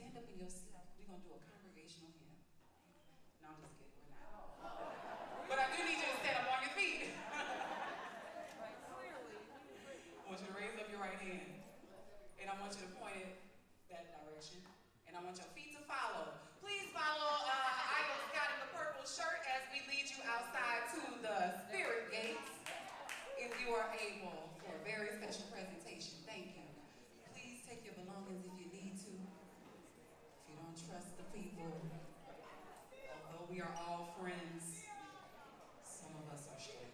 stand up in your seat. We're going to do a congregational hymn. No, I'm just kidding. We're not. But I do need you to stand up on your feet. I want you to raise up your right hand. And I want you to point it that direction. And I want your feet to follow. Please follow Idol Scott in the purple shirt as we lead you outside to the spirit gates. If you are able, for a very special presentation. Thank you. Please take your belongings if you need to. If you don't trust the people, although we are all friends, some of us are strangers.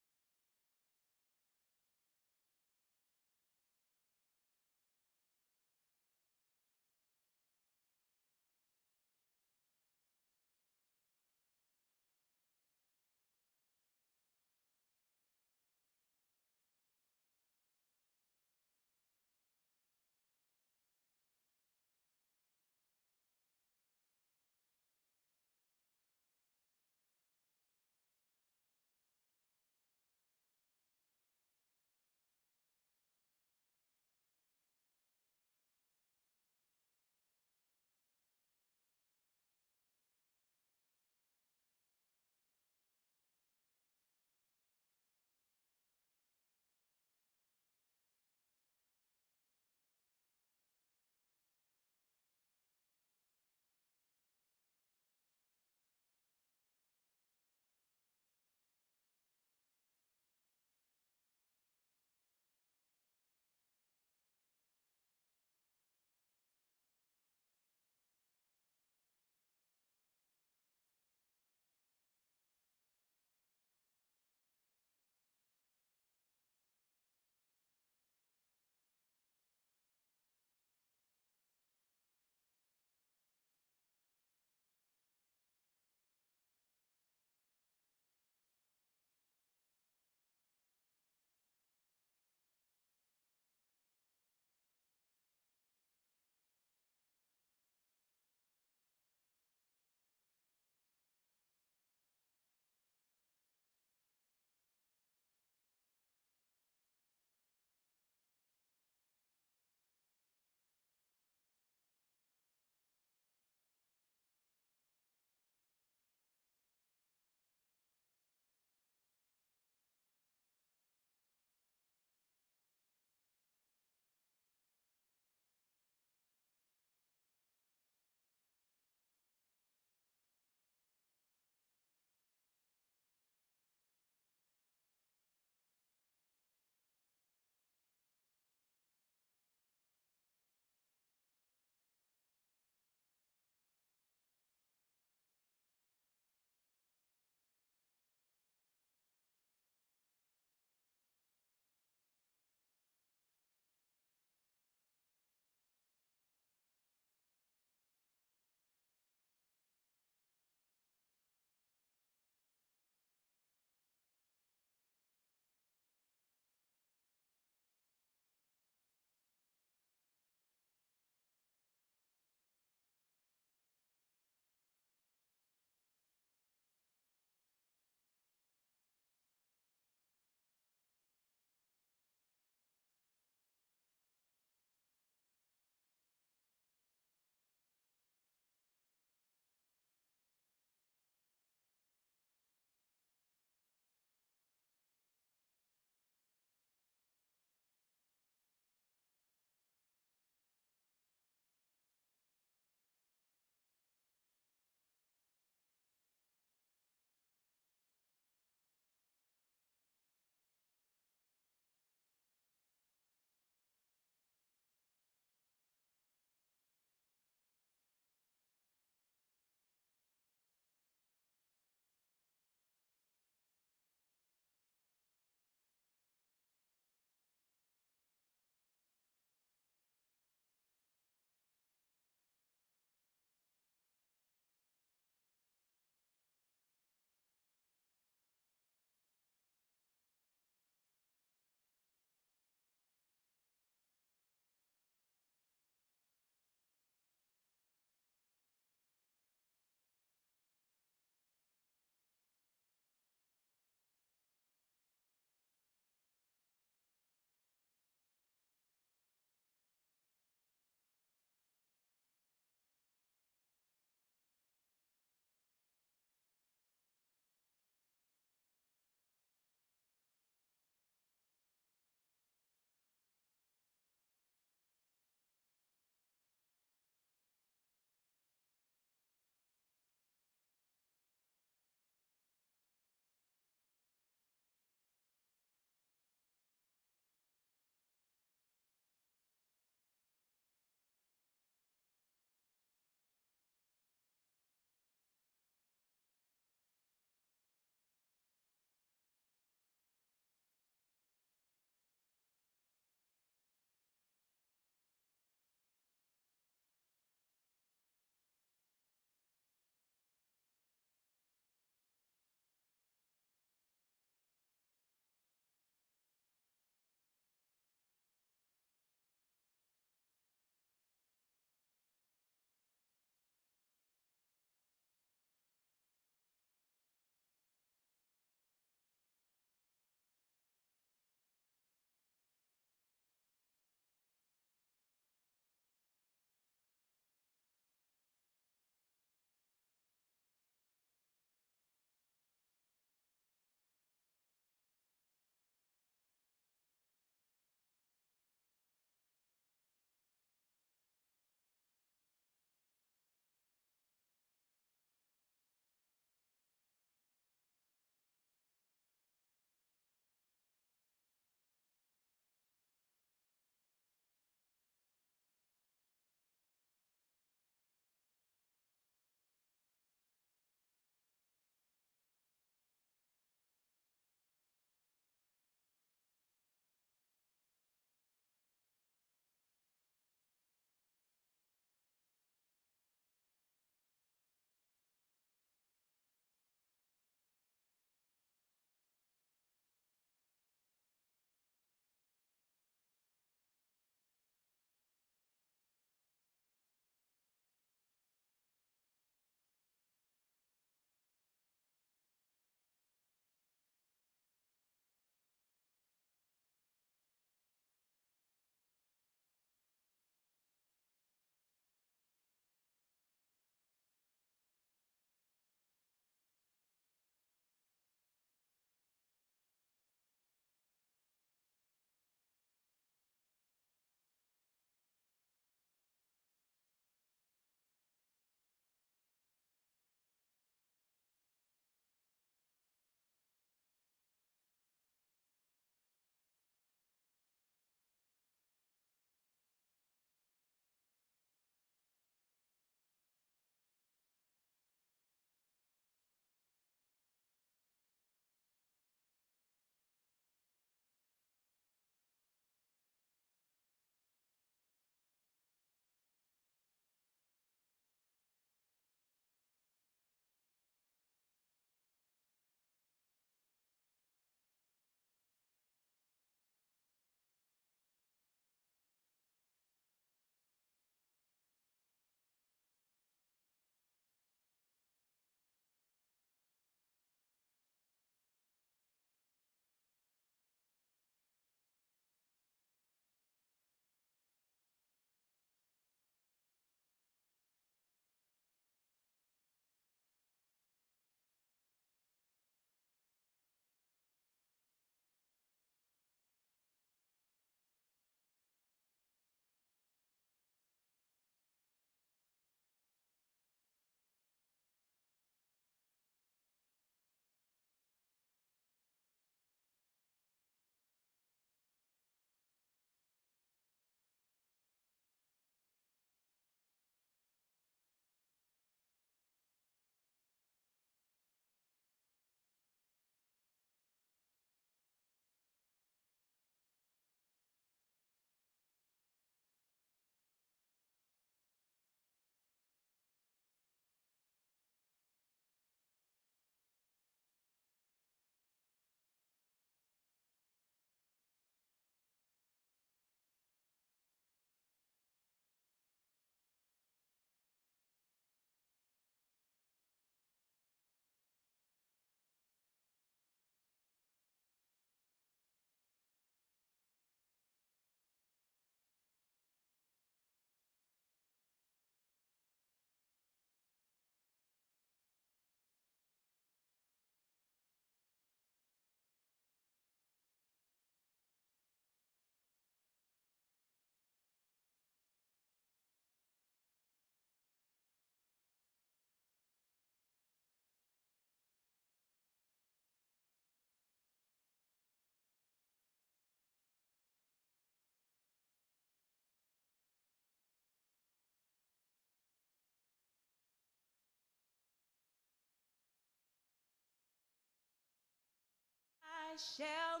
shall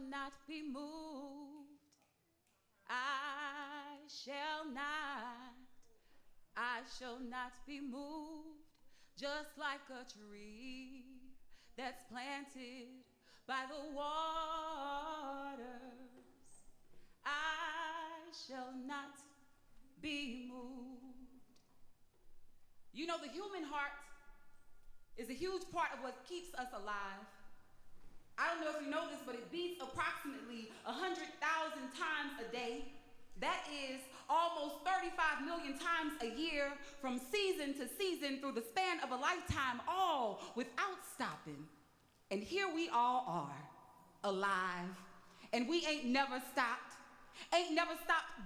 not be moved. I shall not be moved. Just like a tree that's planted by the waters, I shall not be moved. You know, the human heart is a huge part of what keeps us alive. I don't know if you know this, but it beats approximately 100,000 times a day. That is almost 35 million times a year from season to season through the span of a lifetime, all without stopping. And here we all are, alive, and we ain't never stopped,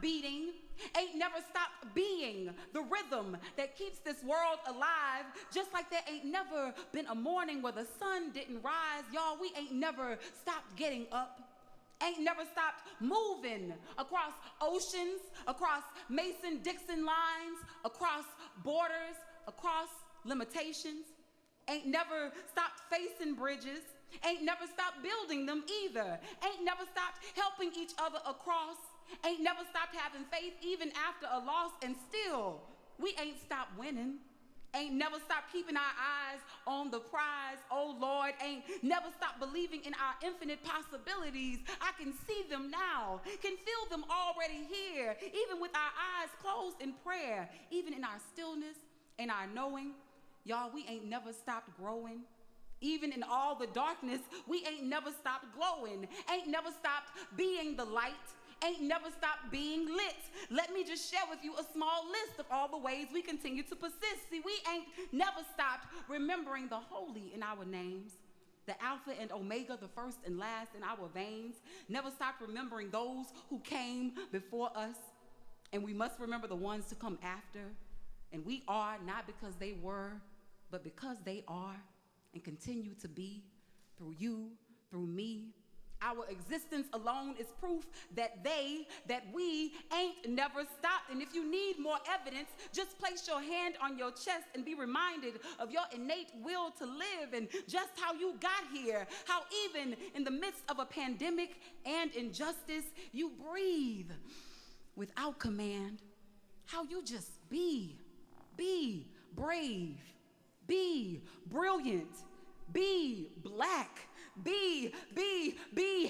beating, ain't never stopped being the rhythm that keeps this world alive, just like there ain't never been a morning where the sun didn't rise. Y'all, we ain't never stopped getting up. Ain't never stopped moving across oceans, across Mason-Dixon lines, across borders, across limitations. Ain't never stopped facing bridges. Ain't never stopped building them either. Ain't never stopped helping each other across. Ain't never stopped having faith even after a loss, and still, we ain't stopped winning. Ain't never stopped keeping our eyes on the prize, oh Lord. Ain't never stopped believing in our infinite possibilities. I can see them now, can feel them already here, even with our eyes closed in prayer, even in our stillness and our knowing. Y'all, we ain't never stopped growing. Even in all the darkness, we ain't never stopped glowing. Ain't never stopped being the light. Ain't never stopped being lit. Let me just share with you a small list of all the ways we continue to persist. See, we ain't never stopped remembering the holy in our names, the Alpha and Omega, the first and last in our veins. Never stopped remembering those who came before us, and we must remember the ones to come after. And we are not because they were, but because they are and continue to be through you, through me. Our existence alone is proof that we ain't never stopped. And if you need more evidence, just place your hand on your chest and be reminded of your innate will to live and just how you got here. How even in the midst of a pandemic and injustice, you breathe without command. How you just be brave, be brilliant, be black,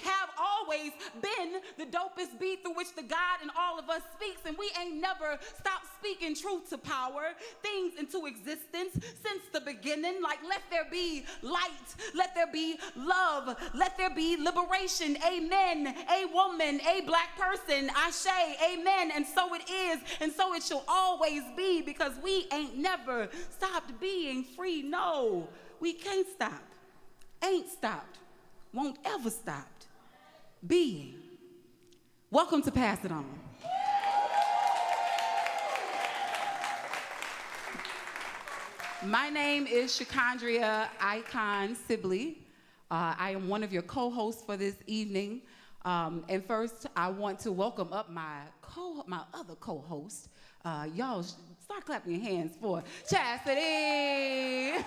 have always been the dopest beat through which the God in all of us speaks, and we ain't never stopped speaking truth to power, things into existence since the beginning. Like, let there be light, let there be love, let there be liberation. Amen. A woman, a black person, Ashe, amen. And so it is, and so it shall always be, because we ain't never stopped being free. No, we can't stop. Ain't stopped, won't ever stop being. Welcome to Pass It On. My name is Shakandria Icon Sibley. I am one of your co-hosts for this evening. And first, I want to welcome up my other co-host. Y'all start clapping your hands for Chastity.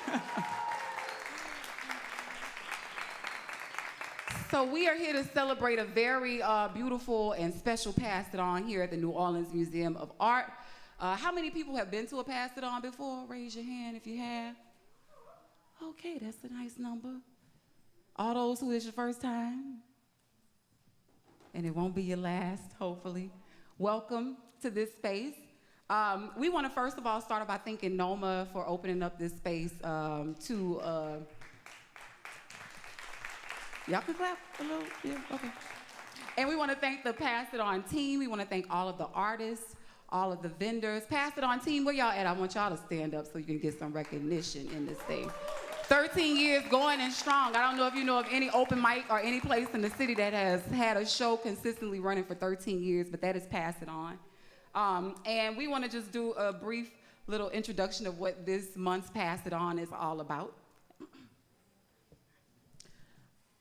So we are here to celebrate a very beautiful and special Pass It On here at the New Orleans Museum of Art. How many people have been to a Pass It On before? Raise your hand if you have. Okay, that's a nice number. All those who is your first time, and it won't be your last, hopefully. Welcome to this space. We want to first of all start by thanking Noma for opening up this space to y'all can clap a little? Yeah, okay. And we want to thank the Pass It On team. We want to thank all of the artists, all of the vendors. Pass It On team, where y'all at? I want y'all to stand up so you can get some recognition in this thing. 13 years going and strong. I don't know if you know of any open mic or any place in the city that has had a show consistently running for 13 years, but that is Pass It On. And we want to just do a brief little introduction of what this month's Pass It On is all about.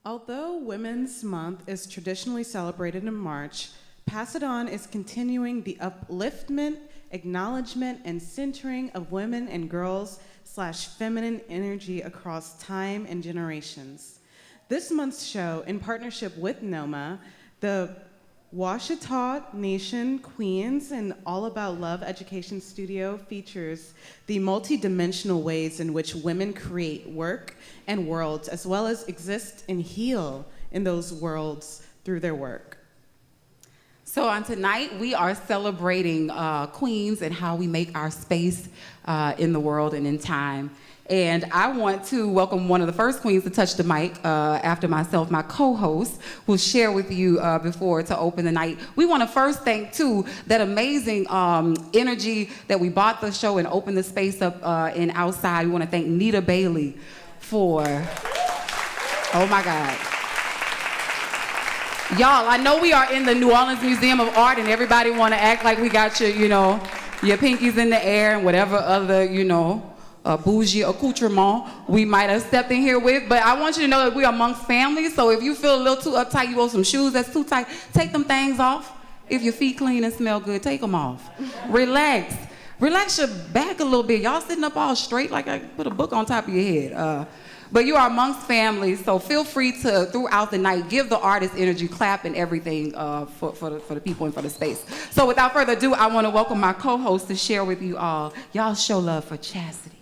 Although Women's Month is traditionally celebrated in March, Pass It On is continuing the upliftment, acknowledgement, and centering of women and girls / feminine energy across time and generations. This month's show, in partnership with NOMA, the Washita Nation Queens and All About Love Education Studio, features the multidimensional ways in which women create work and worlds, as well as exist and heal in those worlds through their work. So on tonight, we are celebrating queens and how we make our space in the world and in time. And I want to welcome one of the first queens to touch the mic after myself, my co-host, who will share with you before to open the night. We want to first thank, too, that amazing energy that we bought the show and opened the space up in outside. We want to thank Nita Bailey for, oh my God. Y'all, I know we are in the New Orleans Museum of Art and everybody want to act like we got your, your pinkies in the air and whatever other, bougie accoutrement we might have stepped in here with, but I want you to know that we're amongst families, so if you feel a little too uptight, you want some shoes that's too tight, take them things off. If your feet clean and smell good, take them off. Relax. Relax your back a little bit. Y'all sitting up all straight like I put a book on top of your head. But you are amongst families, so feel free to, throughout the night, give the artist energy, clap and everything for the people and for the space. So without further ado, I want to welcome my co-host to share with you all. Y'all show love for Chastity.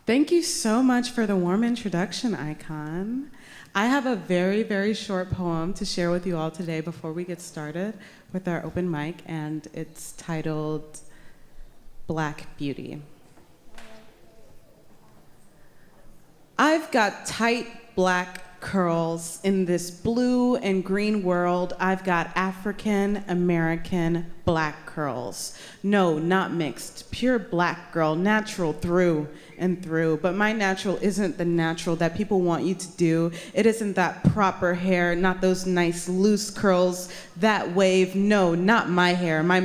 Thank you so much for the warm introduction, Icon. I have a very, very short poem to share with you all today before we get started with our open mic, and it's titled Black Beauty. I've got tight black curls in this blue and green world. I've got African American black curls. No, not mixed, pure black girl, natural through and through. But my natural isn't the natural that people want you to do. It isn't that proper hair, not those nice loose curls, that wave. No, not my hair. My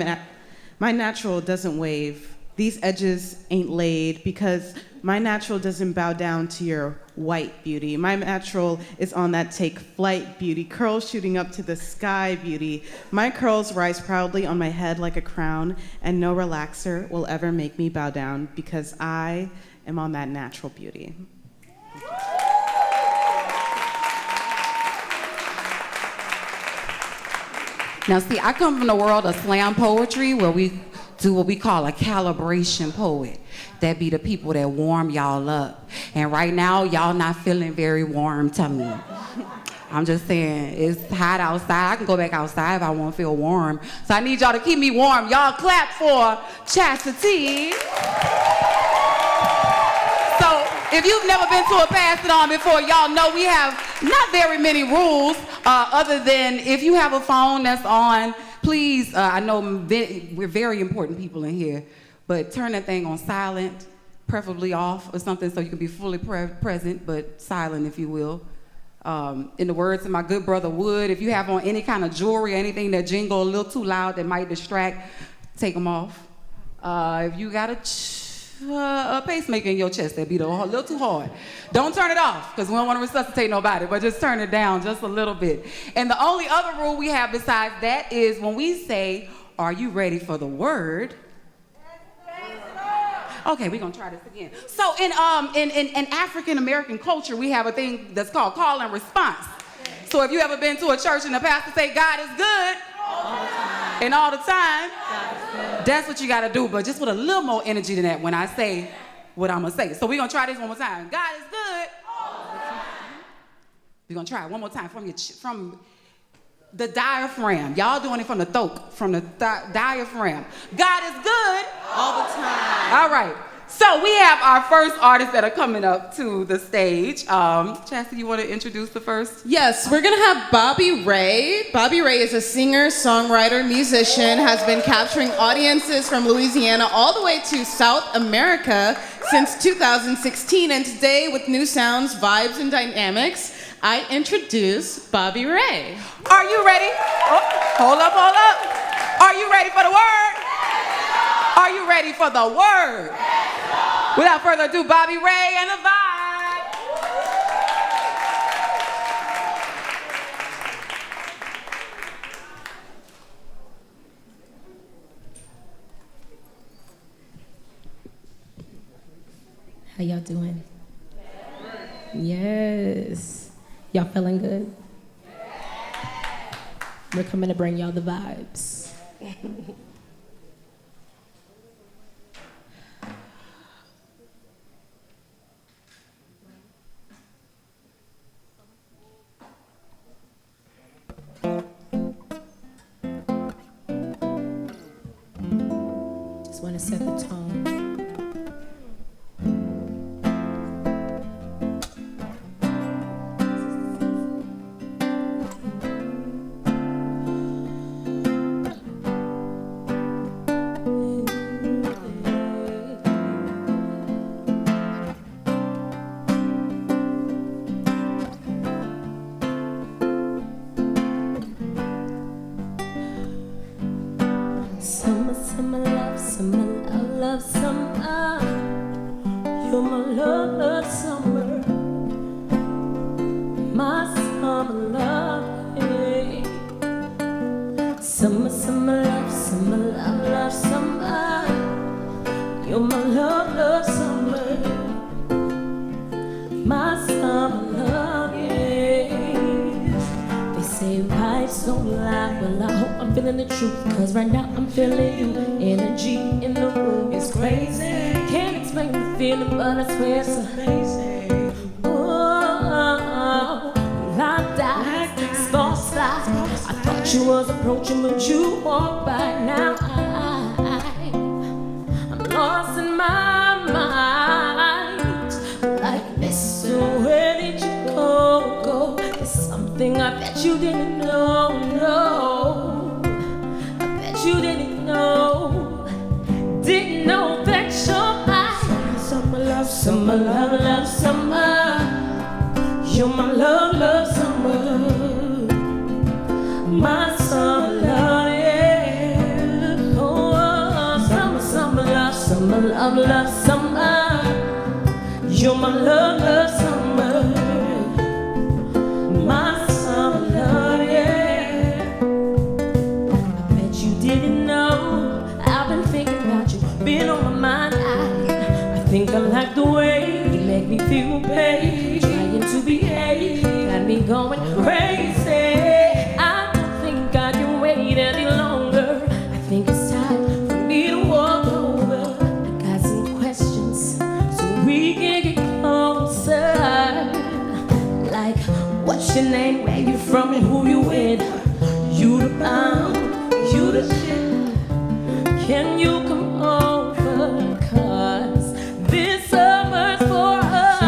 natural doesn't wave. These edges ain't laid because my natural doesn't bow down to your white beauty. My natural is on that take flight beauty, curls shooting up to the sky beauty. My curls rise proudly on my head like a crown, and no relaxer will ever make me bow down because I am on that natural beauty. Now see, I come from the world of slam poetry where we do what we call a calibration poet. That be the people that warm y'all up. And right now, y'all not feeling very warm to me. I'm just saying, it's hot outside. I can go back outside if I want to feel warm. So I need y'all to keep me warm. Y'all clap for Chastity. So if you've never been to a Pass It On before, y'all know we have not very many rules other than if you have a phone that's on, please, I know we're very important people in here, but turn that thing on silent, preferably off or something so you can be fully present, but silent if you will. In the words of my good brother Wood, if you have on any kind of jewelry or anything that jingle a little too loud that might distract, take them off. If you got a pacemaker in your chest, that beat a little too hard, don't turn it off, because we don't want to resuscitate nobody, but just turn it down just a little bit. And the only other rule we have besides that is when we say, are you ready for the word? Okay, we're gonna try this again. So in African American culture, we have a thing that's called call and response. So if you ever been to a church and the pastor say, God is good, and all the time, that's what you gotta do, but just with a little more energy than that when I say what I'm gonna say. So we're gonna try this one more time. God is good. We're gonna try it one more time from the diaphragm. Y'all doing it from the throat, from the diaphragm. God is good all the time. All right. So we have our first artists that are coming up to the stage. Chastity, you want to introduce the first? Yes, we're going to have Bobby Ray. Bobby Ray is a singer, songwriter, musician, has been capturing audiences from Louisiana all the way to South America since 2016. And today, with new sounds, vibes, and dynamics, I introduce Bobby Ray. Are you ready? Oh, hold up. Are you ready for the word? Are you ready for the word? Without further ado, Bobby Ray and the vibe. How y'all doing? Yes. Y'all feeling good? We're coming to bring y'all the vibes. Just want to set the tone. Summer, summer love, summer love, love, summer. You're my love, love, summer. My summer love, hey. Summer, summer love, summer love, love, summer. You're my love, love, summer. My summer love, yeah. They say life's so loud, well I hope I'm feeling the truth, cause right now I'm feeling you. Energy in the room is crazy. Can't explain the feeling, but I swear it's amazing. Oh, light dies, sparks fly. I thought you was approaching, but you walked by. Now I'm lost in my mind. Like this, so where did you go? There's something I bet you didn't know, no. I bet you didn't know. Didn't know that you're my summer love, summer love, love, summer. You're my love, love, summer. My summer love, yeah. Oh, summer, summer love, summer love, love, summer. You're my love, love, summer. My summer love, yeah. I bet you didn't know. I've been thinking about you, been on my mind. I think I like the way you make me feel pain. Trying to behave, got me going crazy. I don't think I can wait any longer. I think it's time for me to walk over. I got some questions so we can get closer. Like, what's your name, where you from, and who you with? You the bomb, you the shit. Can you come over? Cause this summer's for us.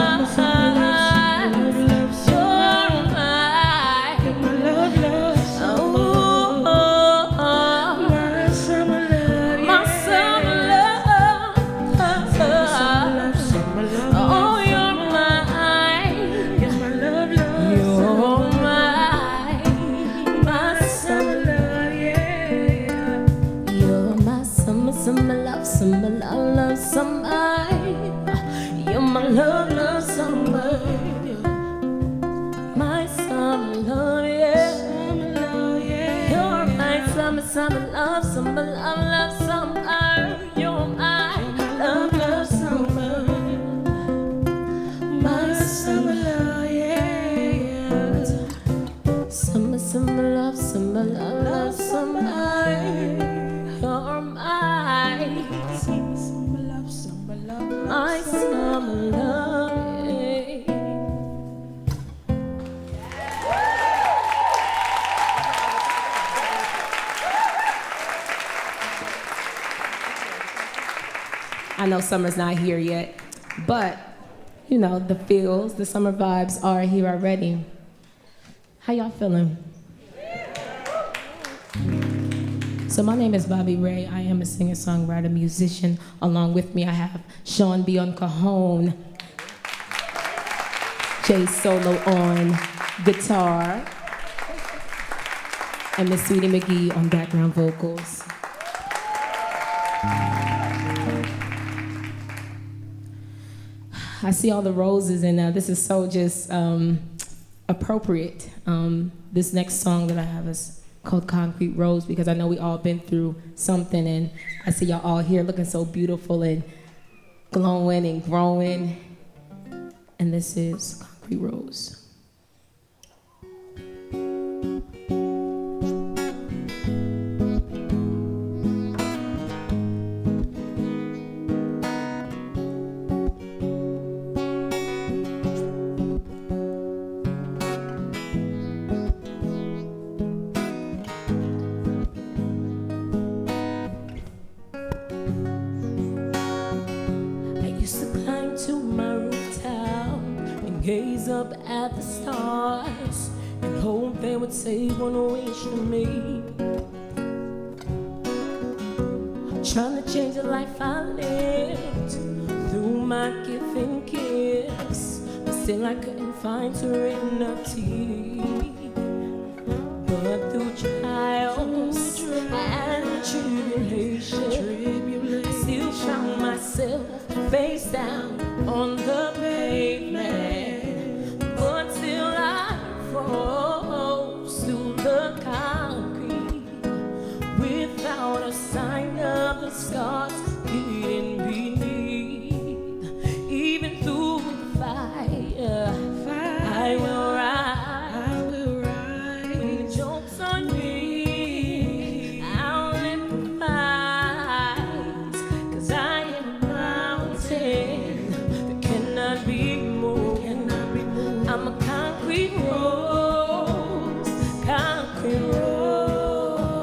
You're mine. My love, love, summer. My summer love, my summer love. Summer love. Oh, you're mine. You're my love, love. You're mine. My summer love, yeah. You're my summer, summer love, summer love, love, summer. You're my love, love, summer. My summer love, yeah. Summer love, yeah. You're my summer, summer love, summer love, love, summer. You're my love, love, summer. My summer love, yeah. Summer, summer love, summer love, love, summer. You're mine. Summer love, summer love, my summer love, yeah. I know summer's not here yet, but you know, the feels, the summer vibes are here already. How y'all feeling? So my name is Bobby Ray. I am a singer-songwriter, musician. Along with me, I have Sean B on cajon, Jay Solo on guitar, and Miss Sweetie McGee on background vocals. I see all the roses, and this is so just appropriate. This next song that I have is called Concrete Rose, because I know we all been through something, and I see y'all all here looking so beautiful, and glowing and growing. And this is Concrete Rose. Gaze up at the stars and hope they would say one wish to me. Trying to change the life I lived through my giving gifts, but still I couldn't find serenity. But through trials and tribulation, I still found myself face down on the pavement. But still I rose through the concrete without a sign of the scars hidden beneath. Even through the fire, I will rise. When the joke's on me, I'll improvise. 'Cause I am a mountain that cannot be moved. I'm a concrete rose, concrete rose.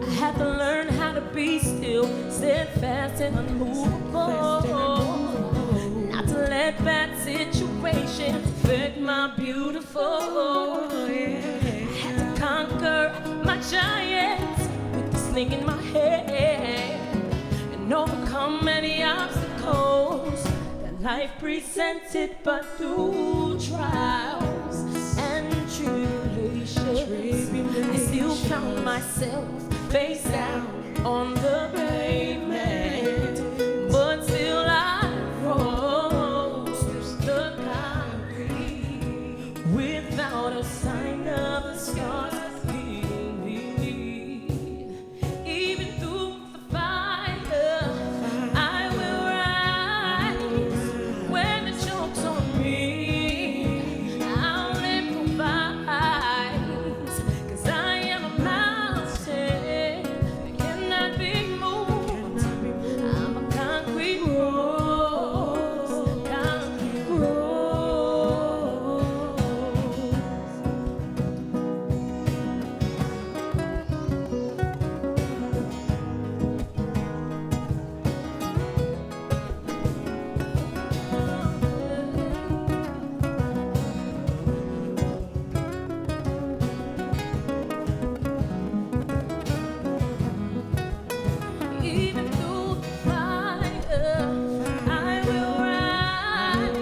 I had to learn how to be still, steadfast and unmovable. Not to let bad situations affect my beautiful. I had to conquer my giants with the sling in my head and overcome many obstacles life presented, but through trials and tribulations, I still found myself face down on the pavement. But still I rose through the concrete without a sign of the scars hidden beneath. Even through the fire, I will rise. When the joke's on me, I'll improvise. 'Cause I am a mountain that cannot be moved. I'm a concrete rose, concrete rose. Even through the fire, I will rise.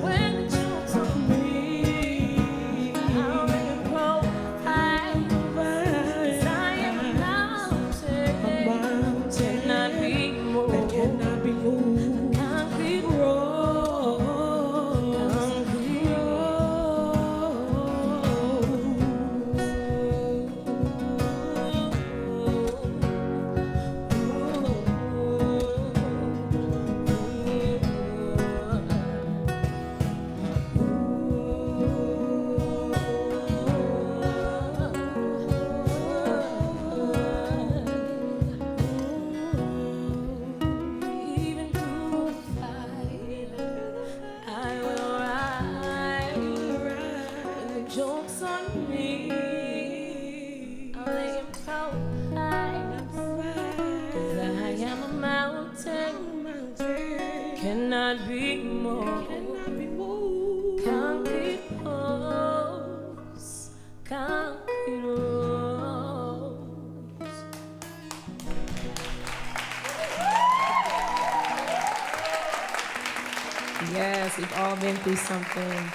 When the joke's on me, I'll improvise. 'Cause I am a mountain cannot be moved. Concrete rose, concrete Even through the fight, I will rise. When the joke's on me, I'll improvise. 'Cause I am a mountain, cannot be moved. Concrete rose, concrete rose. Yes, we've all been through something.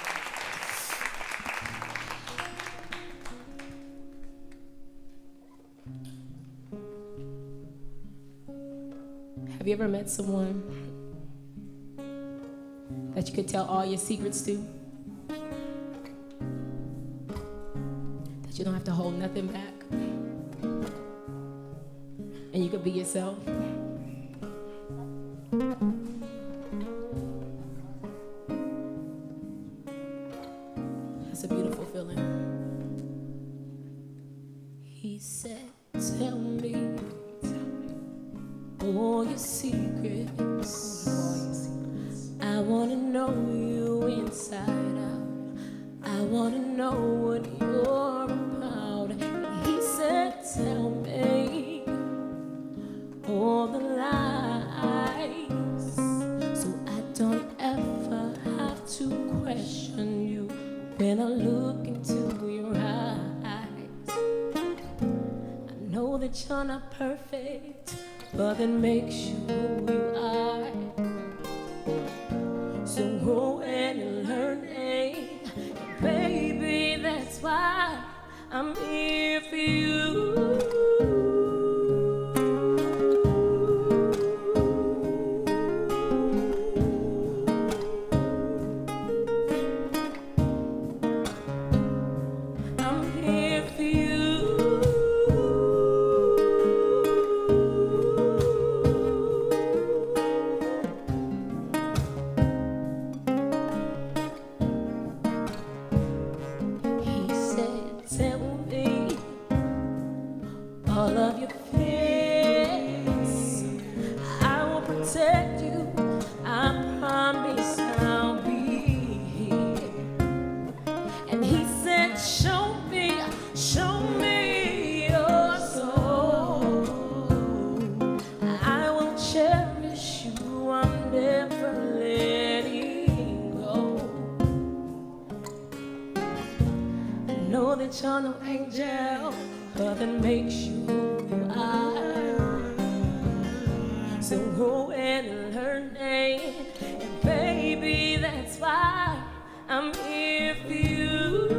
Have you ever met someone that you could tell all your secrets to? That you don't have to hold nothing back? And you could be yourself? all your secrets. I wanna know you inside out. I wanna know what you're about. And he said, tell me all the lies, so I don't ever have to question you when I look into your eyes. I know that you're not perfect, but that makes you who you are. So go ahead and learn it, baby, that's why I'm here for you. You're no angel, but that makes you who you are. So go ahead and learn it, and baby, that's why I'm here for you.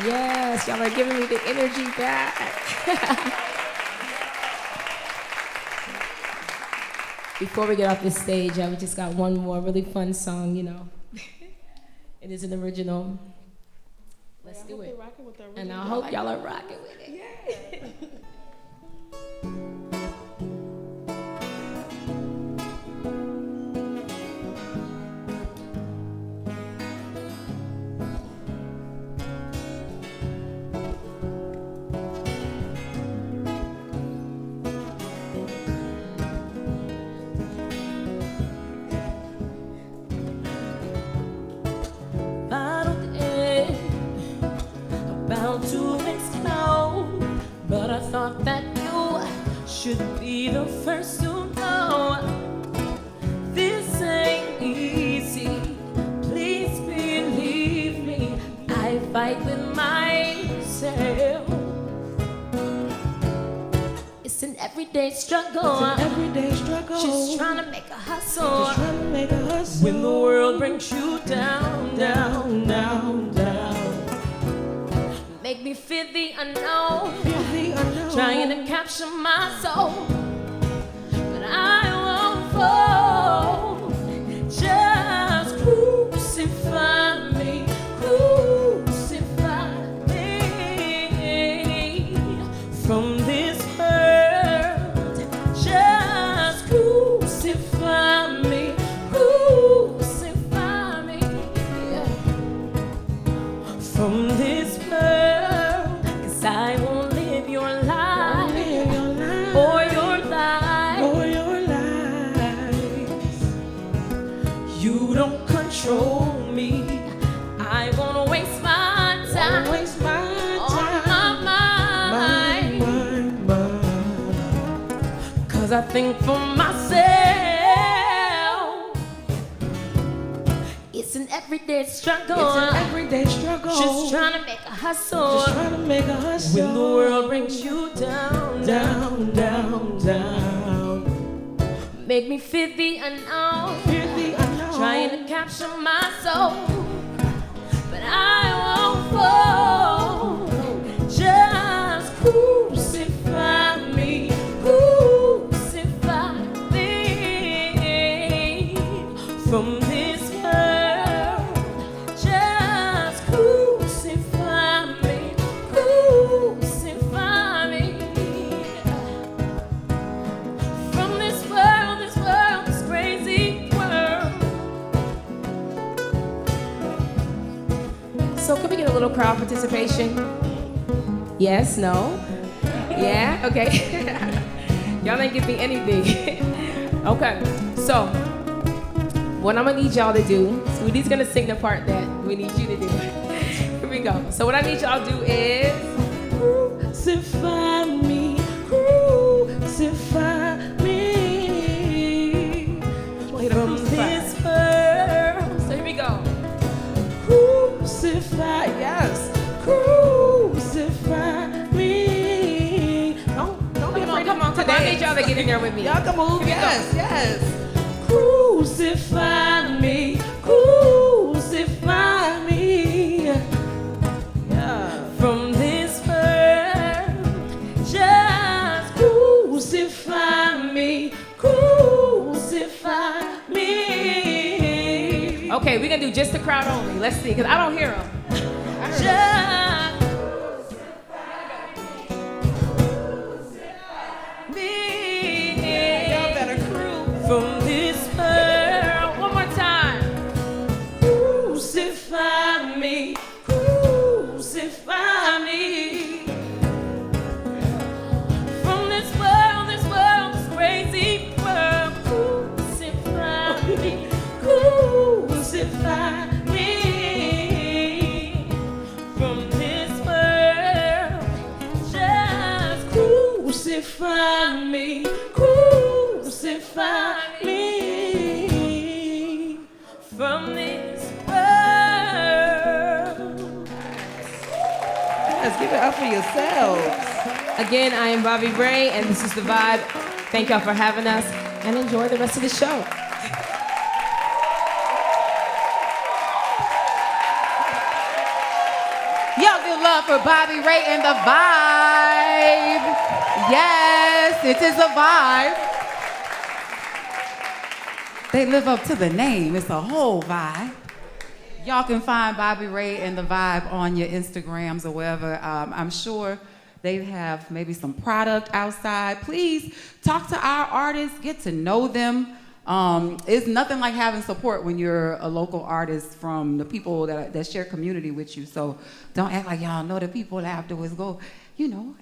Yes, y'all are giving me the energy back. Before we get off this stage, we just got one more really fun song, you know. It is an original. Let's do it. And I hope y'all are rocking with it. Yeah. should be the first to know this ain't easy. Please believe me, I fight with myself. It's an everyday struggle. It's an everyday struggle. Just trying to make a hustle. Just trying to make a hustle. When the world brings you down, down, down, down. Make me feel the unknown. Feel the unknown. Trying to capture my soul, but I won't fall. Just crucify me, crucify me from this world. Just crucify me, crucify me from this world. 'Cause I won't live your life or your life. Or your lives. You don't control me. I won't waste my time. Don't waste my On time. my mind. Mind. 'Cause I think for myself. It's an everyday struggle. It's an everyday struggle. Just trying to make a hustle. Just trying to make a hustle. When the world brings you down, down, down, down. make me feel the unknown. Fear the unknown. Trying to capture my soul, but I won't fall. Just crucify me, crucify me from this world. Just crucify me, crucify me from this world, this crazy world. So can we get a little crowd participation? Yes, no? Yeah? Okay. Y'all ain't give me anything. Okay, so what I'm gonna need y'all to do, Sweetie's gonna sing the part that we need you to do. Here we go. So what I need y'all to do is Crucify me, crucify me. from this world. So here we go. Crucify, yes. Crucify me. Don't be afraid. Come on. I need y'all to get in there with me. Y'all can move. Here we Yes, go. yes. Crucify me, crucify me. Yeah. From this world, just Crucify me, crucify me. okay. We're gonna do just the crowd only. Let's see, cause I don't hear them. Just Me. y'all better cruise. From this world, one more time. Crucify me, crucify me. From this crazy world, crucify me, Crucify me. from this world, just Crucify me, crucify me. from this world. Let's give it up for yourselves. Again, I am Bobby Ray, and this is The Vibe. Thank y'all for having us, and enjoy the rest of the show. Y'all give love for Bobby Ray and the Vibe. Yes, it is a vibe. They live up to the name. It's a whole vibe. Y'all can find Bobby Ray and the Vibe on your Instagrams or wherever. I'm sure they have maybe some product outside. Please talk to our artists, get to know them. It's nothing like having support when you're a local artist from the people that share community with you. So don't act like y'all know the people afterwards. Go,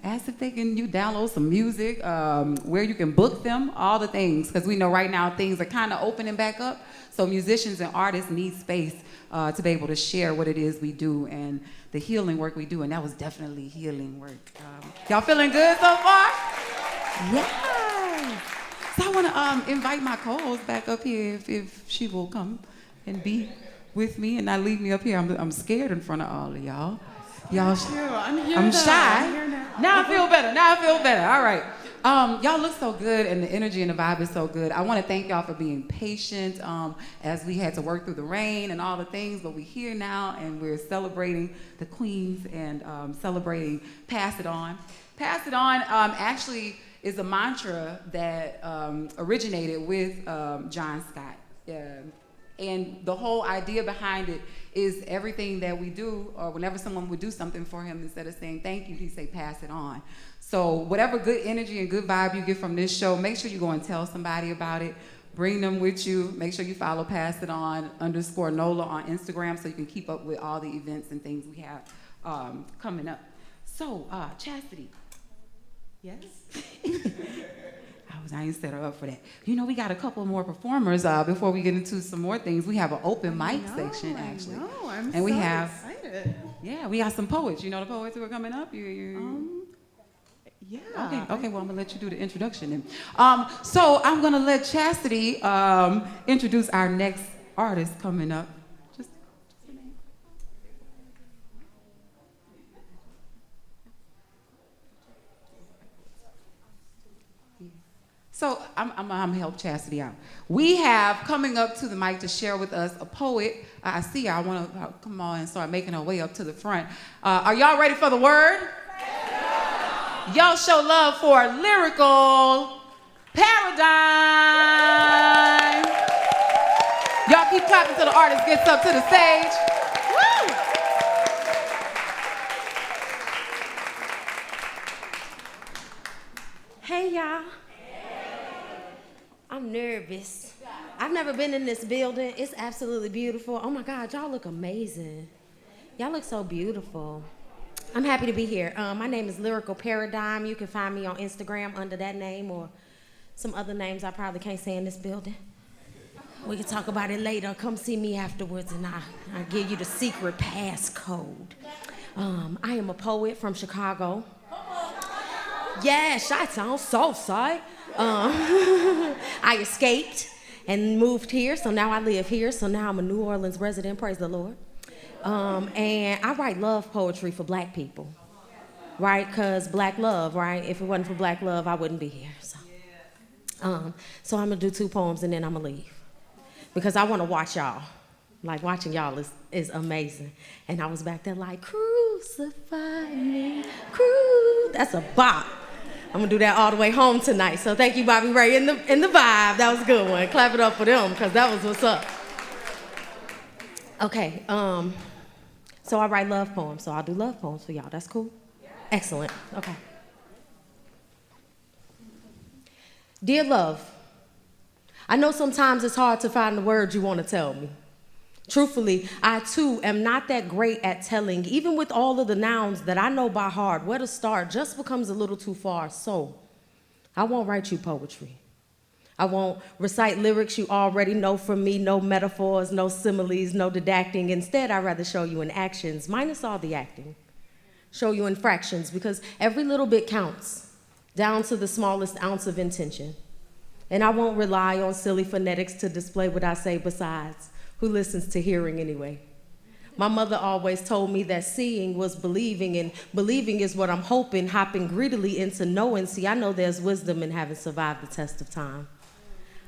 ask if they can download some music, where you can book them, all the things. Because we know right now things are kind of opening back up. So musicians and artists need space to be able to share what it is we do and the healing work we do. And that was definitely healing work. Y'all feeling good so far? Yeah. want to invite my co-host back up here if she will come and be with me and not leave me up here. I'm scared in front of all of y'all. Y'all, I'm shy. Now I feel better. All right. Y'all look so good and the energy and the vibe is so good. I want to thank y'all for being patient as we had to work through the rain and all the things, but we're here now and we're celebrating the queens and celebrating Pass It On. Pass It On actually is a mantra that originated with John Scott. And the whole idea behind it is everything that we do, or whenever someone would do something for him, instead of saying thank you, he'd say pass it on. So whatever good energy and good vibe you get from this show, make sure you go and tell somebody about it. Bring them with you. Make sure you follow Pass It On _NOLA on Instagram so you can keep up with all the events and things we have coming up. So, Chastity. Yes? I ain't set her up for that. You know, we got a couple more performers before we get into some more things. We have an open mic section, actually. I know, I'm and we so have, excited. Yeah, we got some poets. You know the poets who are coming up? Yeah. Okay, well, I'm going to let you do the introduction then. So I'm going to let Chastity introduce our next artist coming up. Just a name. So I'm going to help Chastity out. We have coming up to the mic to share with us a poet. I see her. I want to come on and start making her way up to the front. Are y'all ready for the word? Yeah. Y'all show love for Lyrical Paradigm. Y'all keep clapping till the artist gets up to the stage. Woo! Hey, y'all. I'm nervous. I've never been in this building. It's absolutely beautiful. Oh my God, y'all look amazing. Y'all look so beautiful. I'm happy to be here. My name is Lyrical Paradigm. You can find me on Instagram under that name or some other names I probably can't say in this building. We can talk about it later. Come see me afterwards and I'll give you the secret passcode. I am a poet from Chicago. Yeah, shots on Southside. I escaped and moved here, so now I live here. So now I'm a New Orleans resident, praise the Lord. And I write love poetry for black people, right? Because black love, right? If it wasn't for black love, I wouldn't be here. So I'm gonna do 2 poems and then I'm gonna leave. Because I wanna watch y'all. Like watching y'all is amazing. And I was back there like, crucify me, that's a bop. I'm gonna do that all the way home tonight. So thank you, Bobby Ray, in the vibe. That was a good one. Clap it up for them, because that was what's up. Okay, so I write love poems, so I'll do love poems for y'all. That's cool? Excellent, okay. Dear love, I know sometimes it's hard to find the words you want to tell me. Truthfully, I too am not that great at telling, even with all of the nouns that I know by heart. Where to start just becomes a little too far, so I won't write you poetry. I won't recite lyrics you already know from me, no metaphors, no similes, no didacting. Instead, I'd rather show you in actions, minus all the acting. Show you in fractions, because every little bit counts, down to the smallest ounce of intention. And I won't rely on silly phonetics to display what I say besides. Who listens to hearing anyway? My mother always told me that seeing was believing, and believing is what I'm hoping, hopping greedily into knowing. See, I know there's wisdom in having survived the test of time.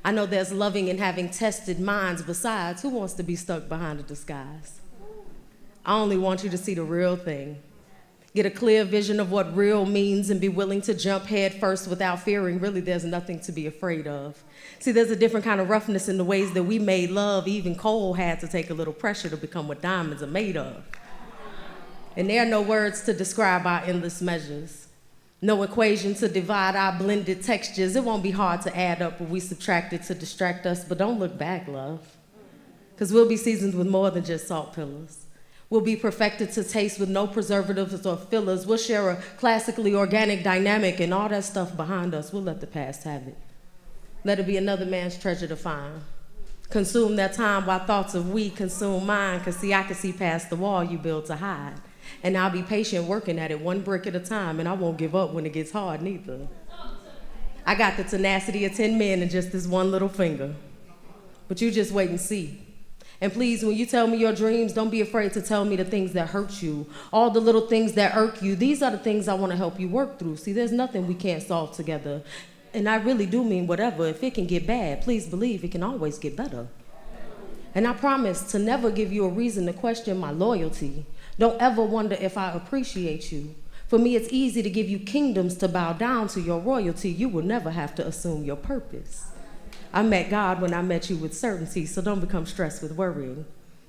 I know there's loving in having tested minds. Besides, who wants to be stuck behind a disguise? I only want you to see the real thing. Get a clear vision of what real means and be willing to jump head first without fearing. Really, there's nothing to be afraid of. See, there's a different kind of roughness in the ways that we made love. Even coal had to take a little pressure to become what diamonds are made of. And there are no words to describe our endless measures. No equation to divide our blended textures. It won't be hard to add up what we subtracted to distract us, but don't look back, love. Because we'll be seasoned with more than just salt pillars. We'll be perfected to taste with no preservatives or fillers. We'll share a classically organic dynamic, and all that stuff behind us, we'll let the past have it. Let it be another man's treasure to find. Consume that time while thoughts of we consume mine, because see, I can see past the wall you build to hide. And I'll be patient working at it one brick at a time, and I won't give up when it gets hard neither. I got the tenacity of 10 men in just this one little finger. But you just wait and see. And please, when you tell me your dreams, don't be afraid to tell me the things that hurt you. All the little things that irk you, these are the things I want to help you work through. See, there's nothing we can't solve together. And I really do mean whatever. If it can get bad, please believe it can always get better. And I promise to never give you a reason to question my loyalty. Don't ever wonder if I appreciate you. For me, it's easy to give you kingdoms to bow down to your royalty. You will never have to assume your purpose. I met God when I met you with certainty, so don't become stressed with worrying,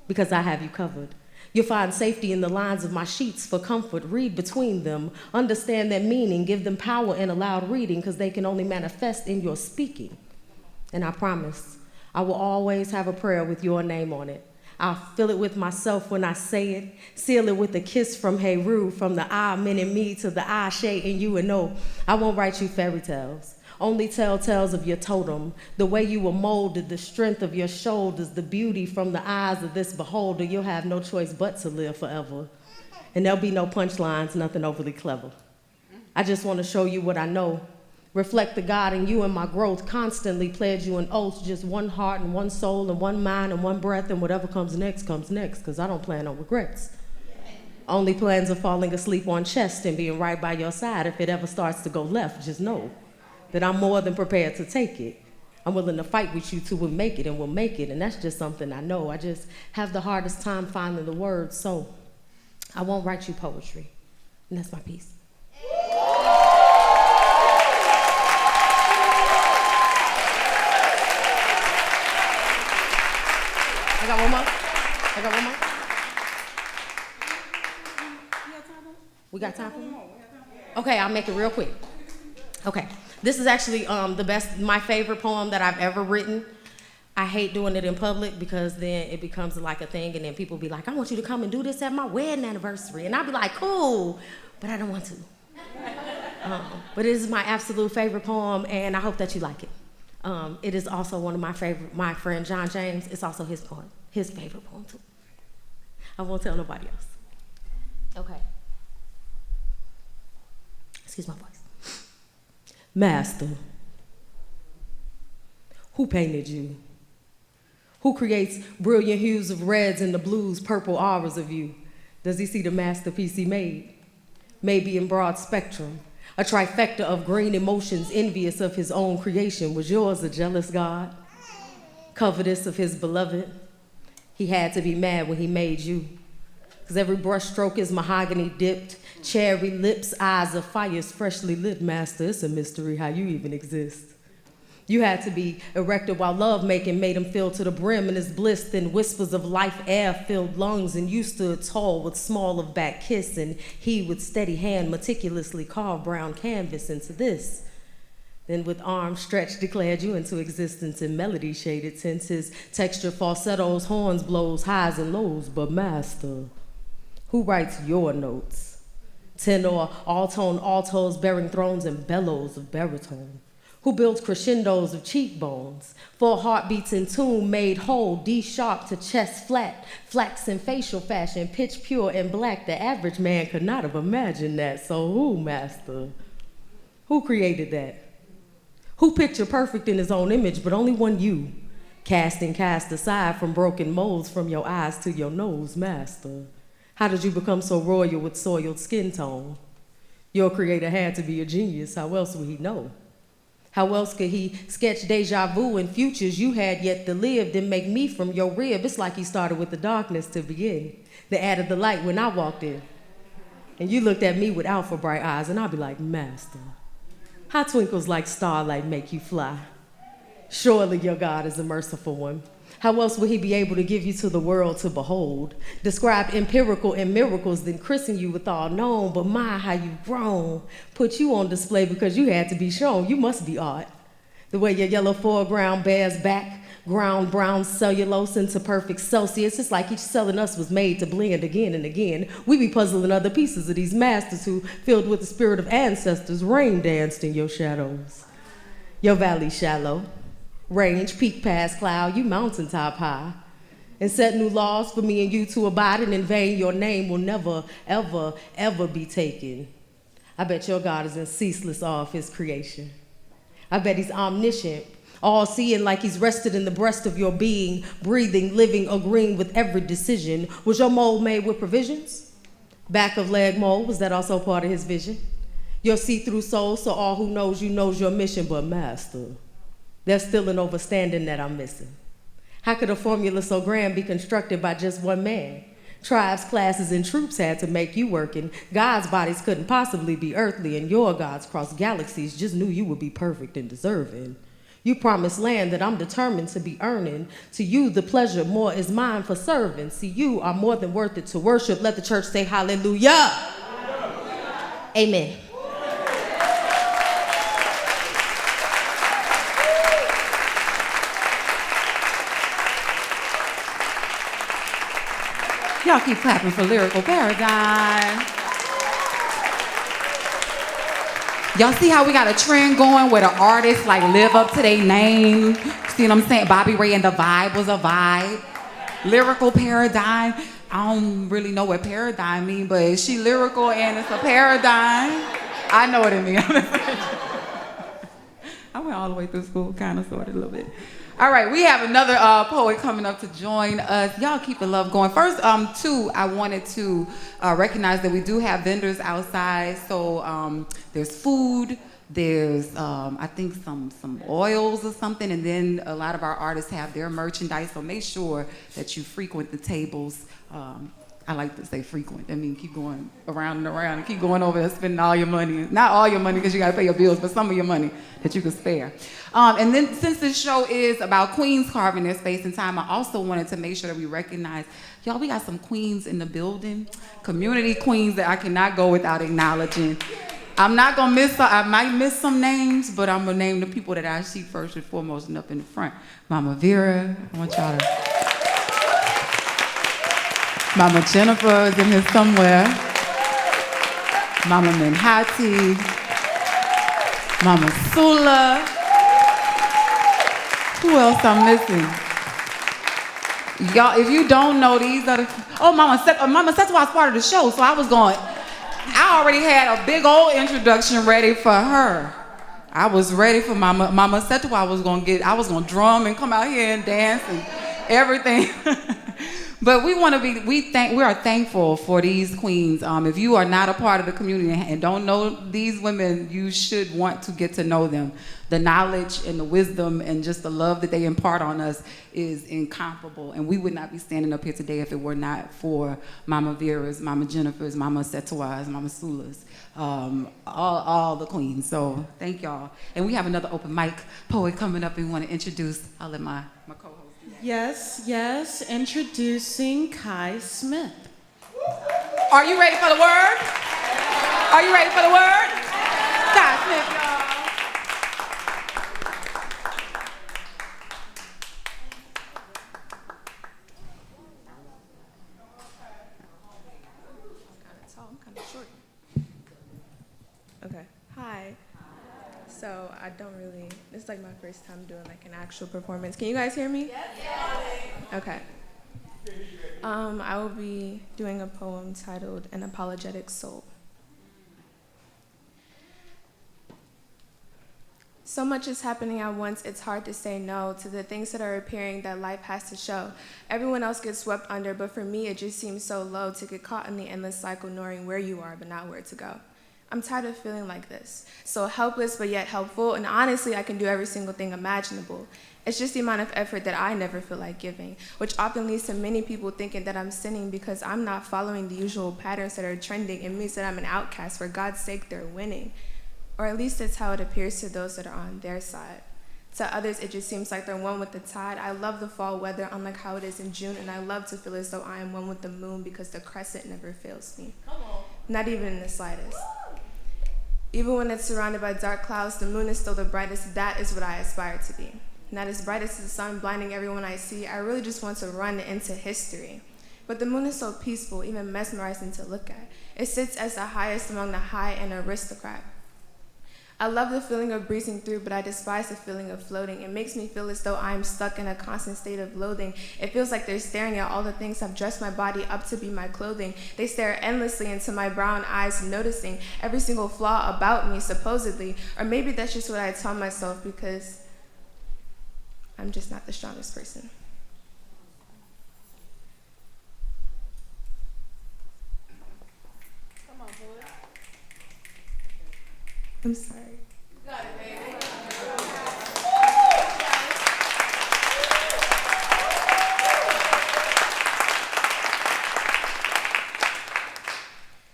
because I have you covered. You'll find safety in the lines of my sheets for comfort. Read between them, understand their meaning, give them power in a loud reading, because they can only manifest in your speaking. And I promise, I will always have a prayer with your name on it. I'll fill it with myself when I say it, seal it with a kiss from Heru, from the I, men in me to the I, Shay in you, and no, I won't write you fairy tales. Only tell tales of your totem, the way you were molded, the strength of your shoulders, the beauty from the eyes of this beholder. You'll have no choice but to live forever. And there'll be no punchlines, nothing overly clever. I just want to show you what I know. Reflect the God in you and my growth, constantly pledge you an oath, just one heart and one soul and one mind and one breath, and whatever comes next, because I don't plan on regrets. Only plans of falling asleep on chest and being right by your side. If it ever starts to go left, just know that I'm more than prepared to take it. I'm willing to fight with you till we make it, and we'll make it, and that's just something I know. I just have the hardest time finding the words, so I won't write you poetry, and that's my piece. I got one more. We got time for more? Okay, I'll make it real quick. Okay. This is actually my favorite poem that I've ever written. I hate doing it in public because then it becomes like a thing, and then people be like, I want you to come and do this at my wedding anniversary. And I'll be like, cool, but I don't want to. But it is my absolute favorite poem, and I hope that you like it. It is also one of my friend John James, it's also his poem, his favorite poem too. I won't tell nobody else. Okay. Excuse my voice. Master, who painted you? Who creates brilliant hues of reds and the blues, purple auras of you? Does he see the masterpiece he made? Maybe in broad spectrum, a trifecta of green emotions, envious of his own creation. Was yours a jealous God? Covetous of his beloved? He had to be mad when he made you. Because every brushstroke is mahogany dipped, cherry lips, eyes of fires freshly lit. Master, it's a mystery how you even exist. You had to be erected while love-making made him fill to the brim in his bliss, then whispers of life air-filled lungs, and you stood tall with small of back kiss, and he with steady hand meticulously carved brown canvas into this. Then with arms stretched declared you into existence in melody-shaded tints, his texture falsettos, horns blows, highs and lows. But master, who writes your notes? Tenor, all-tone, altos bearing thrones and bellows of baritone. Who builds crescendos of cheekbones? 4 heartbeats in tune made whole, D-sharp to chest flat, flaxen facial fashion, pitch pure and black. The average man could not have imagined that. So who, master? Who created that? Who picture perfect in his own image, but only one you? Cast aside from broken molds from your eyes to your nose, master. How did you become so royal with soiled skin tone? Your creator had to be a genius. How else would he know? How else could he sketch deja vu and futures you had yet to live, then make me from your rib? It's like he started with the darkness to begin, then added the light when I walked in. And you looked at me with alpha bright eyes, and I'd be like, Master, how twinkles like starlight make you fly? Surely your God is a merciful one. How else would he be able to give you to the world to behold? Describe empirical and miracles, then christen you with all known. But my, how you've grown. Put you on display because you had to be shown. You must be art. The way your yellow foreground bears back, ground brown cellulose into perfect Celsius. It's like each cell in us was made to blend again and again. We be puzzling other pieces of these masters who, filled with the spirit of ancestors, rain danced in your shadows. Your valley shallow. Range, peak past cloud, you mountaintop high. And set new laws for me and you to abide in vain. Your name will never, ever, ever be taken. I bet your God is in ceaseless awe of his creation. I bet he's omniscient, all-seeing like he's rested in the breast of your being, breathing, living, agreeing with every decision. Was your mold made with provisions? Back of leg mold, was that also part of his vision? Your see-through soul, so all who knows you knows your mission, but master, there's still an overstanding that I'm missing. How could a formula so grand be constructed by just one man? Tribes, classes, and troops had to make you working. God's bodies couldn't possibly be earthly, and your gods cross galaxies just knew you would be perfect and deserving. You promised land that I'm determined to be earning. To you, the pleasure more is mine for serving. See, you are more than worth it to worship. Let the church say hallelujah. Amen. Y'all keep clapping for Lyrical Paradigm. Y'all see how we got a trend going where the artists like live up to their name? See what I'm saying? Bobby Ray and the Vibe was a vibe. Lyrical Paradigm. I don't really know what paradigm mean, but she lyrical and it's a paradigm. I know what it means. I went all the way through school, kind of, sort of, a little bit. All right, we have another poet coming up to join us. Y'all keep the love going. First, too, I wanted to recognize that we do have vendors outside. So there's food, there's I think some oils or something, and then a lot of our artists have their merchandise. So make sure that you frequent the tables. I like to say frequent. I mean, keep going around and around and keep going over and spending all your money. Not all your money because you got to pay your bills, but some of your money that you can spare. And then since this show is about queens carving their space and time, I also wanted to make sure that we recognize, y'all, we got some queens in the building, community queens that I cannot go without acknowledging. I'm not going to miss, I might miss some names, but I'm going to name the people that I see first and foremost and up in the front. Mama Vera, I want y'all to... Mama Jennifer is in here somewhere. Mama Menhati. Mama Sula. Who else I'm missing? Y'all, if you don't know these other... Oh, Mama Setwa is part of the show, so I already had a big old introduction ready for her. I was ready for Mama Setwa. I was gonna drum and come out here and dance and everything. But we are thankful for these queens. If you are not a part of the community and don't know these women, you should want to get to know them. The knowledge and the wisdom and just the love that they impart on us is incomparable. And we would not be standing up here today if it were not for Mama Vera's, Mama Jennifer's, Mama Setwa's, Mama Sula's, all the queens. So thank y'all. And we have another open mic poet coming up and we want to introduce. I'll let my co-host. Yes, introducing Kai Smith. Are you ready for the word? Are you ready for the word? Kai Smith, y'all. I'm kind of short. Okay, hi. So this is like my first time doing like an actual performance. Can you guys hear me? Yes. Okay. I will be doing a poem titled An Apologetic Soul. So much is happening at once, it's hard to say no to the things that are appearing that life has to show. Everyone else gets swept under, but for me it just seems so low to get caught in the endless cycle knowing where you are but not where to go. I'm tired of feeling like this, so helpless but yet helpful, and honestly I can do every single thing imaginable. It's just the amount of effort that I never feel like giving, which often leads to many people thinking that I'm sinning because I'm not following the usual patterns that are trending. It means that I'm an outcast. For God's sake, they're winning. Or at least that's how it appears to those that are on their side. To others, it just seems like they're one with the tide. I love the fall weather, unlike how it is in June, and I love to feel as though I am one with the moon because the crescent never fails me. Come on. Not even in the slightest. Even when it's surrounded by dark clouds, the moon is still the brightest. That is what I aspire to be. Not as bright as the sun, blinding everyone I see. I really just want to run into history. But the moon is so peaceful, even mesmerizing to look at. It sits as the highest among the high and aristocrat. I love the feeling of breezing through, but I despise the feeling of floating. It makes me feel as though I am stuck in a constant state of loathing. It feels like they're staring at all the things I've dressed my body up to be my clothing. They stare endlessly into my brown eyes, noticing every single flaw about me, supposedly. Or maybe that's just what I tell myself because I'm just not the strongest person. I'm sorry. Got it, baby.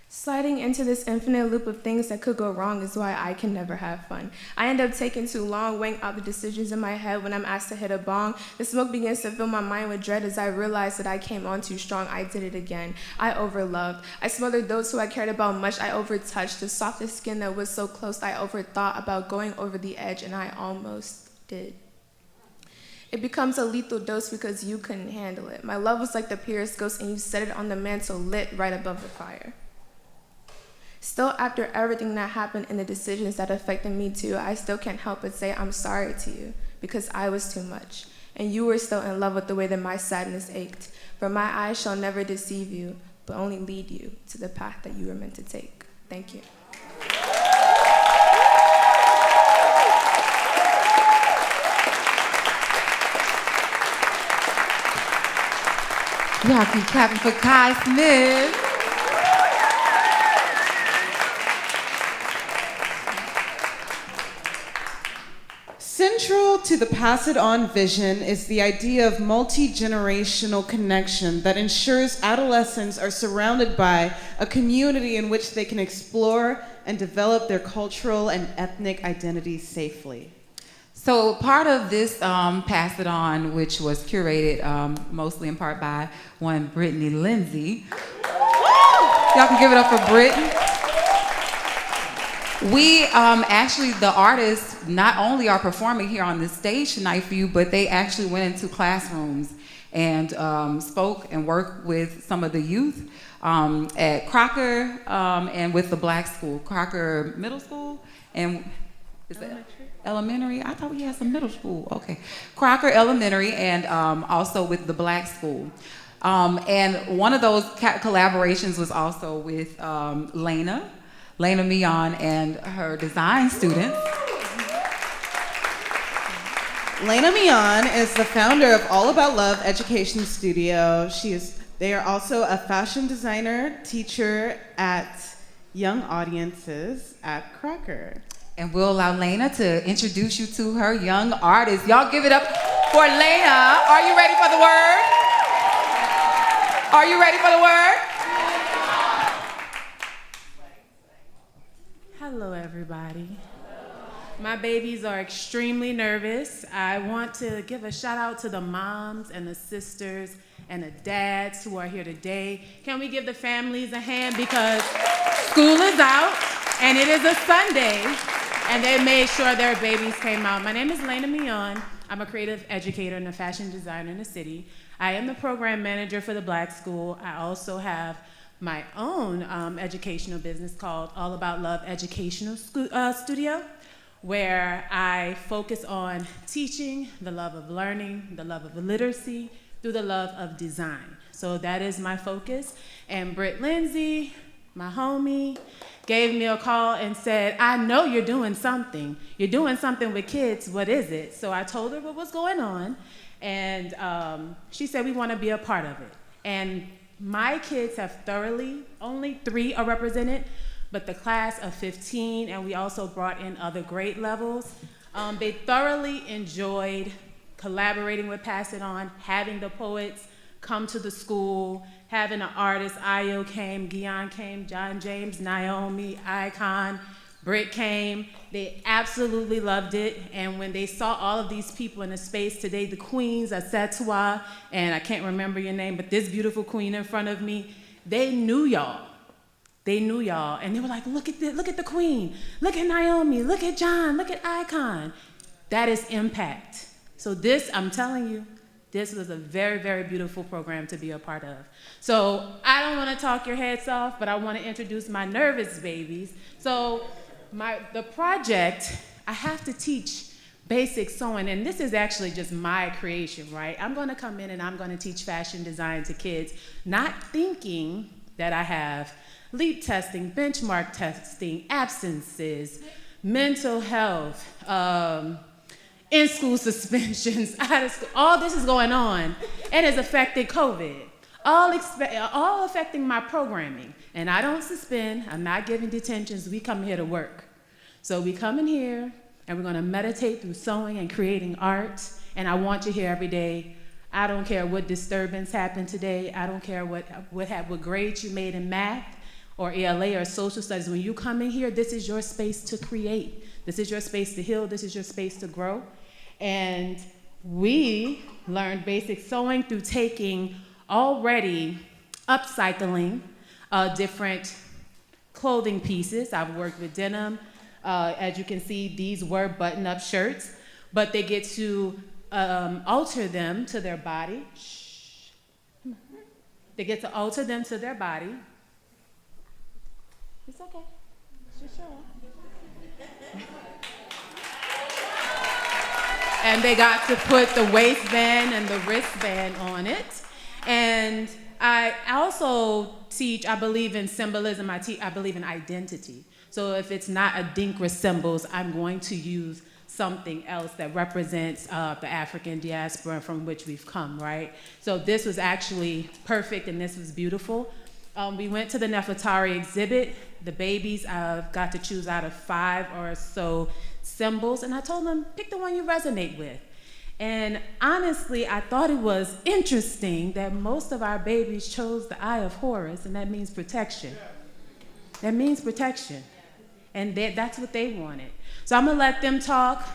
Sliding into this infinite loop of things that could go wrong is why I can never have fun. I end up taking too long, weighing out the decisions in my head when I'm asked to hit a bong. The smoke begins to fill my mind with dread as I realize that I came on too strong. I did it again. I overloved. I smothered those who I cared about much. I overtouched the softest skin that was so close. I overthought about going over the edge, and I almost did. It becomes a lethal dose because you couldn't handle it. My love was like the purest ghost, and you set it on the mantle lit right above the fire. Still, after everything that happened and the decisions that affected me too, I still can't help but say I'm sorry to you because I was too much. And you were still in love with the way that my sadness ached. For my eyes shall never deceive you, but only lead you to the path that you were meant to take. Thank you. Y'all keep clapping for Kai Smith. Central to the Pass It On vision is the idea of multi-generational connection that ensures adolescents are surrounded by a community in which they can explore and develop their cultural and ethnic identities safely. So part of this Pass It On, which was curated mostly in part by one Brittany Lindsay. Y'all can give it up for Brittany. We actually, the artists not only are performing here on this stage tonight for you, but they actually went into classrooms and spoke and worked with some of the youth at Crocker and with the Black School, Crocker Middle School, and is it Elementary? I thought we had some middle school. Okay, Crocker Elementary, and also with the Black School. And one of those collaborations was also with Elena Meon and her design students. Elena Meon is the founder of All About Love Education Studio. They are also a fashion designer, teacher at young audiences at Crocker. And we'll allow Lena to introduce you to her young artist. Y'all give it up for Lena. Are you ready for the word? Are you ready for the word? Hello, everybody. My babies are extremely nervous. I want to give a shout out to the moms and the sisters and the dads who are here today. Can we give the families a hand because school is out and it is a Sunday and they made sure their babies came out. My name is Elena Meon. I'm a creative educator and a fashion designer in the city. I am the program manager for the Black School. I also have my own educational business called All About Love Educational Studio, where I focus on teaching the love of learning, the love of literacy, through the love of design. So that is my focus. And Britt Lindsay, my homie, gave me a call and said, I know you're doing something. You're doing something with kids. What is it? So I told her what was going on. And she said, we want to be a part of it. And my kids have thoroughly, only 3 are represented, but the class of 15, and we also brought in other grade levels, they thoroughly enjoyed collaborating with Pass It On, having the poets come to the school, having an artist, Ayo came, Gion came, John James, Naomi, Icon, Britt came. They absolutely loved it, and when they saw all of these people in the space today, the queens, Asetua, and I can't remember your name, but this beautiful queen in front of me, they knew y'all. They knew y'all, and they were like, look at the queen, look at Naomi, look at John, look at Icon. That is impact. So this, I'm telling you, this was a very, very beautiful program to be a part of. So I don't want to talk your heads off, but I want to introduce my nervous babies. So the project, I have to teach basic sewing, and this is actually just my creation, right? I'm gonna come in and I'm gonna teach fashion design to kids, not thinking that I have leap testing, benchmark testing, absences, mental health, in-school suspensions, out of school. All this is going on, and it's affected COVID. All affecting my programming. And I don't suspend, I'm not giving detentions, we come here to work. So we come in here, and we're gonna meditate through sewing and creating art, and I want you here every day. I don't care what disturbance happened today, I don't care what grades you made in math, or ELA, or social studies. When you come in here, this is your space to create. This is your space to heal, this is your space to grow. And we learned basic sewing through taking already upcycling different clothing pieces. I've worked with denim. As you can see, these were button-up shirts, but they get to alter them to their body. Shh. They get to alter them to their body. It's okay. It's your show. And they got to put the waistband and the wristband on it. And I also teach, I believe in symbolism, I believe in identity. So if it's not Adinkra symbols, I'm going to use something else that represents the African diaspora from which we've come, right? So this was actually perfect and this was beautiful. We went to the Nefertari exhibit. The babies got to choose out of 5 or so symbols, and I told them, pick the one you resonate with. And honestly, I thought it was interesting that most of our babies chose the Eye of Horus, and that means protection. That means protection. And that's what they wanted. So I'm gonna let them talk.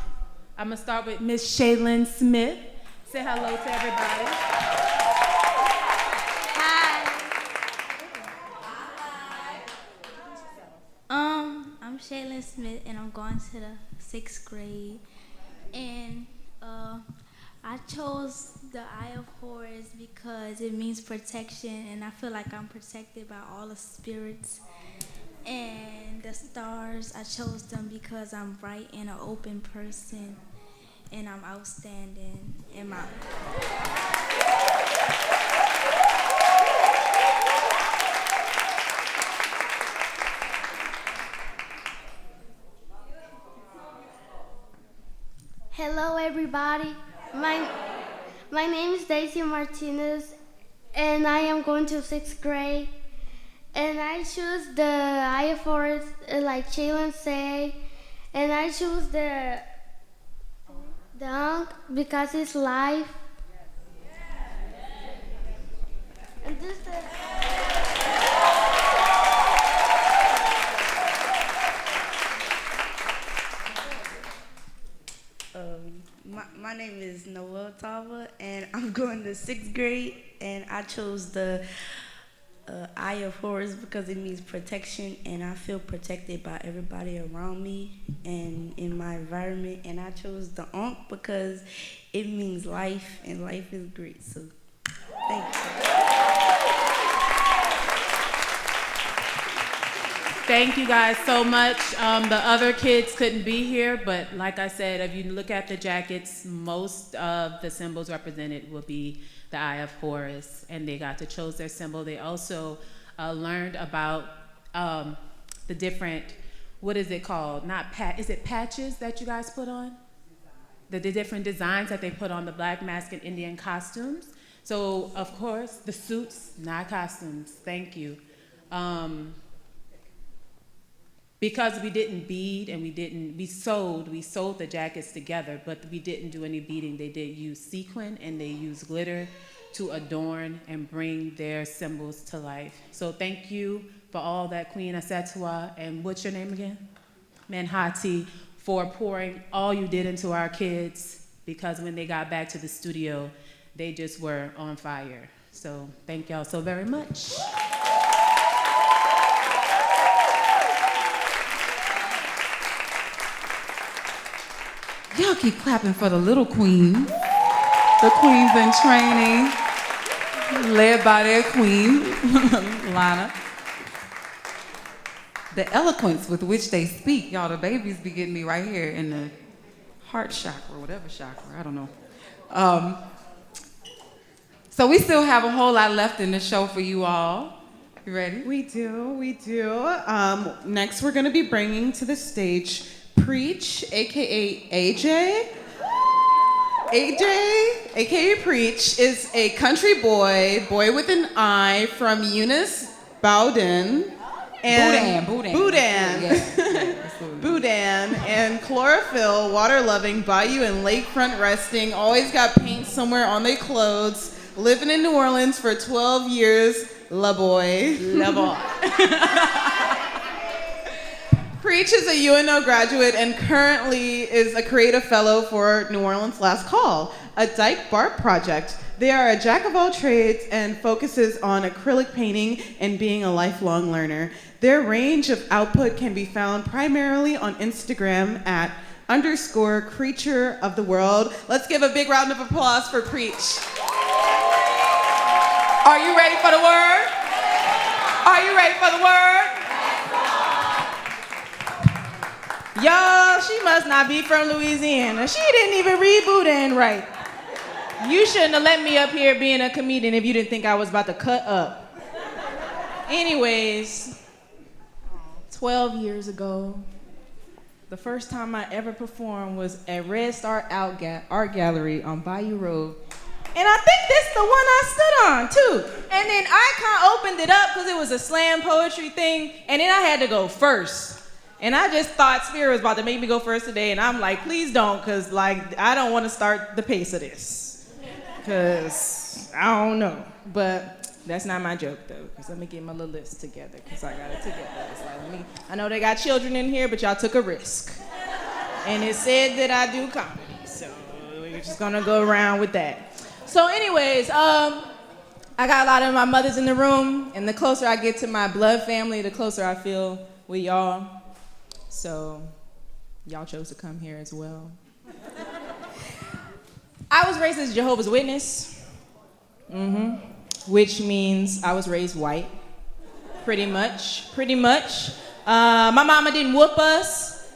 I'm gonna start with Miss Shaylin Smith. Say hello to everybody. I'm Shaylin Smith, and I'm going to the 6th grade. And I chose the Eye of Horus because it means protection, and I feel like I'm protected by all the spirits. And the stars, I chose them because I'm bright and an open person, and I'm outstanding in my... Hello, everybody. My name is Daisy Martinez, and I am going to 6th grade. And I choose the Eye of Horus, like Shaylin say, and I choose the Ankh because it's life. And this My name is Noel Tava, and I'm going to 6th grade, and I chose the Eye of Horus because it means protection, and I feel protected by everybody around me and in my environment. And I chose the Ankh because it means life, and life is great. So, thank you. Thank you guys so much. The other kids couldn't be here, but like I said, if you look at the jackets, most of the symbols represented will be the Eye of Horus, and they got to choose their symbol. They also learned about the different, what is it called? Is it patches that you guys put on? The different designs that they put on the Black mask and Indian costumes. So, of course, the suits, not costumes. Thank you. Because we didn't bead and we sewed the jackets together, but we didn't do any beading. They did use sequin and they used glitter to adorn and bring their symbols to life. So thank you for all that, Queen Asetua, and what's your name again? Manhati, for pouring all you did into our kids, because when they got back to the studio, they just were on fire. So thank y'all so very much. Y'all keep clapping for the little queen. The queen's in training, led by their queen, Lana. the eloquence with which they speak. Y'all, the babies be getting me right here in the heart chakra, whatever chakra, I don't know. So we still have a whole lot left in the show for you all. You ready? We do. Next, we're going to be bringing to the stage Preach, aka AJ. AJ, aka Preach, is a country boy with an I from Eunice, Bhutan. Bhutan and chlorophyll, water-loving, bayou and lakefront resting, always got paint somewhere on their clothes, living in New Orleans for 12 years, la boy. Preach is a UNO graduate and currently is a creative fellow for New Orleans Last Call, a Dyke Bart project. They are a jack of all trades and focuses on acrylic painting and being a lifelong learner. Their range of output can be found primarily on Instagram at _creature of the world. Let's give a big round of applause for Preach. Are you ready for the word? Are you ready for the word? Y'all, she must not be from Louisiana. She didn't even read Bhutan right. You shouldn't have let me up here being a comedian if you didn't think I was about to cut up. Anyways, 12 years ago, the first time I ever performed was at Red Star Art Gallery on Bayou Road. And I think this is the one I stood on, too. And then Icon opened it up because it was a slam poetry thing, and then I had to go first. And I just thought Spirit was about to make me go first today, and I'm like, please don't, because, like, I don't want to start the pace of this. Because I don't know. But that's not my joke, though, because let me get my little list together, because I got it together. It's like, I know they got children in here, but y'all took a risk. And it said that I do comedy, so we're just going to go around with that. So anyways, I got a lot of my mothers in the room, and the closer I get to my blood family, the closer I feel with y'all. So y'all chose to come here as well. I was raised as a Jehovah's Witness, which means I was raised white, pretty much. My mama didn't whoop us.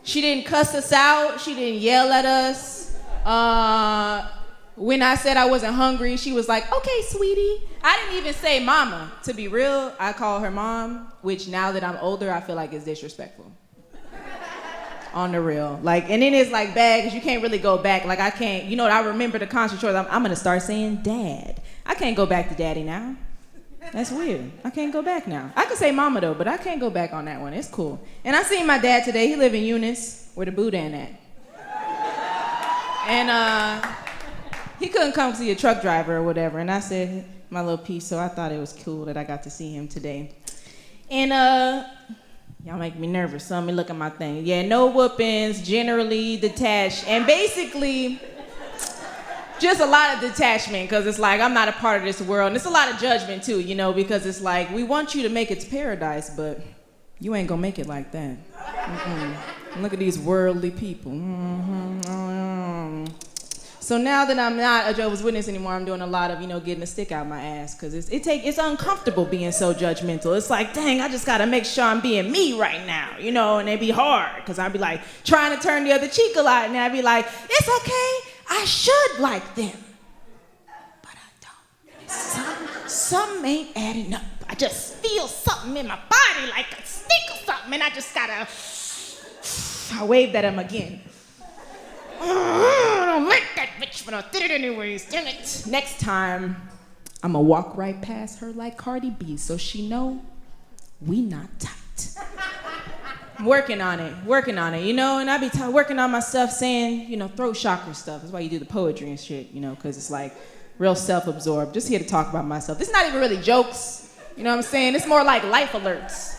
She didn't cuss us out. She didn't yell at us. When I said I wasn't hungry, she was like, okay, sweetie. I didn't even say mama. To be real, I call her mom, which now that I'm older, I feel like is disrespectful. On the real. Like, and then it's like bad because you can't really go back. Like, I can't, you know, I remember the conscious choice. I'm going to start saying dad. I can't go back to daddy now. That's weird. I can't go back now. I can say mama, though, but I can't go back on that one. It's cool. And I seen my dad today. He live in Eunice, where the Bhutan at. And he couldn't come see a truck driver or whatever. And I said my little piece, so I thought it was cool that I got to see him today. And y'all make me nervous, so let me look at my thing. Yeah, no whoopings, generally detached, and basically just a lot of detachment, because it's like I'm not a part of this world. And it's a lot of judgment too, you know, because it's like we want you to make it to paradise, but you ain't gonna make it like that. Look at these worldly people. So now that I'm not a Jehovah's Witness anymore, I'm doing a lot of, you know, getting a stick out my ass, because it's uncomfortable being so judgmental. It's like, dang, I just gotta make sure I'm being me right now, you know, and it'd be hard, because I'd be like trying to turn the other cheek a lot, and I'd be like, it's okay, I should like them, but I don't. Something ain't adding up. I just feel something in my body, like a stink or something, and I just gotta, I waved at him again. I don't like that bitch, but I did it anyways, dang it. Next time, I'ma walk right past her like Cardi B, so she know we not tight. Working on it, you know, and I be working on my stuff, saying, you know, throat chakra stuff. That's why you do the poetry and shit, you know, because it's like real self-absorbed. Just here to talk about myself. This is not even really jokes, you know what I'm saying? It's more like life alerts.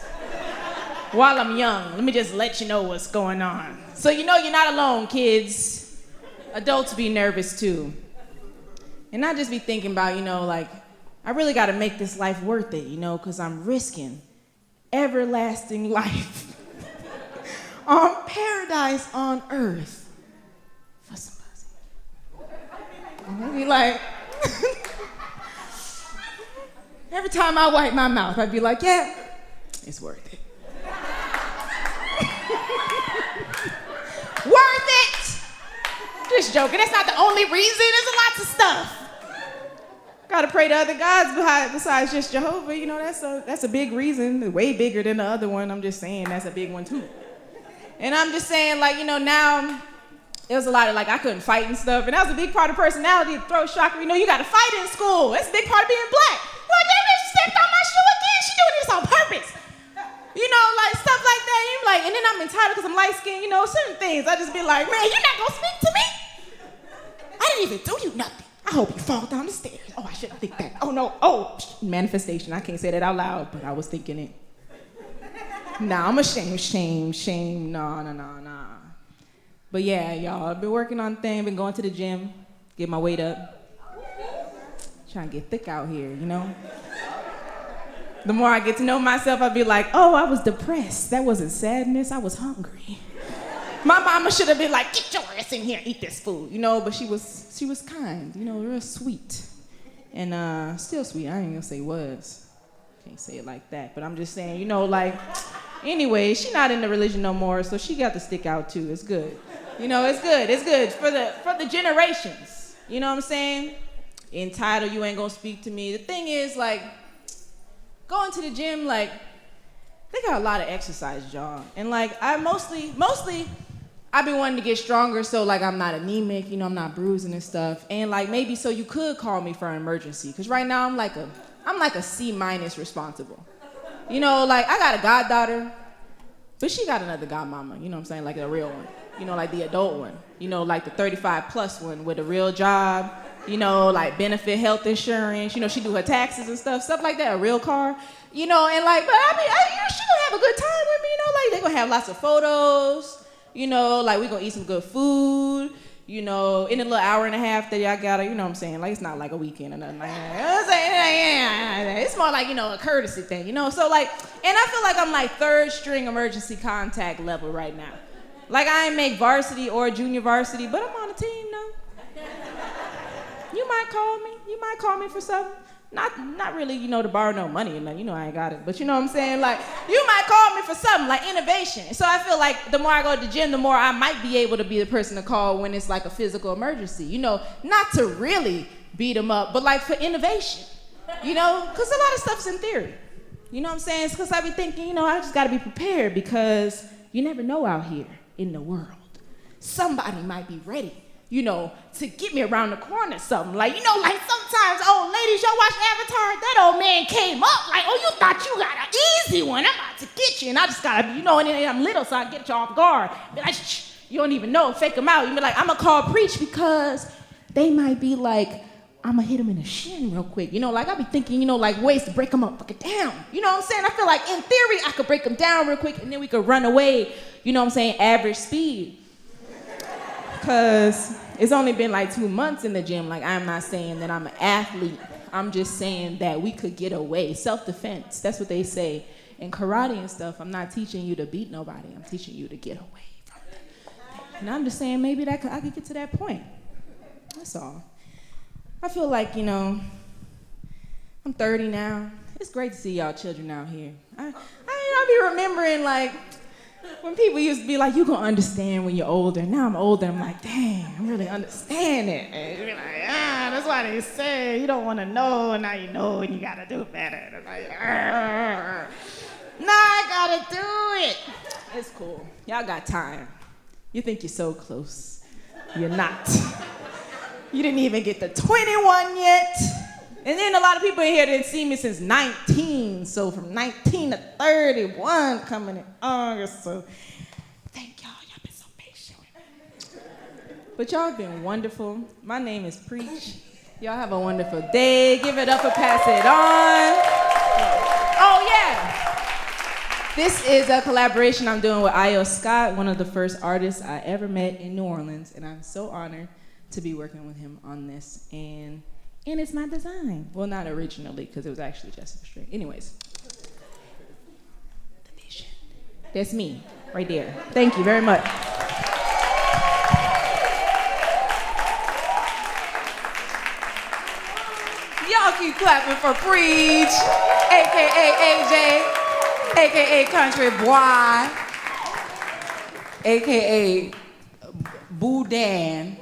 While I'm young, let me just let you know what's going on. So you know you're not alone, kids. Adults be nervous too. And I just be thinking about, you know, like, I really gotta make this life worth it, you know, because I'm risking everlasting life on paradise on earth for some pussy. I'd be like, every time I wipe my mouth, I'd be like, yeah, it's worth it. Worth it. Just joking. That's not the only reason. There's lots of stuff. Gotta pray to other gods besides just Jehovah. You know, that's a big reason, way bigger than the other one. I'm just saying that's a big one too. And I'm just saying, like, you know, now there was a lot of, like, I couldn't fight and stuff, and that was a big part of personality, the throat chakra. You know, you gotta fight in school. That's a big part of being black. Like, that bitch stepped on my shoe again. She doing this on purpose. You know, like, stuff like that. And you're like, and then I'm entitled because I'm light-skinned, you know, certain things. I just be like, man, you're not gonna speak to me? I didn't even do you nothing. I hope you fall down the stairs. Oh, I shouldn't think that. Oh, no. Oh, manifestation. I can't say that out loud, but I was thinking it. Nah, I'm ashamed. Shame. Nah. But yeah, y'all, I've been working on things, been going to the gym, get my weight up. Trying to get thick out here, you know? The more I get to know myself, I'll be like, oh, I was depressed. That wasn't sadness, I was hungry. My mama should have been like, get your ass in here, eat this food, you know, but she was kind, you know, real sweet. And still sweet, I ain't gonna say was. Can't say it like that, but I'm just saying, you know, like, anyway, she not in the religion no more, so she got to stick out too, it's good. You know, it's good for the generations, you know what I'm saying? Entitled, you ain't gonna speak to me. The thing is, like, going to the gym, like, they got a lot of exercise, y'all. And like, I mostly, I've been wanting to get stronger so like I'm not anemic, you know, I'm not bruising and stuff. And like maybe so you could call me for an emergency. Cause right now I'm like a C- responsible. You know, like I got a goddaughter, but she got another godmama, you know what I'm saying? Like a real one. You know, like the adult one. You know, like the 35 plus one with a real job, you know, like benefit health insurance, you know, she do her taxes and stuff like that, a real car. You know, and like, but I mean, she gonna have a good time with me, you know, like they gonna have lots of photos, you know, like we gonna eat some good food, you know, in a little hour and a half that y'all gotta, you know what I'm saying, like it's not like a weekend or nothing like that. You know what I'm saying? It's more like, you know, a courtesy thing, you know, so like, and I feel like I'm like third string emergency contact level right now. Like I ain't make varsity or junior varsity, but I'm on a team, no. You might call me for something. Not really, you know, to borrow no money, you know I ain't got it, but you know what I'm saying? Like, you might call me for something, like innovation. So I feel like the more I go to the gym, the more I might be able to be the person to call when it's like a physical emergency, you know, not to really beat them up, but like for innovation, you know? Because a lot of stuff's in theory, you know what I'm saying? It's because I be thinking, you know, I just gotta be prepared because you never know out here in the world. Somebody might be ready, you know, to get me around the corner or something. Like, you know, like sometimes, oh, ladies, y'all watch Avatar, that old man came up like, oh, you thought you got an easy one. I'm about to get you. And I just gotta, you know, and I'm little, so I get you off guard. Be like, shh, you don't even know, fake them out. You be like, I'm gonna call preach because they might be like, I'm gonna hit them in the shin real quick. You know, like I be thinking, you know, like ways to break them up, fuck it down. You know what I'm saying? I feel like in theory, I could break them down real quick and then we could run away, you know what I'm saying, average speed. Cause it's only been like 2 months in the gym. Like I'm not saying that I'm an athlete. I'm just saying that we could get away. Self-defense, that's what they say. In karate and stuff, I'm not teaching you to beat nobody. I'm teaching you to get away from them. And I'm just saying maybe I could get to that point. That's all. I feel like, you know, I'm 30 now. It's great to see y'all children out here. I be remembering like, when people used to be like, you gonna understand when you're older. Now I'm older, I'm like, dang, I really understand it. And you're like, that's why they say you don't wanna know, and now you know, and you gotta do better. And I'm like, now I gotta do it. It's cool. Y'all got time. You think you're so close. You're not. You didn't even get to 21 yet. And then a lot of people in here didn't see me since 19, so from 19 to 31 coming in August, so thank y'all been so patient with me. But y'all have been wonderful. My name is Preach. Y'all have a wonderful day. Give it up or pass it on. Oh yeah, this is a collaboration I'm doing with I.O. Scott, one of the first artists I ever met in New Orleans, and I'm so honored to be working with him on this, and it's my design. Well, not originally, because it was actually just a string. Anyways, the vision. That's me, right there. Thank you very much. Y'all keep clapping for Preach, AKA AJ, AKA Country Boy, AKA Bhutan.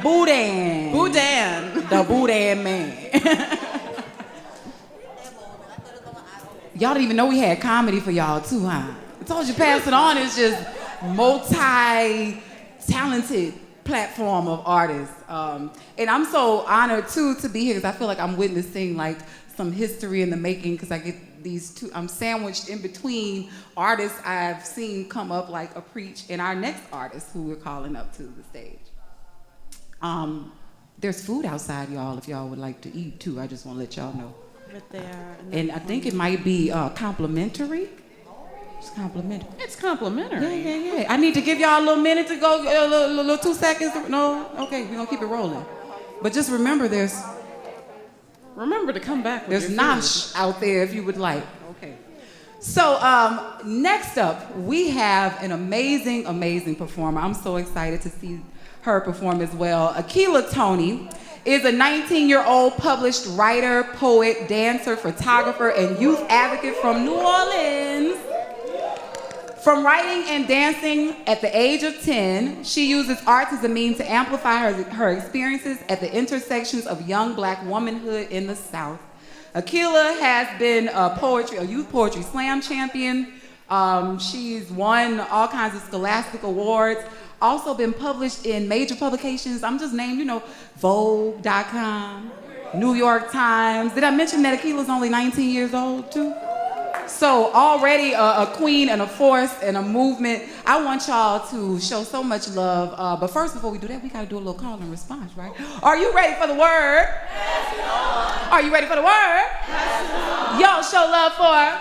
Bhutan. Bhutan. The Bhutan man. Y'all didn't even know we had comedy for y'all too, huh? I told you Pass It On is just multi-talented platform of artists. And I'm so honored too to be here because I feel like I'm witnessing like some history in the making because I get these two, I'm sandwiched in between artists I've seen come up like a Preach and our next artist who we're calling up to the stage. There's food outside, y'all, if y'all would like to eat too. I just want to let y'all know. But they are. And I think it might be complimentary. It's complimentary. It's complimentary. Yeah. I need to give y'all a little minute to go, a little 2 seconds. No? Okay, we're gonna keep it rolling. But just remember Remember to come back with there's your nosh out there if you would like. Okay. So next up, we have an amazing, amazing performer. I'm so excited to see her perform as well. Akilah Tony is a 19-year-old published writer, poet, dancer, photographer, and youth advocate from New Orleans. From writing and dancing at the age of 10, she uses arts as a means to amplify her experiences at the intersections of young Black womanhood in the South. Akilah has been a youth poetry slam champion. She's won all kinds of scholastic awards. Also been published in major publications. I'm just named, Vogue.com, New York Times. Did I mention that Akilah's only 19 years old too? So already a queen and a force and a movement. I want y'all to show so much love. But first, before we do that, we gotta do a little call and response, right? Are you ready for the word? Yes, Lord. Are you ready for the word? Yes, Lord. Y'all show love for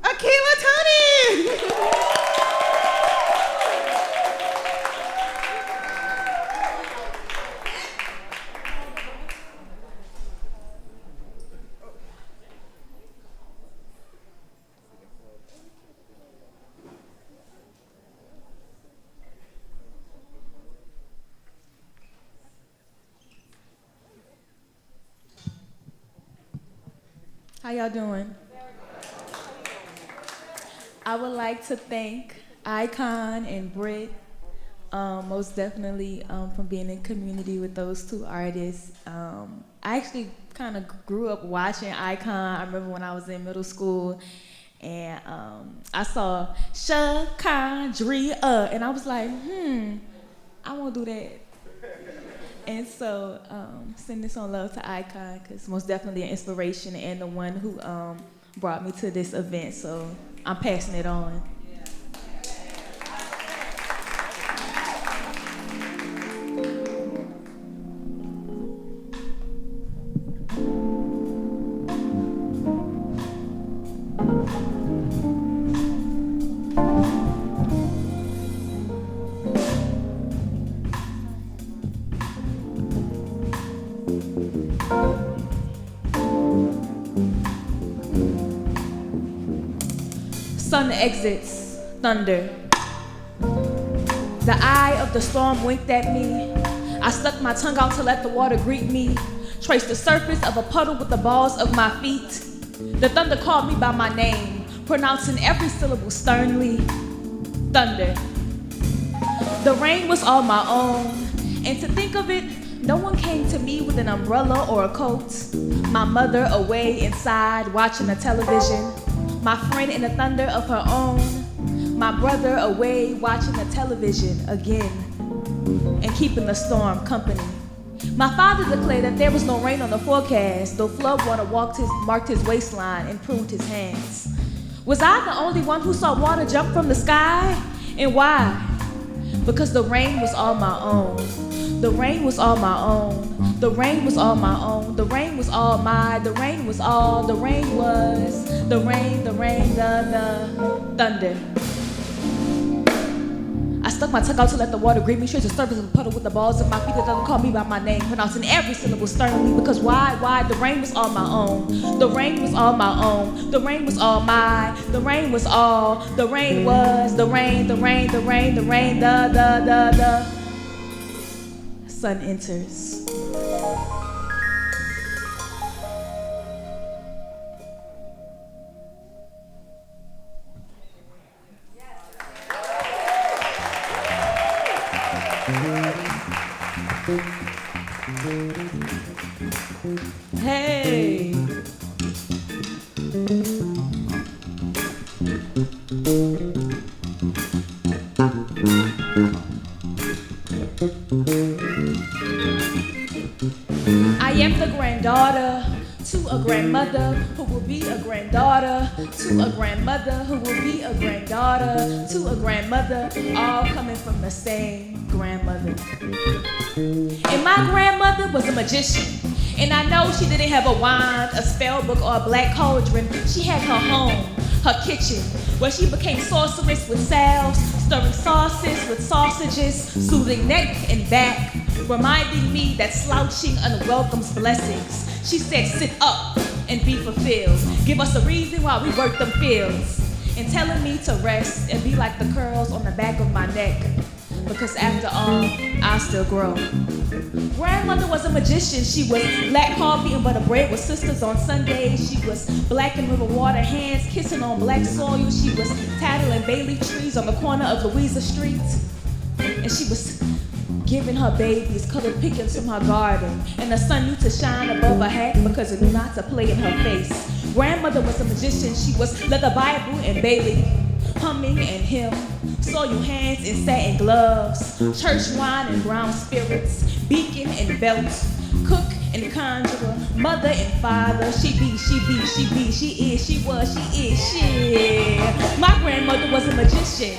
Akilah Tony. How y'all doing? I would like to thank Icon and Britt, most definitely from being in community with those two artists. I actually kind of grew up watching Icon. I remember when I was in middle school, and I saw Shakandria, and I was like, I want to do that. And so, send this on love to Icon, because most definitely an inspiration and the one who brought me to this event. So I'm passing it on. Sun exits, thunder. The eye of the storm winked at me. I stuck my tongue out to let the water greet me. Traced the surface of a puddle with the balls of my feet. The thunder called me by my name, pronouncing every syllable sternly. Thunder. The rain was all my own, and to think of it, no one came to me with an umbrella or a coat. My mother away inside watching the television. My friend in the thunder of her own. My brother away watching the television again and keeping the storm company. My father declared that there was no rain on the forecast, though floodwater marked his waistline and pruned his hands. Was I the only one who saw water jump from the sky? And why? Because the rain was all my own. The rain was all my own. The rain was all my own. The rain was all mine. The rain was all. The rain was. The rain, the thunder. I stuck my tongue out to let the water greet me. Traced the surface of the puddle with the balls of my feet. The thunder called me by my name, pronouncing every syllable sternly. Because why? The rain was all my own. The rain was all my own. The rain was all mine. The rain was all. The rain was. The rain, the sun enters. Hey. I am the granddaughter to a grandmother who will be a granddaughter to a grandmother who will be a granddaughter to a grandmother, all coming from the same grandmother. And my grandmother was a magician, and I know she didn't have a wand, a spell book, or a black cauldron. She had her home, her kitchen, where she became sorceress with salves, stirring sauces with sausages, soothing neck and back, reminding me that slouching unwelcomes blessings. She said, sit up and be fulfilled. Give us a reason why we work them fields. And telling me to rest and be like the curls on the back of my neck. Because after all, I still grow. Grandmother was a magician. She was black coffee and butter bread with sisters on Sundays. She was black and river water, hands kissing on black soil. She was tattling bay leaf trees on the corner of Louisa Street. And she was giving her babies colored pickings from her garden. And the sun knew to shine above her hat because it knew not to play in her face. Grandmother was a magician. She was leather Bible and Bailey, humming and hymn, soiled hands in satin gloves, church wine and brown spirits, beacon and belt, cook and conjurer, mother and father. She be, she is, she was, she is, she. My grandmother was a magician,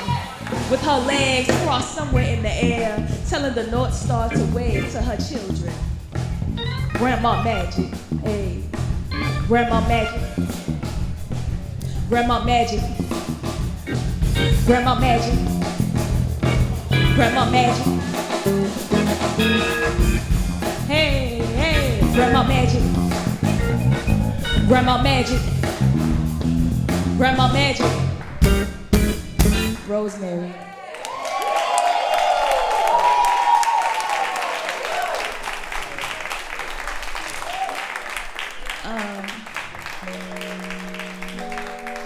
with her legs crossed somewhere in the air, telling the North Star to wave to her children. Grandma Magic, hey. Grandma Magic. Grandma Magic. Grandma Magic. Grandma Magic. Hey, hey. Grandma Magic. Grandma Magic. Grandma Magic. Rosemary.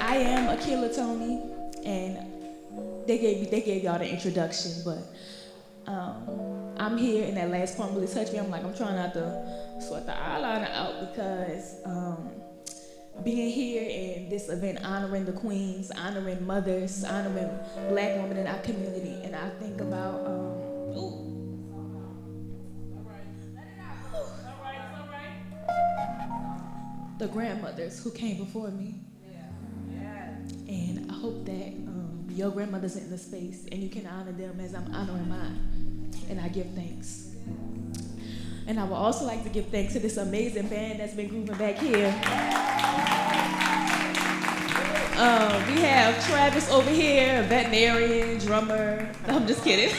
I am Akilah Tony, and they gave y'all the introduction, but I'm here, and that last poem really touched me. I'm trying not to sort the eyeliner out because being here in this event, honoring the queens, honoring mothers, honoring black women in our community, and I think about the grandmothers who came before me. And I hope that your grandmother's in the space and you can honor them as I'm honoring mine. And I give thanks. And I would also like to give thanks to this amazing band that's been grooving back here. We have Travis over here, a veterinarian, drummer. I'm just kidding.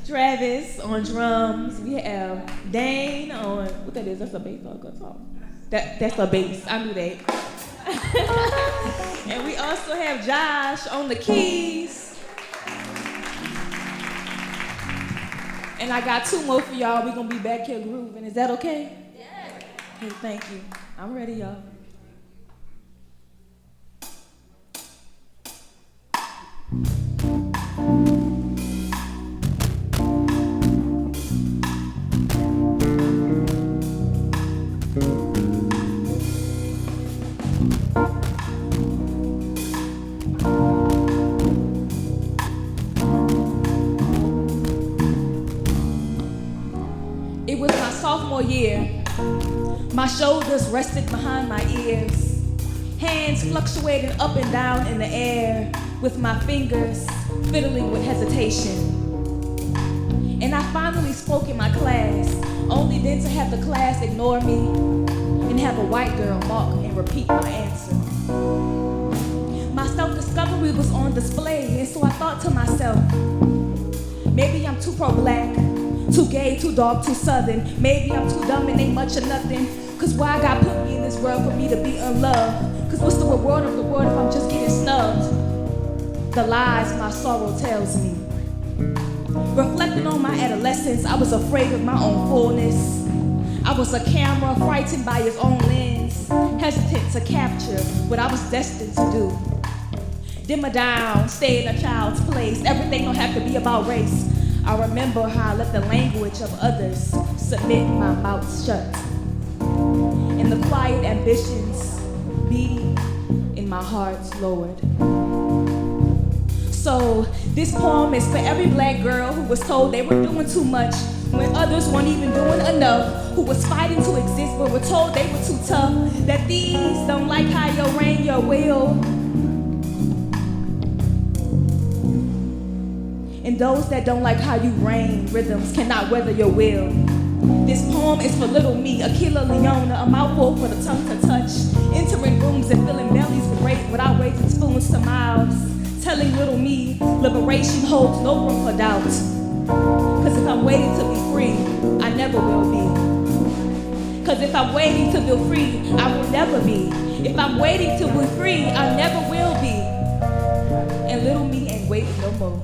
Travis on drums. We have Dane on, what that is, that's a bass or a guitar? That's a bass, I knew that. And we also have Josh on the keys. And I got two more for y'all. We're gonna be back here grooving. Is that okay? Yeah. Okay, thank you. I'm ready, y'all. It was my sophomore year. My shoulders rested behind my ears, hands fluctuating up and down in the air, with my fingers fiddling with hesitation. And I finally spoke in my class, only then to have the class ignore me and have a white girl mock and repeat my answer. My self-discovery was on display, and so I thought to myself, maybe I'm too pro-black, too gay, too dark, too southern. Maybe I'm too dumb and ain't much of nothing. Cause why God put me in this world for me to be unloved? Cause what's the reward of the world if I'm just getting snubbed? The lies my sorrow tells me. Reflecting on my adolescence, I was afraid of my own fullness. I was a camera frightened by its own lens, hesitant to capture what I was destined to do. Dimmer down, stay in a child's place. Everything don't have to be about race. I remember how I let the language of others submit my mouth shut. And the quiet ambitions beating in my heart lowered. So this poem is for every black girl who was told they were doing too much when others weren't even doing enough, who was fighting to exist but were told they were too tough, that these don't like how you reign your will. And those that don't like how you reign rhythms cannot weather your will. This poem is for little me, Akilah Tony, a mouthful for the tongue to touch, entering rooms and filling bellies without raising spoons to mouths, telling little me liberation holds no room for doubt. Cause if I'm waiting to be free, I never will be. Cause if I'm waiting to feel free, I will never be. If I'm waiting to be free, I never will be. And little me ain't waiting no more.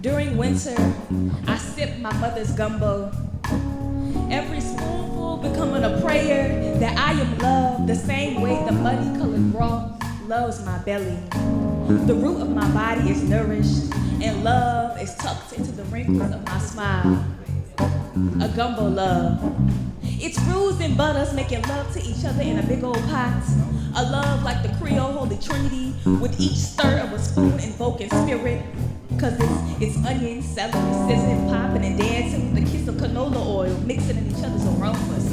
During winter, I sip my mother's gumbo. Every spoonful becoming a prayer that I am loved the same way the muddy-colored broth loves my belly. The root of my body is nourished, and love is tucked into the wrinkles of my smile. A gumbo love. It's bruised and butters making love to each other in a big old pot. A love like the Creole Holy Trinity, with each stir of a spoon invoking spirit. Cause it's onion, celery, sizzling, popping, and dancing with a kiss of canola oil, mixing in each other's aromas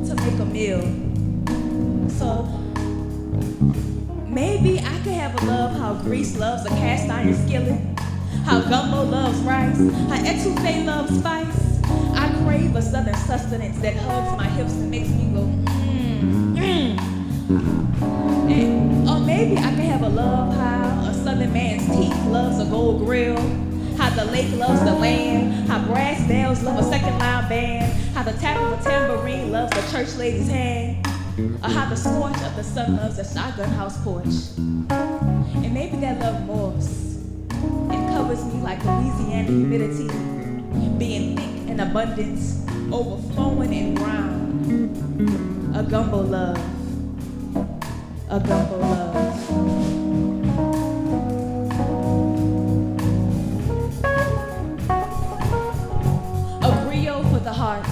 to make a meal. So maybe I could have a love how grease loves a cast iron skillet, how gumbo loves rice, how etouffee loves spice. I crave a southern sustenance that hugs my hips and makes me go, Or maybe I could have a love how a southern man's teeth loves a gold grill, how the lake loves the land, how brass bells love a second line band, how the tap of a tambourine loves a church lady's hand, or how the scorch of the sun loves a shotgun house porch. And maybe that love morphs and covers me like Louisiana humidity, being thick in abundance, overflowing in brown. A gumbo love. A gumbo love. A griot for the heart.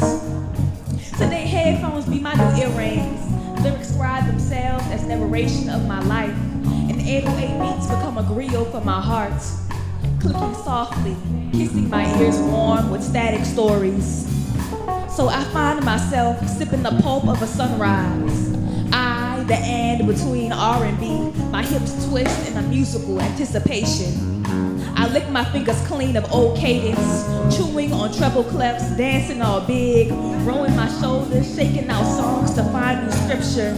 Today headphones be my new earrings. Lyrics scribe themselves as narration of my life. And 808 beats become a griot for my heart. Clicking softly, kissing my ears warm with static stories. So I find myself sipping the pulp of a sunrise. The and between R&B, my hips twist in a musical anticipation. I lick my fingers clean of old cadence, chewing on treble clefs, dancing all big, rolling my shoulders, shaking out songs to find new scripture.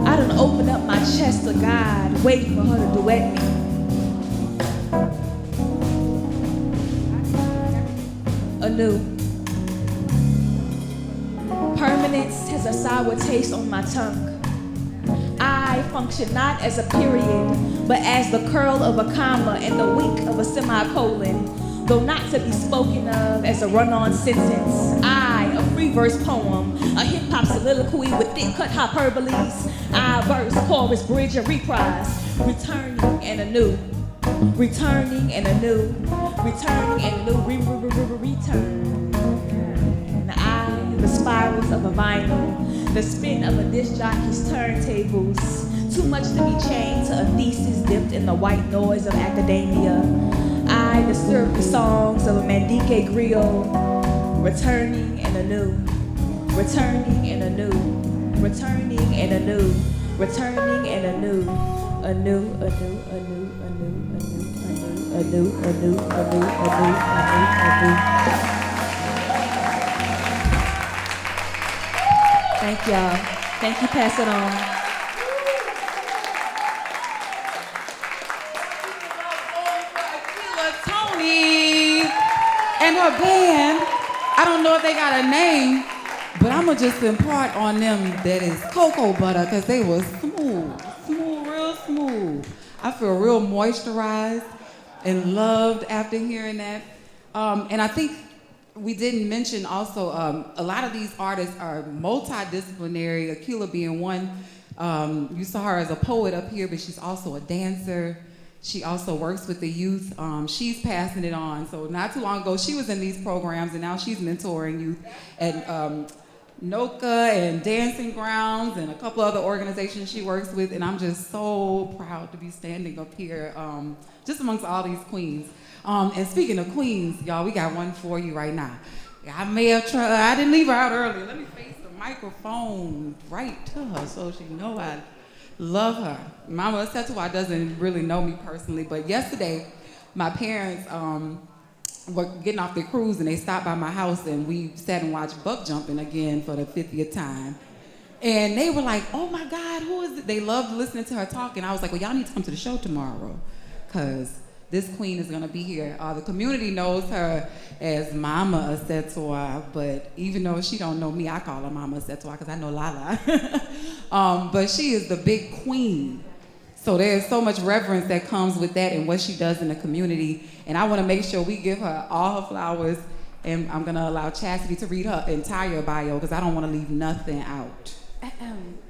I done opened up my chest to God, waiting for her to duet me. Anew. Permanence has a sour taste on my tongue. I function not as a period, but as the curl of a comma and the wink of a semicolon, though not to be spoken of as a run-on sentence. I, a free verse poem, a hip-hop soliloquy with thick-cut hyperboles. I, verse, chorus, bridge, and reprise, returning and anew, returning and anew, returning and anew, return. The spirals of a vinyl, the spin of a disc jockey's turntables, too much to be chained to a thesis dipped in the white noise of academia. I disturb the songs of a Mandike griot, returning and anew, returning and anew, returning and anew, returning and anew, anew, anew, anew, anew, anew, anew, anew, anew, anew. Thank y'all. Thank you, pass it on. Akilah Tony and her band. I don't know if they got a name, but I'ma just impart on them that is cocoa butter, because they was, come real smooth. I feel real moisturized and loved after hearing that. And I think we didn't mention also, a lot of these artists are multidisciplinary, Akilah being one. You saw her as a poet up here, but she's also a dancer. She also works with the youth. She's passing it on. So not too long ago, she was in these programs, and now she's mentoring youth at NOCA and Dancing Grounds and a couple other organizations she works with. And I'm just so proud to be standing up here just amongst all these queens. And speaking of queens, y'all, we got one for you right now. I may have tried, I didn't leave her out early. Let me face the microphone right to her so she know I love her. Mama Setua doesn't really know me personally, but yesterday my parents were getting off their cruise and they stopped by my house and we sat and watched buck jumping again for the 50th time. And they were like, oh my God, who is it? They loved listening to her talk. And I was like, well, y'all need to come to the show tomorrow because this queen is gonna be here. The community knows her as Mama Setua, but even though she don't know me, I call her Mama Setua because I know Lala. But she is the big queen. So there's so much reverence that comes with that and what she does in the community. And I wanna make sure we give her all her flowers, and I'm gonna allow Chastity to read her entire bio because I don't wanna leave nothing out.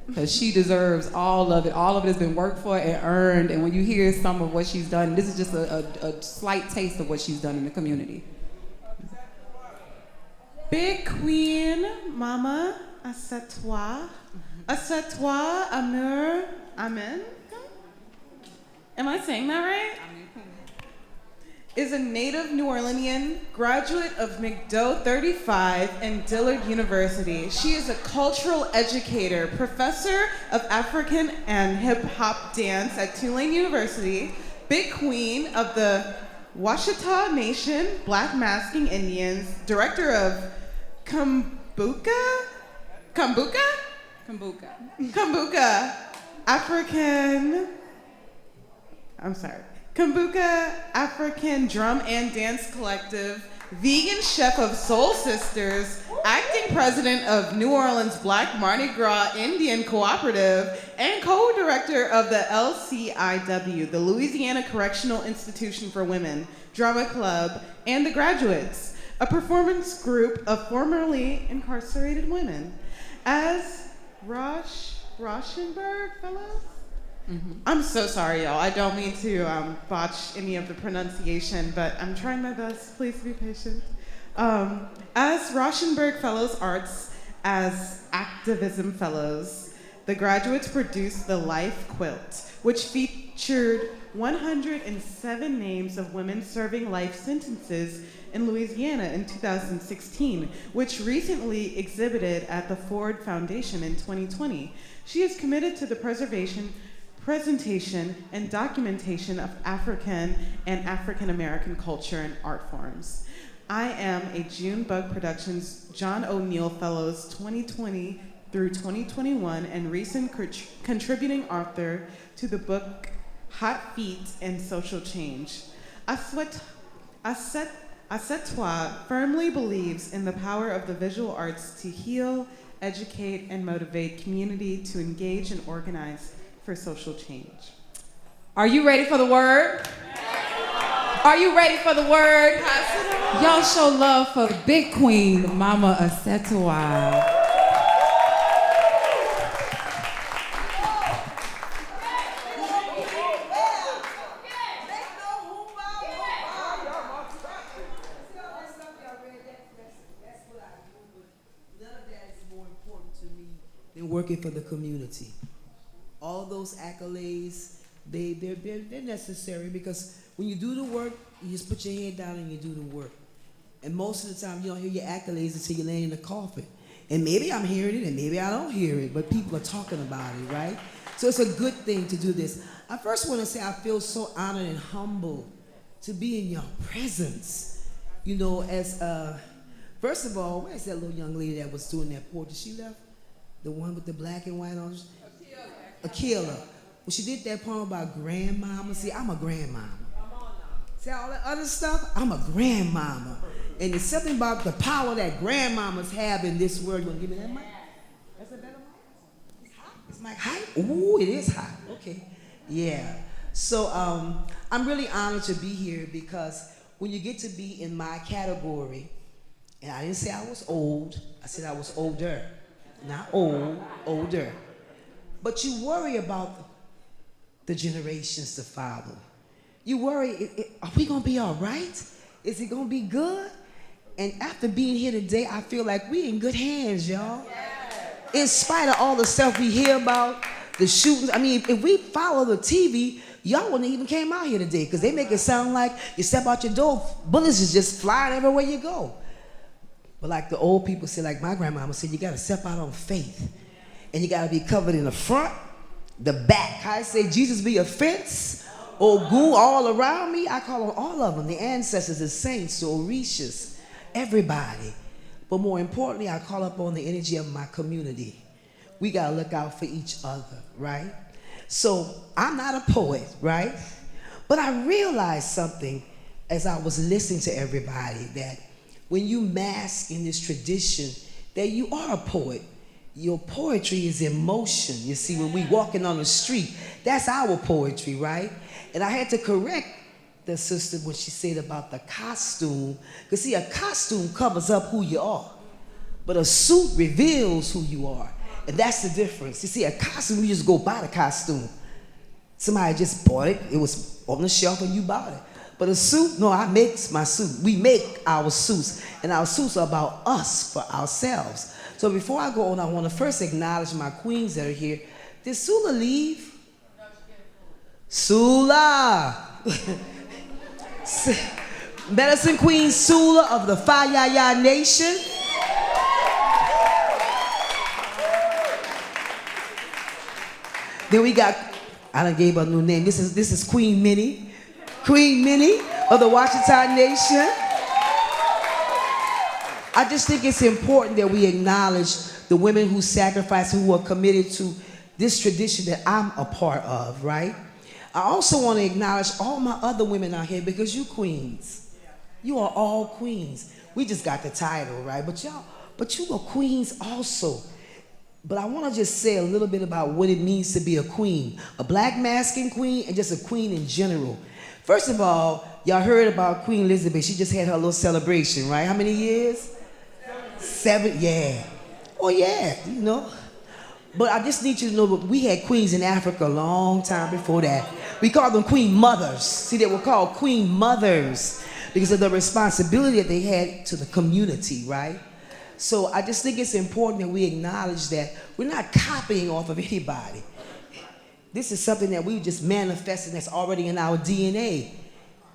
Because she deserves all of it. All of it has been worked for and earned. And when you hear some of what she's done, this is just a slight taste of what she's done in the community. Big Queen, Mama Setua. Setua Amur, Amen? Am I saying that right? Is a native New Orleanian, graduate of McDough 35 and Dillard University. She is a cultural educator, professor of African and hip hop dance at Tulane University, big queen of the Washita Nation Black Masking Indians, director of Kambuka African Drum and Dance Collective, vegan chef of Soul Sisters, acting president of New Orleans Black Mardi Gras Indian Cooperative, and co-director of the LCIW, the Louisiana Correctional Institution for Women, Drama Club, and The Graduates, a performance group of formerly incarcerated women. As Rauschenberg Fellows? Mm-hmm. I'm so sorry, y'all. I don't mean to botch any of the pronunciation, but I'm trying my best. Please be patient. As Rauschenberg Fellows Arts, as Activism Fellows, the graduates produced the Life Quilt, which featured 107 names of women serving life sentences in Louisiana in 2016, which recently exhibited at the Ford Foundation in 2020. She is committed to the preservation, presentation, and documentation of African and African American culture and art forms. I am a June Bug Productions John O'Neill Fellows 2020 through 2021 and recent contributing author to the book Hot Feet and Social Change. Setua firmly believes in the power of the visual arts to heal, educate, and motivate community to engage and organize for social change. Are you ready for the word? Are you ready for the word? Y'all show love for the big queen, Mama Setua. Working for the community. All those accolades, they're necessary because when you do the work, you just put your head down and you do the work. And most of the time, you don't hear your accolades until you lay in the coffin. And maybe I'm hearing it and maybe I don't hear it, but people are talking about it, right? So it's a good thing to do this. I first want to say I feel so honored and humbled to be in your presence. You know, as, first of all, where's that little young lady that was doing that portrait? She left? The one with the black and white on? Akilah. Well, she did that poem about grandmama. See, I'm a grandmama. See all that other stuff? I'm a grandmama. And there's something about the power that grandmamas have in this world. You want to give me that mic? That's a better mic? It's hot. It's mic hot? Ooh, it is hot. Okay. Yeah. So I'm really honored to be here because when you get to be in my category, and I didn't say I was old, I said I was older. Not old, older. But you worry about the generations to follow. You worry, are we gonna be all right? Is it gonna be good? And after being here today, I feel like we in good hands, y'all. In spite of all the stuff we hear about, the shootings, I mean, if we follow the TV, y'all wouldn't even came out here today because they make it sound like you step out your door, bullets is just flying everywhere you go. But like the old people say, like my grandmama said, you gotta step out on faith. And you gotta be covered in the front, the back. I say Jesus be a fence, Ogun all around me. I call on all of them, the ancestors, the saints, the Orishas, everybody. But more importantly, I call upon the energy of my community. We gotta look out for each other, right? So I'm not a poet, right? But I realized something as I was listening to everybody, that when you mask in this tradition, that you are a poet. Your poetry is in motion. You see, when we walking on the street, that's our poetry, right? And I had to correct the sister when she said about the costume. Because see, a costume covers up who you are, but a suit reveals who you are. And that's the difference. You see, a costume, you just go buy the costume. Somebody just bought it. It was on the shelf and you bought it. But a suit, no, I make my suit. We make our suits. And our suits are about us, for ourselves. So before I go on, I want to first acknowledge my queens that are here. Did Sula leave? Sula! Medicine Queen Sula of the Fayaya Nation. Then we got, I done gave her a new name. This is Queen Minnie. Queen Minnie of the Washington Nation. I just think it's important that we acknowledge the women who sacrifice, who are committed to this tradition that I'm a part of, right? I also want to acknowledge all my other women out here because you queens. You are all queens. We just got the title, right? But you are queens also. But I want to just say a little bit about what it means to be a queen. A black masculine queen and just a queen in general. First of all, y'all heard about Queen Elizabeth. She just had her little celebration, right? How many years? 7, yeah. Oh yeah, you know. But I just need you to know that we had queens in Africa a long time before that. We called them queen mothers. See, they were called queen mothers because of the responsibility that they had to the community, right? So I just think it's important that we acknowledge that we're not copying off of anybody. This is something that we just manifested that's already in our DNA.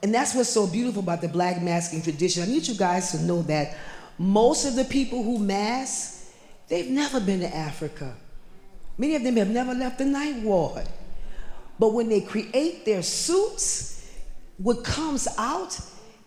And that's what's so beautiful about the black masculine tradition. I need you guys to know that most of the people who mask, they've never been to Africa. Many of them have never left the Ninth Ward. But when they create their suits, what comes out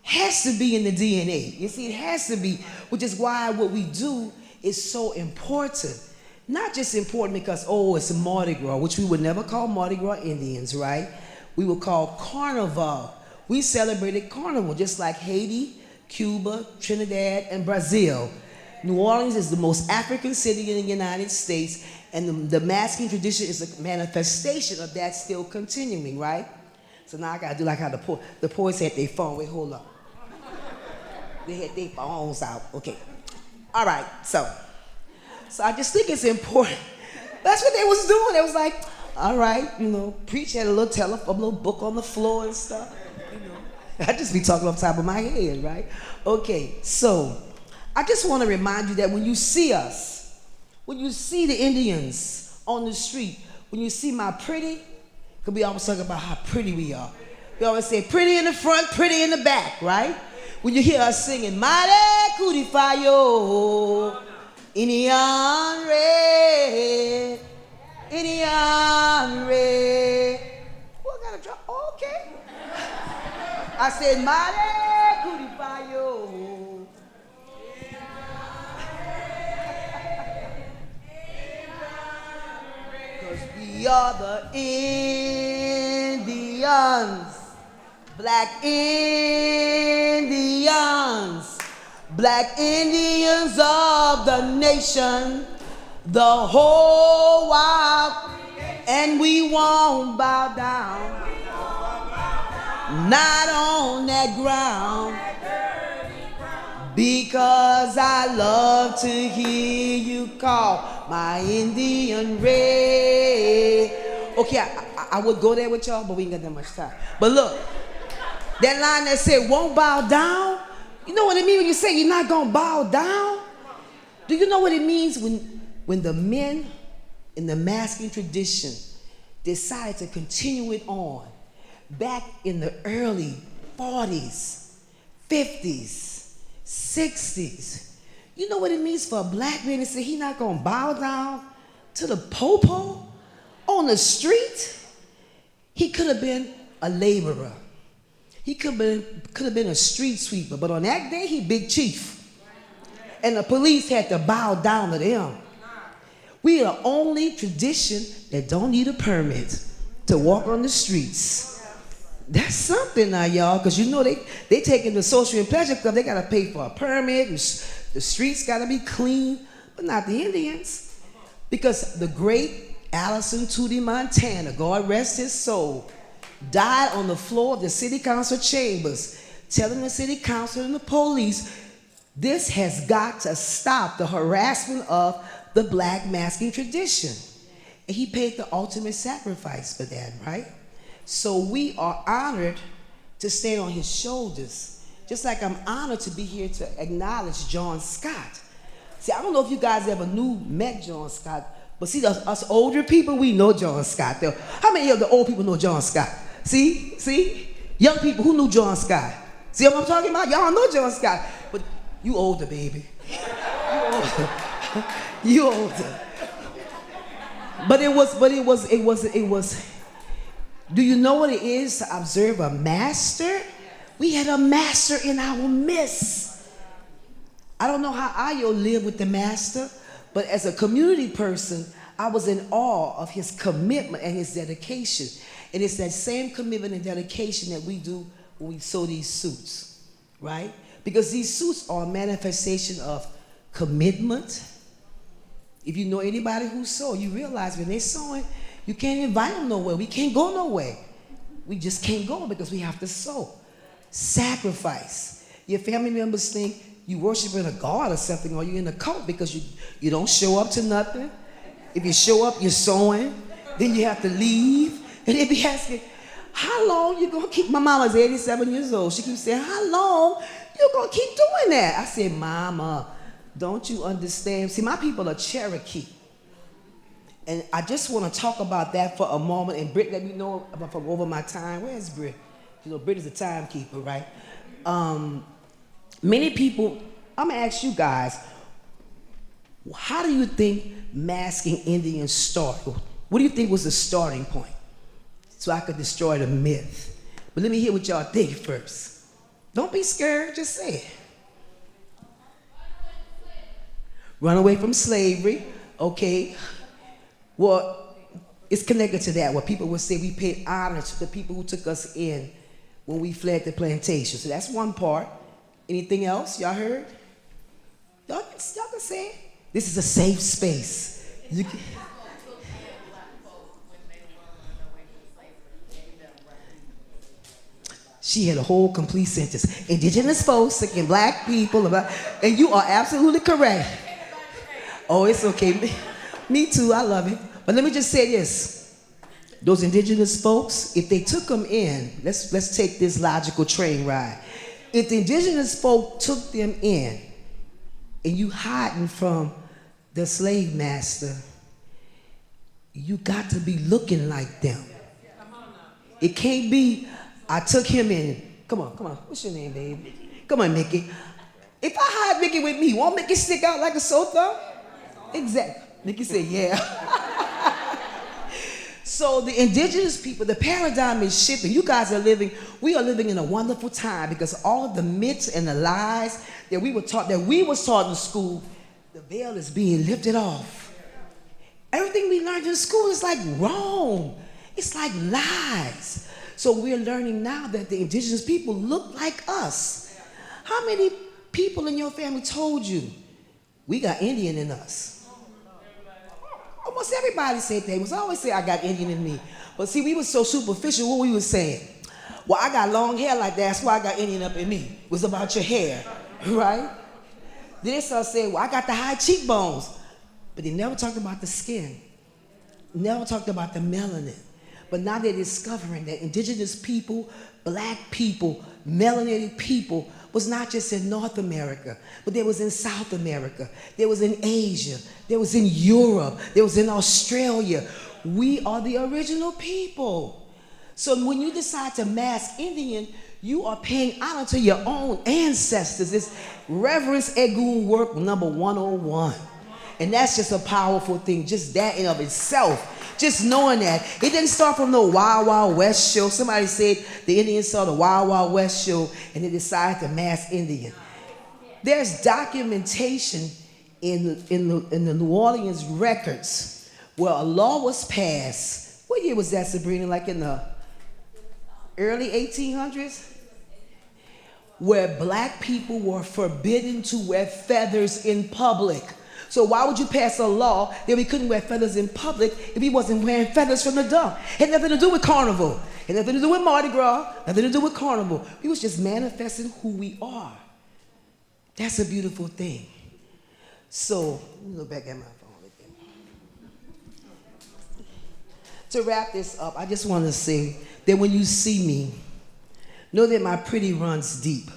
has to be in the DNA. You see, it has to be, which is why what we do is so important. Not just important because, oh, it's a Mardi Gras, which we would never call Mardi Gras Indians, right? We would call Carnival. We celebrated Carnival, just like Haiti, Cuba, Trinidad, and Brazil. New Orleans is the most African city in the United States, and the masculine tradition is a manifestation of that still continuing, right? So now I gotta do like how the poets had their phone. Wait, hold up. They had their phones out. Okay. All right, so I just think it's important. That's what they was doing. They was like, all right, you know, preach had a little book on the floor and stuff. You know, I just be talking off the top of my head, right? Okay, so I just want to remind you that when you see us, when you see the Indians on the street, when you see my pretty, because we always talk about how pretty we are. We always say pretty in the front, pretty in the back, right? When you hear us singing, Male Kurifayo, Indian red, Indian red. Oh, I got a drop. Oh, okay. I said, Male Kurifayo. Because we are the Indians. Black Indians, Black Indians of the nation, the whole wild, And we won't bow down. Not on that ground. Because I love to hear you call my Indian red. Okay, I would go there with y'all, but we ain't got that much time. But look, that line that said won't bow down, you know what it means when you say you're not gonna bow down? Do you know what it means when the men in the masculine tradition decided to continue it on back in the early 40s, 50s, 60s? You know what it means for a black man to say he's not gonna bow down to the popo on the street? He could have been a laborer. He could have been a street sweeper, but on that day he big chief. And the police had to bow down to them. We are the only tradition that don't need a permit to walk on the streets. That's something now, y'all, because you know they taking the social and pleasure club, they gotta pay for a permit, the streets gotta be clean, but not the Indians. Because the great Allison Tootie Montana, God rest his soul, died on the floor of the city council chambers, telling the city council and the police, this has got to stop the harassment of the black masculine tradition. And he paid the ultimate sacrifice for that, right? So we are honored to stand on his shoulders, just like I'm honored to be here to acknowledge John Scott. See, I don't know if you guys ever met John Scott, but see, us older people, we know John Scott. How many of the old people know John Scott? See? Young people, who knew John Scott? See what I'm talking about? Y'all know John Scott, but you older, baby. You older. But it was. Do you know what it is to observe a master? We had a master in our midst. I don't know how Ayo lived with the master, but as a community person, I was in awe of his commitment and his dedication. And it's that same commitment and dedication that we do when we sew these suits, right? Because these suits are a manifestation of commitment. If you know anybody who sew, you realize when they're sewing, you can't invite them nowhere. We can't go nowhere. We just can't go because we have to sew. Sacrifice. Your family members think you worshiping a god or something, or you're in a cult because you don't show up to nothing. If you show up, you're sewing. Then you have to leave. And they be asking, how long you gonna keep? My mama's 87 years old. She keeps saying, how long you gonna keep doing that? I said, Mama, don't you understand? See, my people are Cherokee. And I just want to talk about that for a moment. And Britt, let me know if I'm over my time. Where's Britt? You know, Britt is a timekeeper, right? Many people, I'm going to ask you guys, how do you think masking Indians started? What do you think was the starting point? So I could destroy the myth. But let me hear what y'all think first. Don't be scared, just say it. Run away from slavery, okay. Well, it's connected to that, where people would say we paid honor to the people who took us in when we fled the plantation. So that's one part. Anything else y'all heard? Y'all can say it. This is a safe space. You can... She had a whole complete sentence. Indigenous folks, and black people, and you are absolutely correct. Oh, it's okay. Me too, I love it. But let me just say this. Those indigenous folks, if they took them in, let's take this logical train ride. If the indigenous folk took them in and you hiding from the slave master, you got to be looking like them. It can't be, I took him in. Come on. What's your name, baby? Come on, Mickey. If I hide Mickey with me, won't Mickey stick out like a sore thumb? Exactly. Mickey said, yeah. So the indigenous people, the paradigm is shifting. You guys are we are living in a wonderful time because all of the myths and the lies that we was taught in school, the veil is being lifted off. Everything we learned in school is like wrong. It's like lies. So we're learning now that the indigenous people look like us. How many people in your family told you we got Indian in us? Oh Almost everybody said they was always say I got Indian in me. But see, we was so superficial, what we was saying? Well, I got long hair like that, that's why I got Indian up in me. It was about your hair, right? Then they started saying, well, I got the high cheekbones. But they never talked about the skin. Never talked about the melanin. But now they're discovering that indigenous people, black people, melanated people was not just in North America, but there was in South America, there was in Asia, there was in Europe, there was in Australia. We are the original people. So when you decide to mask Indian, you are paying honor to your own ancestors. It's reverence egun work number 101. And that's just a powerful thing, just that in of itself. Just knowing that. It didn't start from no Wild Wild West show. Somebody said the Indians saw the Wild Wild West show and they decided to mask Indian. There's documentation in the New Orleans records where a law was passed. What year was that, Sabrina? Like in the early 1800s? Where black people were forbidden to wear feathers in public. So why would you pass a law that we couldn't wear feathers in public if he wasn't wearing feathers from the dump? It had nothing to do with carnival. It had nothing to do with Mardi Gras. Nothing to do with carnival. He was just manifesting who we are. That's a beautiful thing. So, let me look back at my phone again. To wrap this up, I just want to say that when you see me, know that my pretty runs deep.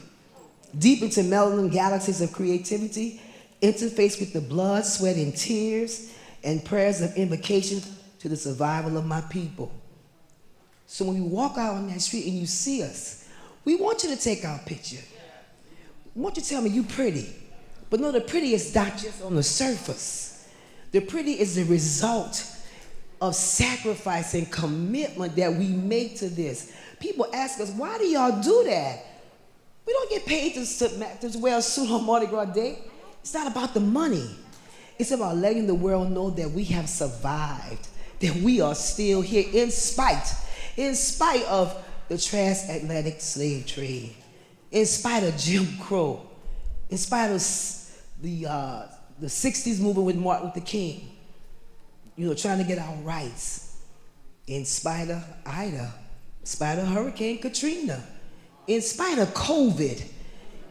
Deep into melanin galaxies of creativity, interface with the blood, sweat, and tears, and prayers of invocation to the survival of my people. So when we walk out on that street and you see us, we want you to take our picture. We want you to tell me you pretty. But no, the pretty is not just on the surface. The pretty is the result of sacrifice and commitment that we make to this. People ask us, why do y'all do that? We don't get paid to wear a suit on Mardi Gras Day. It's not about the money. It's about letting the world know that we have survived, that we are still here in spite of the transatlantic slave trade, in spite of Jim Crow, in spite of the 60s movement with Martin Luther King, trying to get our rights, in spite of Ida, in spite of Hurricane Katrina, in spite of COVID,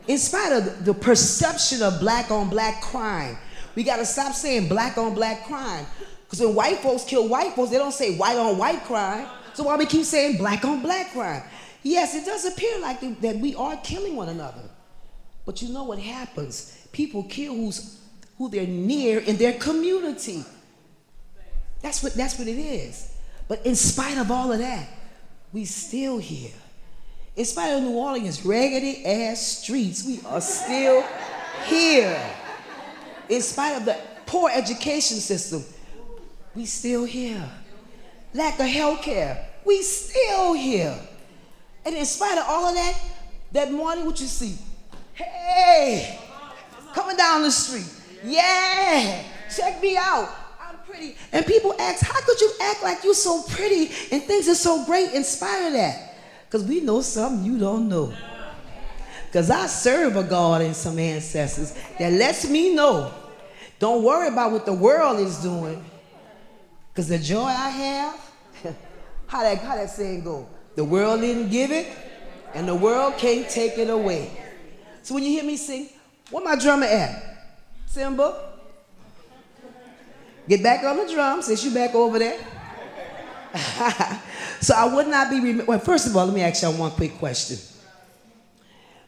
in spite of the perception of black on black crime. We gotta stop saying black on black crime. Because when white folks kill white folks, they don't say white on white crime. So why we keep saying black on black crime? Yes, it does appear like that we are killing one another. But you know what happens? People kill who they're near in their community. That's what it is. But in spite of all of that, we still here. In spite of New Orleans' raggedy ass streets, we are still here. In spite of the poor education system, we still here. Lack of health care, we still here. And in spite of all of that, that morning, what you see? Hey, coming down the street. Yeah, check me out. I'm pretty. And people ask, how could you act like you're so pretty and things are so great in spite of that? Because we know something you don't know. Because I serve a God and some ancestors that lets me know, don't worry about what the world is doing. Because the joy I have, how that saying go? The world didn't give it, and the world can't take it away. So when you hear me sing, where my drummer at? Simba? Get back on the drum since you back over there. So I would not be, well, first of all, let me ask y'all one quick question.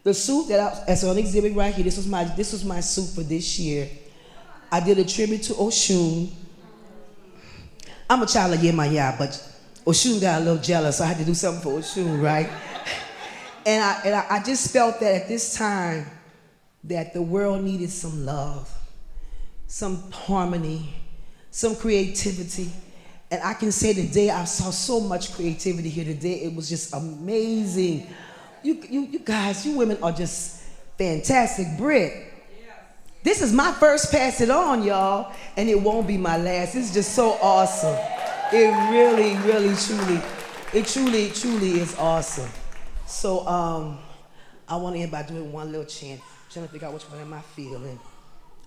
The suit that's on exhibit right here, this was my suit for this year. I did a tribute to Oshun. I'm a child of Yemaya, but Oshun got a little jealous, so I had to do something for Oshun, right? And I just felt that at this time that the world needed some love, some harmony, some creativity. And I can say today I saw so much creativity here today. It was just amazing. You guys, you women are just fantastic. Britt, this is my first Pass It On, y'all, and it won't be my last. It's just so awesome. It really, really, truly is awesome. So I want to end by doing one little chant. I'm trying to figure out which one am I feeling.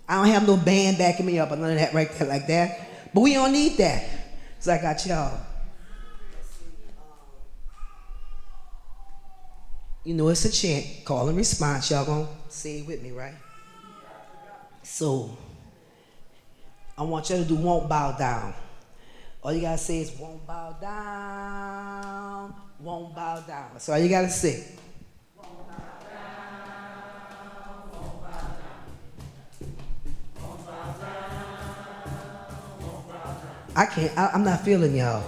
I don't have no band backing me up or none of that right there like that. But we don't need that. So I got y'all. You know it's a chant, call and response. Y'all gonna say it with me, right? So I want y'all to do won't bow down. All you gotta say is won't bow down, won't bow down. That's all you gotta say. Won't bow down, won't bow down. Won't bow down, won't bow down. I'm not feeling y'all.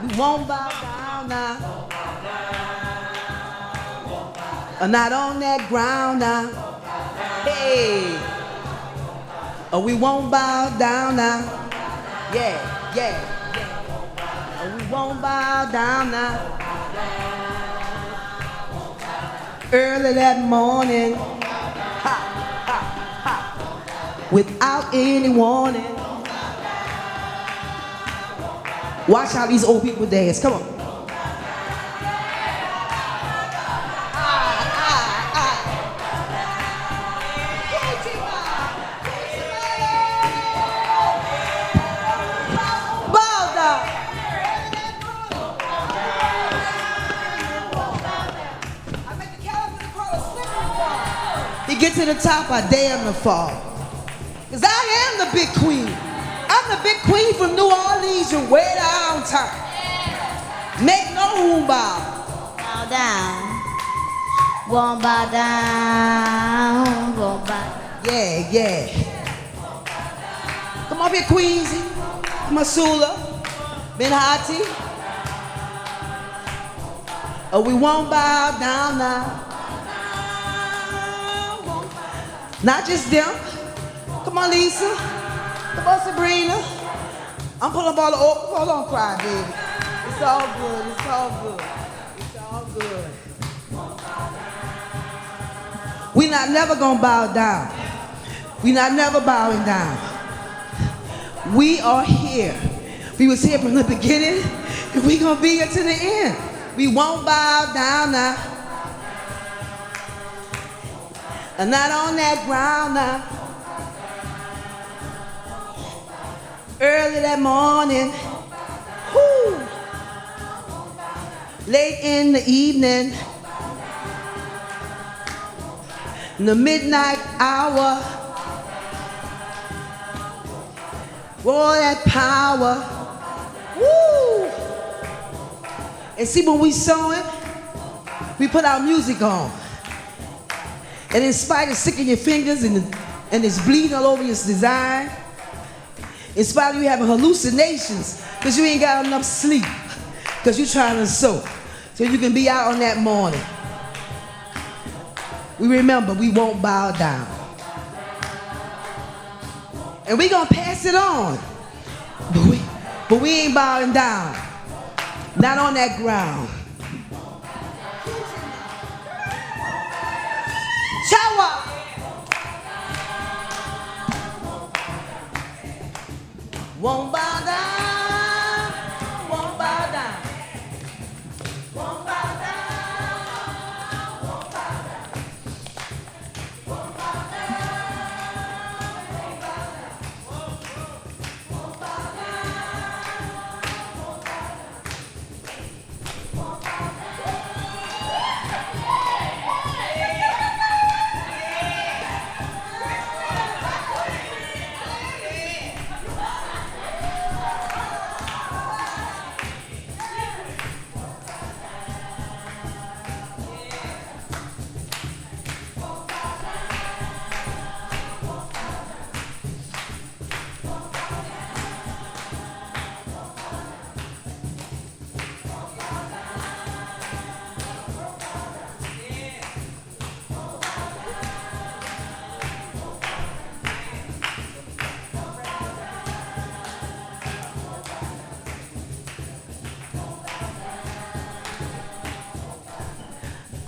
We won't bow down now. Not on that ground now. Hey. Oh, we won't bow down now. Yeah, yeah, yeah. Oh, we won't bow down now. Early that morning, ha, ha, ha, without any warning. Watch how these old people dance. Come on. Get to the top, I dare him to fall. Because I am the big queen. I'm the big queen from New Orleans and way downtown. Make no room bow. Bow down. Won't bow down. Won't bow down. Yeah, yeah. Come up here, Queensy. Masula. Benhati. Oh, we won't bow down now. Not just them. Come on, Lisa. Come on, Sabrina. I'm pulling up all the old. Hold on, cry, baby. It's all good. It's all good. It's all good. We not never gonna bow down. We not never bowing down. We are here. We was here from the beginning, and we gonna be here to the end. We won't bow down now. And not on that ground now. Early that morning, whoo, late in the evening, in the midnight hour, all that power, woo. And see, when we saw it, we put our music on. And in spite of sticking your fingers and it's bleeding all over your design, in spite of you having hallucinations because you ain't got enough sleep, because you're trying to sew so you can be out on that morning, we remember we won't bow down. And we gonna pass it on, but we ain't bowing down. Not on that ground. Shower. Won't bow down, won't bow down, won't bow down, won't bow down, won't bow down, won't bow down, won't bow down, won't bow down, won't bow down.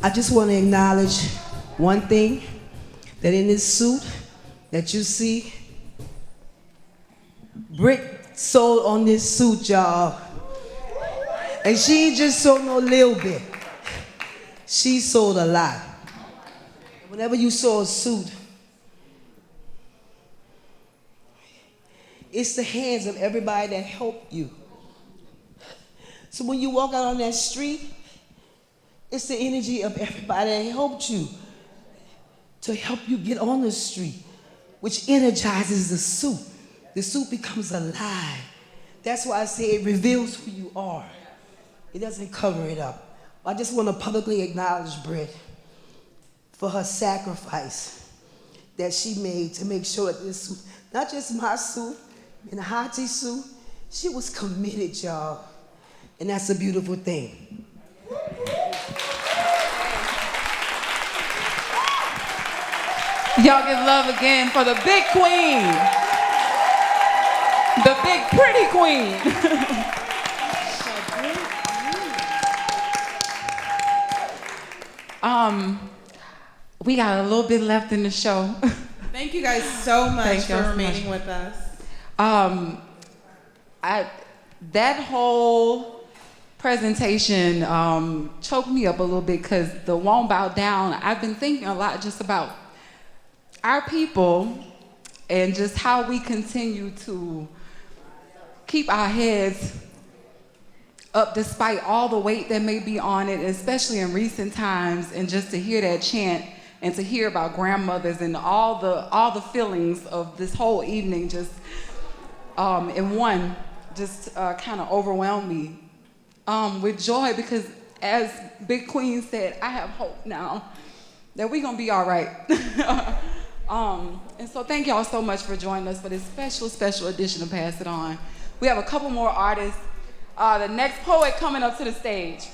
I just want to acknowledge one thing, that in this suit that you see, Britt sold on this suit, y'all. And she ain't just sold no little bit. She sold a lot. Whenever you saw a suit, It's the hands of everybody that helped you. So when you walk out on that street, it's the energy of everybody that helped you to help you get on the street, which energizes the suit. The suit becomes alive. That's why I say it reveals who you are. It doesn't cover it up. I just want to publicly acknowledge Britt for her sacrifice that she made to make sure that this suit, not just my suit, and Hachi's suit, she was committed, y'all. And that's a beautiful thing. Y'all give love again for the big queen. The big pretty queen. We got a little bit left in the show. Thank you guys so much for remaining with us. That whole presentation choked me up a little bit because the Won't Bow Down, I've been thinking a lot just about our people and just how we continue to keep our heads up despite all the weight that may be on it, especially in recent times, and just to hear that chant and to hear about grandmothers and all the feelings of this whole evening just in one just kind of overwhelmed me with joy, because as Big Queen said, I have hope now that we're gonna be all right. And so thank y'all so much for joining us for this special edition of Pass It On. We have a couple more artists. The next poet coming up to the stage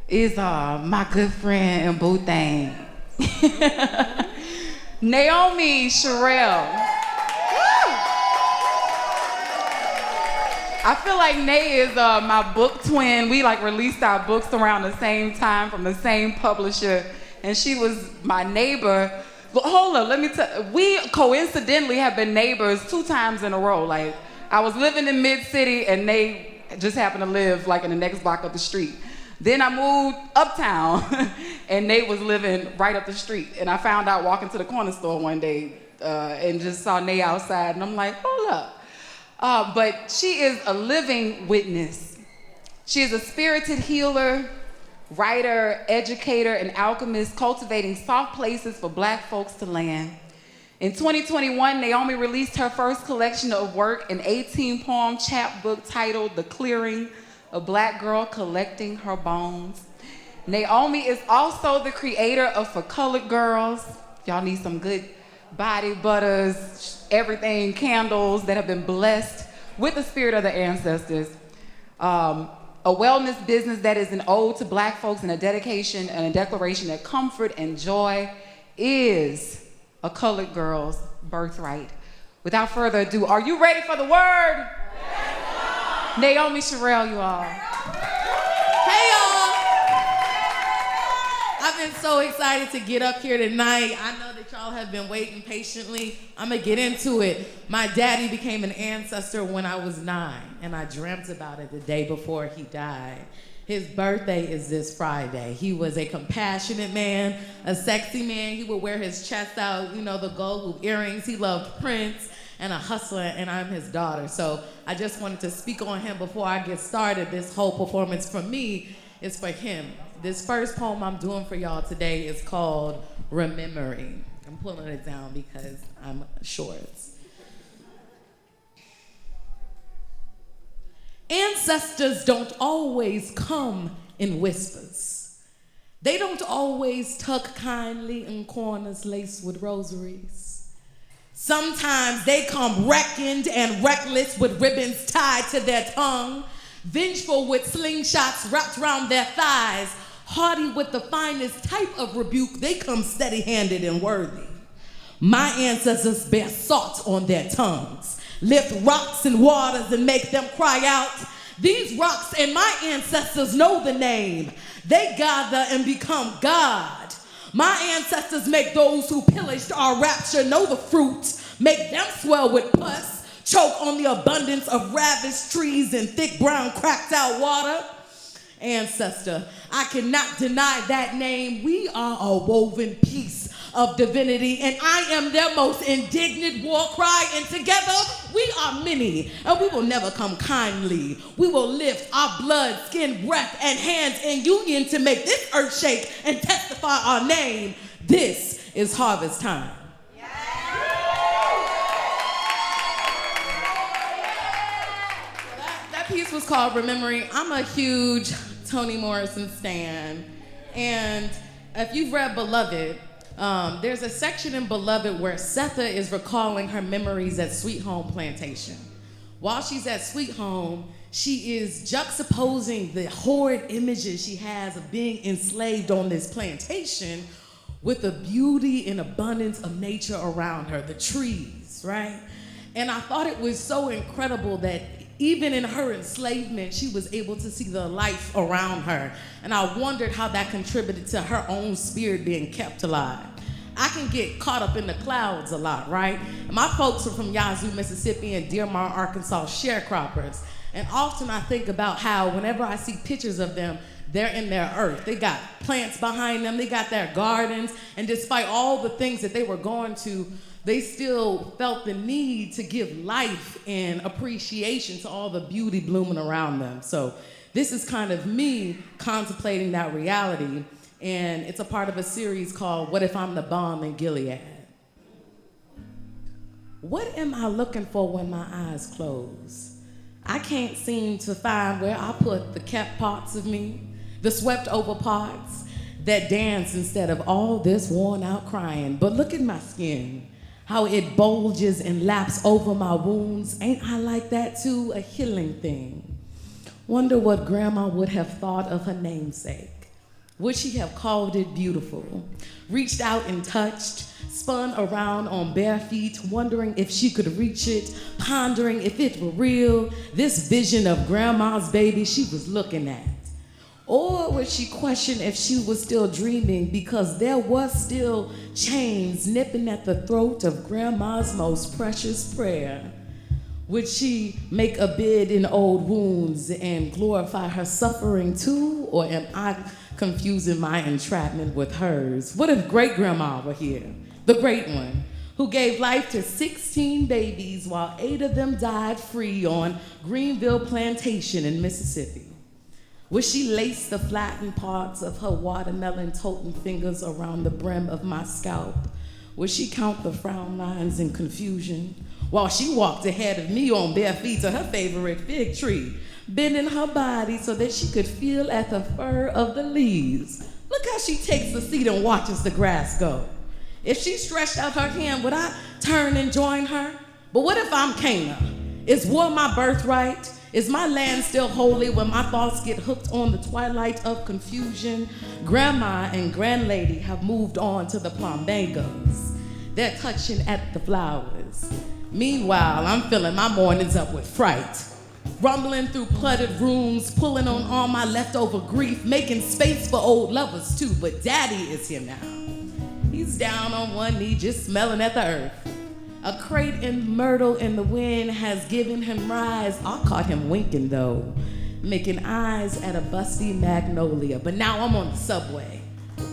is my good friend in Bhutan, Naomi Shirelle. I feel like Nay is my book twin. We released our books around the same time from the same publisher, and she was my neighbor. But hold up, let me tell you, we coincidentally have been neighbors 2 times in a row. I was living in Mid-City and Nay just happened to live in the next block up the street. Then I moved uptown and Nay was living right up the street. And I found out walking to the corner store one day and just saw Nay outside, and I'm like, hold up. But she is a living witness. She is a spirited healer, writer, educator, and alchemist, cultivating soft places for Black folks to land. In 2021, Naomi released her first collection of work, an 18-poem chapbook titled The Clearing, a Black Girl Collecting Her Bones. Naomi is also the creator of For Colored Girls. Y'all need some good body butters, everything, candles that have been blessed with the spirit of the ancestors. A wellness business that is an ode to Black folks and a dedication and a declaration that comfort and joy is a colored girl's birthright. Without further ado, are you ready for the word? Yes, Naomi Shirelle, you all. Hey, y'all. I've been so excited to get up here tonight. I know that y'all have been waiting patiently. I'm gonna get into it. My daddy became an ancestor when I was 9, and I dreamt about it the day before he died. His birthday is this Friday. He was a compassionate man, a sexy man. He would wear his chest out, the gold loop earrings. He loved Prince, and a hustler, and I'm his daughter. So I just wanted to speak on him before I get started. This whole performance for me is for him. This first poem I'm doing for y'all today is called Remembering. I'm pulling it down because I'm short. Ancestors don't always come in whispers. They don't always tuck kindly in corners laced with rosaries. Sometimes they come reckoned and reckless with ribbons tied to their tongue, vengeful with slingshots wrapped around their thighs, haughty with the finest type of rebuke. They come steady-handed and worthy. My ancestors bear salt on their tongues, lift rocks and waters and make them cry out. These rocks and my ancestors know the name. They gather and become God. My ancestors make those who pillaged our rapture know the fruit, make them swell with pus, choke on the abundance of ravished trees and thick brown cracked out water. Ancestor, I cannot deny that name. We are a woven piece of divinity, and I am their most indignant war cry, and together we are many, and we will never come kindly. We will lift our blood, skin, breath, and hands in union to make this earth shake and testify our name. This is harvest time. That piece was called Remembering. I'm a huge Toni Morrison stan, and if you've read Beloved, there's a section in Beloved where Setha is recalling her memories at Sweet Home Plantation. While she's at Sweet Home, she is juxtaposing the horrid images she has of being enslaved on this plantation with the beauty and abundance of nature around her, the trees, right? And I thought it was so incredible that even in her enslavement, she was able to see the life around her. And I wondered how that contributed to her own spirit being kept alive. I can get caught up in the clouds a lot, right? My folks are from Yazoo, Mississippi, and Deer Mar, Arkansas, sharecroppers. And often I think about how whenever I see pictures of them, they're in their earth. They got plants behind them, they got their gardens, and despite all the things that they were going to, they still felt the need to give life and appreciation to all the beauty blooming around them. So this is kind of me contemplating that reality, and it's a part of a series called What If I'm the Bomb in Gilead? What am I looking for when my eyes close? I can't seem to find where I put the kept parts of me, the swept over parts that dance instead of all this worn out crying. But look at my skin, how it bulges and laps over my wounds. Ain't I like that too? A healing thing. Wonder what Grandma would have thought of her namesake. Would she have called it beautiful? Reached out and touched, spun around on bare feet, wondering if she could reach it, pondering if it were real, this vision of Grandma's baby she was looking at. Or would she question if she was still dreaming because there was still chains nipping at the throat of Grandma's most precious prayer? Would she make a bid in old wounds and glorify her suffering too? Or am I confusing my entrapment with hers? What if great-grandma were here, the great one, who gave life to 16 babies while 8 of them died free on Greenville Plantation in Mississippi? Would she lace the flattened parts of her watermelon-toting fingers around the brim of my scalp? Would she count the frown lines in confusion while she walked ahead of me on bare feet to her favorite fig tree, bending her body so that she could feel at the fur of the leaves? Look how she takes the seat and watches the grass go. If she stretched out her hand, would I turn and join her? But what if I'm Cana? Is war my birthright? Is my land still holy when my thoughts get hooked on the twilight of confusion? Grandma and Grandlady have moved on to the plumbangos. They're touching at the flowers. Meanwhile, I'm filling my mornings up with fright. Rumbling through cluttered rooms, pulling on all my leftover grief, making space for old lovers too, but Daddy is here now. He's down on one knee, just smelling at the earth. A crate and myrtle in the wind has given him rise. I caught him winking though, making eyes at a busty magnolia. But now I'm on the subway,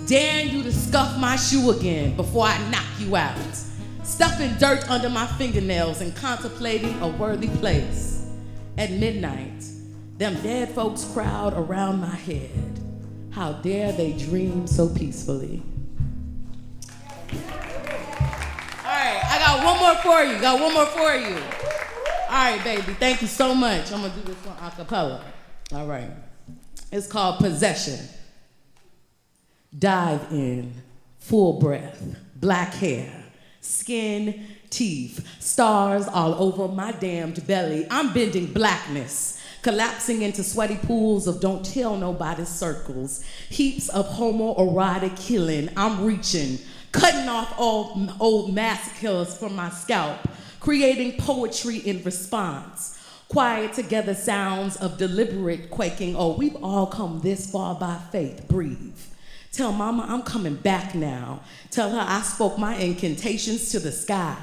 daring you to scuff my shoe again before I knock you out. Stuffing dirt under my fingernails and contemplating a worthy place. At midnight, them dead folks crowd around my head. How dare they dream so peacefully? All right, I got one more for you. All right, baby, thank you so much. I'm gonna do this one a cappella. All right, it's called Possession. Dive in, full breath, black hair, skin, teeth, stars all over my damned belly. I'm bending blackness, collapsing into sweaty pools of don't tell nobody circles, heaps of homoerotic killing. I'm reaching, cutting off all old massacres from my scalp, creating poetry in response. Quiet together sounds of deliberate quaking. Oh, we've all come this far by faith. Breathe. Tell Mama I'm coming back now. Tell her I spoke my incantations to the sky.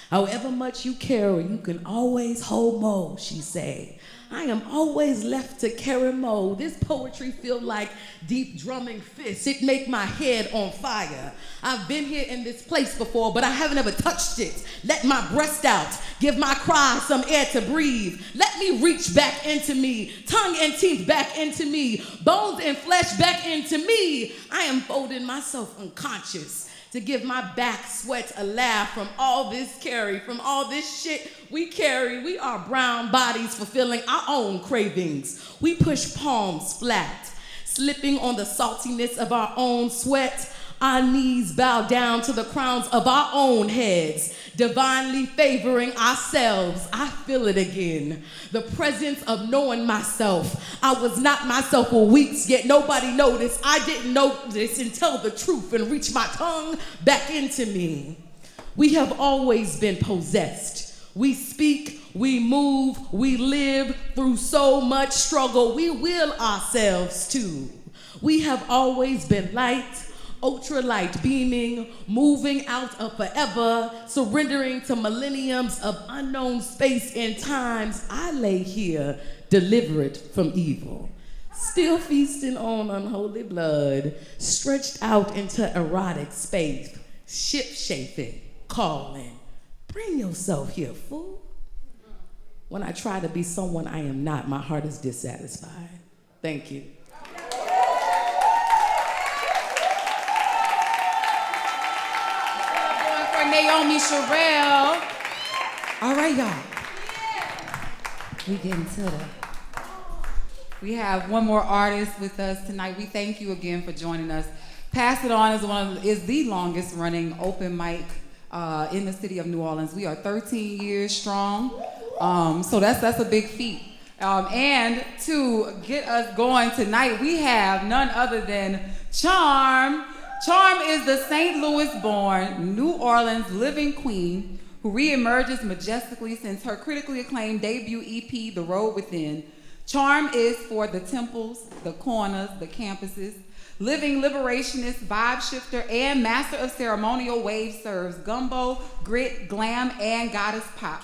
However much you carry, you can always hold more, she say. I am always left to carry more. This poetry feel like deep drumming fists. It make my head on fire. I've been here in this place before, but I haven't ever touched it. Let my breast out. Give my cry some air to breathe. Let me reach back into me. Tongue and teeth back into me. Bones and flesh back into me. I am folding myself unconscious to give my back sweat a laugh from all this carry, from all this shit we carry. We are brown bodies fulfilling our own cravings. We push palms flat, slipping on the saltiness of our own sweat. Our knees bow down to the crowns of our own heads, divinely favoring ourselves. I feel it again. The presence of knowing myself. I was not myself for weeks, yet nobody noticed. I didn't notice and tell the truth and reach my tongue back into me. We have always been possessed. We speak, we move, we live through so much struggle. We will ourselves too. We have always been light, ultralight beaming, moving out of forever, surrendering to millenniums of unknown space and times. I lay here, delivered from evil, still feasting on unholy blood, stretched out into erotic space, ship-shaping, calling. Bring yourself here, fool. When I try to be someone I am not, my heart is dissatisfied. Thank you. Naomi, Shirelle. All right, y'all. We getting to the. We have one more artist with us tonight. We thank you again for joining us. Pass It On is the longest running open mic in the city of New Orleans. We are 13 years strong, so that's a big feat. And to get us going tonight, we have none other than Charm. Charm is the St. Louis-born, New Orleans living queen who reemerges majestically since her critically acclaimed debut EP, The Road Within. Charm is for the temples, the corners, the campuses, living liberationist, vibe shifter, and master of ceremonial wave serves gumbo, grit, glam, and goddess pop.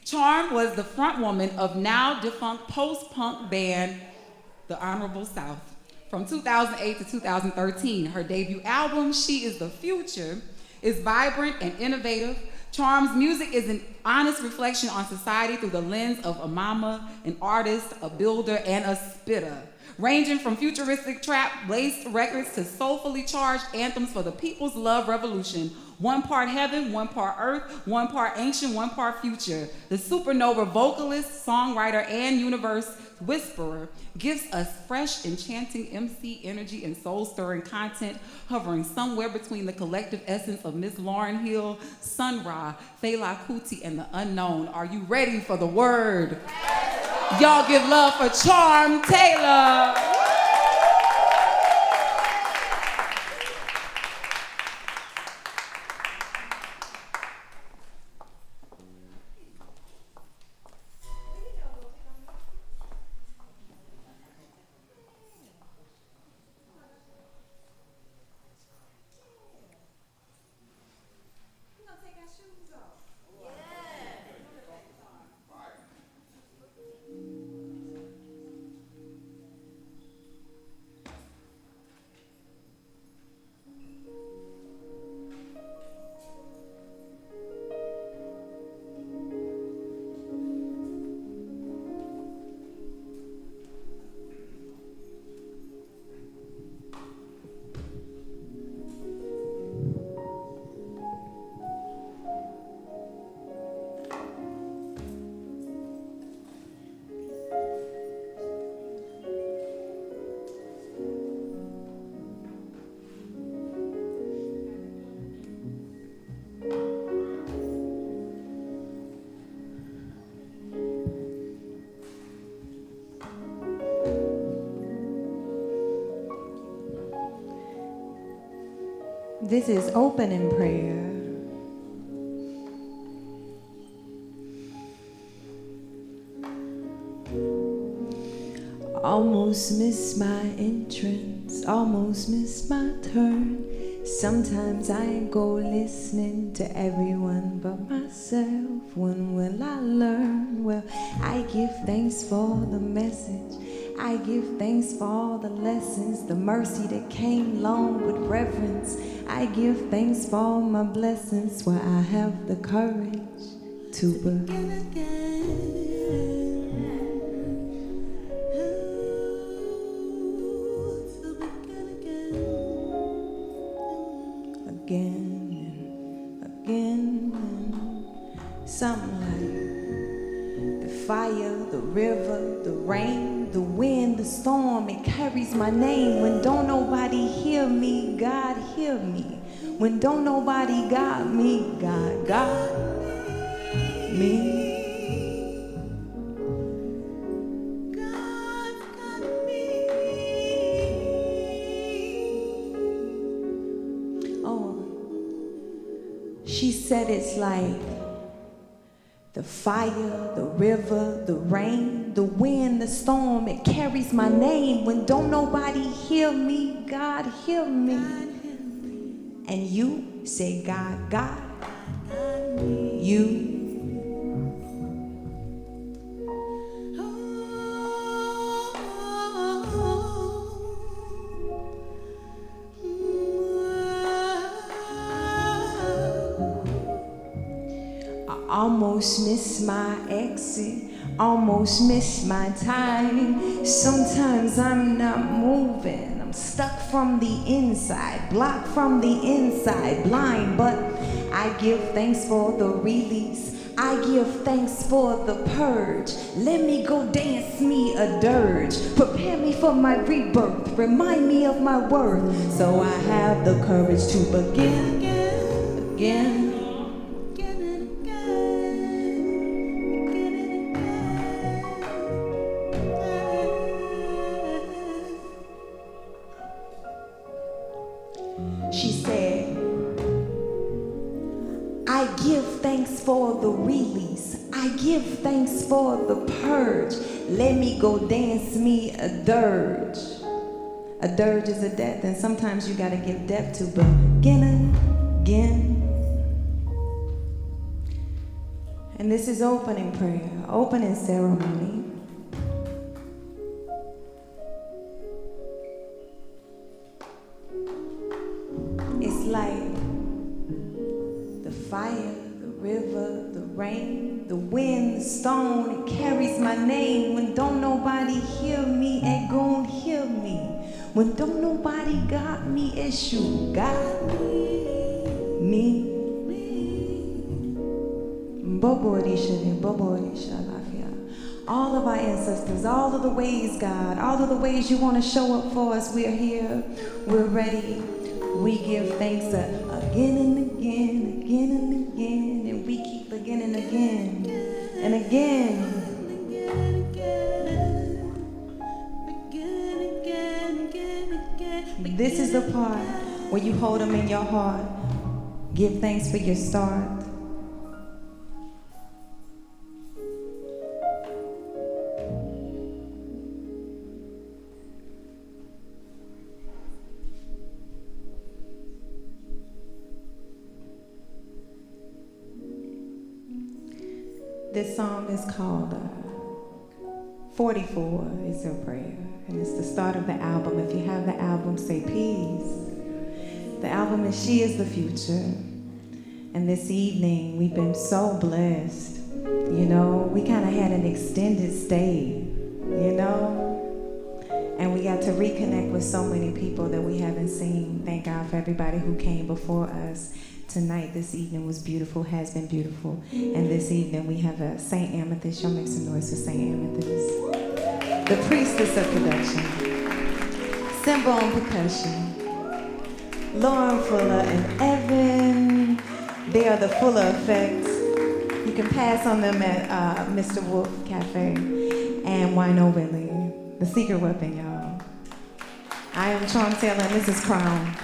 Charm was the frontwoman of now defunct post-punk band, The Honorable South. From 2008 to 2013, her debut album, She Is the Future, is vibrant and innovative. Charm's music is an honest reflection on society through the lens of a mama, an artist, a builder, and a spitter. Ranging from futuristic trap-laced records to soulfully charged anthems for the people's love revolution. One part heaven, one part earth, one part ancient, one part future. The supernova vocalist, songwriter, and universe whisperer gives us fresh, enchanting MC energy and soul-stirring content hovering somewhere between the collective essence of Miss Lauryn Hill, Sun Ra, Fela Kuti, and the unknown. Are you ready for the word? Y'all give love for Charm Taylor. This is open in prayer. Almost missed my entrance, almost missed my turn. Sometimes I go listening to everyone but myself. When will I learn? Well, I give thanks for the message. I give thanks for all the lessons, the mercy that came along with reverence. I give thanks for all my blessings, where I have the courage to begin again. Again and again and something like the fire, the river, the rain, the wind, the storm, it carries my name. When don't nobody hear me, God hear me. When don't nobody got me, God got me. She said it's like the fire, the river, the rain, the wind, the storm, it carries my name. When don't nobody hear me, God hear me. And you say, God, God, you. Almost miss my exit, almost miss my time. Sometimes I'm not moving, I'm stuck from the inside, blocked from the inside, blind. But I give thanks for the release, I give thanks for the purge. Let me go dance me a dirge, prepare me for my rebirth, remind me of my worth, so I have the courage to begin again. She said, I give thanks for the release. I give thanks for the purge. Let me go dance me a dirge. A dirge is a death, and sometimes you gotta give death to begin again. And this is opening prayer, opening ceremony. It's like the fire, the river, the rain, the wind, the stone, it carries my name. When don't nobody hear me, it gon' hear me. When don't nobody got me, it's you got me. All of our ancestors, all of the ways, God, all of the ways you want to show up for us, we're here, we're ready. We give thanks again and again, again and again, and we keep again and again, and again. This is the part where you hold them in your heart. Give thanks for your start. This song is called 44 is a prayer, and it's the start of the album. If you have the album, say peace. The album is She is the Future. And this evening, we've been so blessed. You know, we kind of had an extended stay, you know? And we got to reconnect with so many people that we haven't seen. Thank God for everybody who came before us. Tonight, this evening was beautiful, has been beautiful. And this evening we have a St. Amethyst. Y'all make some noise for St. Amethyst. The priestess of production. Cymbal on percussion. Lauren Fuller and Evan. They are the Fuller Effect. You can pass on them at Mr. Wolf Cafe and Wino Willie. The secret weapon, y'all. I am Charm Taylor and this is Crown.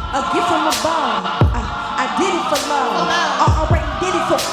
A gift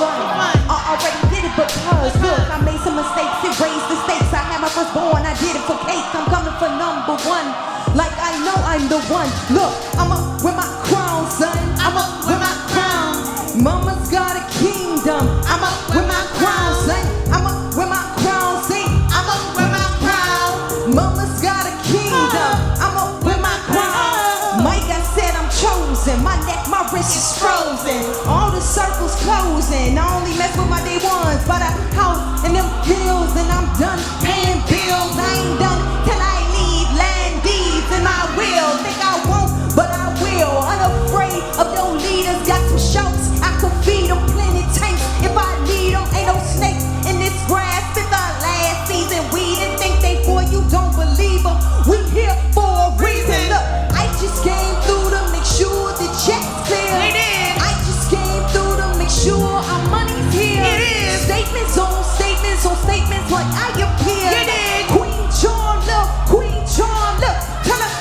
fun. I already did it because, look, I made some mistakes, it raised the stakes. I had my firstborn, I did it for cake. I'm coming for number one, like I know I'm the one. Look, I'm up with my crown, son. I'm up with my crown. Mama's got a kingdom. I'm up with my crown, son. I'm up with my crown, see. I'm up with my crown. Mama's got a kingdom. I'm up with my crown. Mike, I said I'm chosen. My neck, my wrist is frozen. All the circles closing. I only mess with my day ones. Buy a house and them hills, and I'm done paying bills. I ain't done till I leave land deeds in my will. Think I won't, but I will. Unafraid of those leaders. Got some sharks, I could feed them plenty tanks. If I need them, ain't no snakes in this grass. It's our last season. We didn't think they for you, don't believe them. We here for a reason. Look, I just came through to make sure the check's clear. It is. I just came through to make sure our money's here. It is. Statements on statements on statements when I appear. It is. Queen Charm, look, Queen Charm, look. Tell her,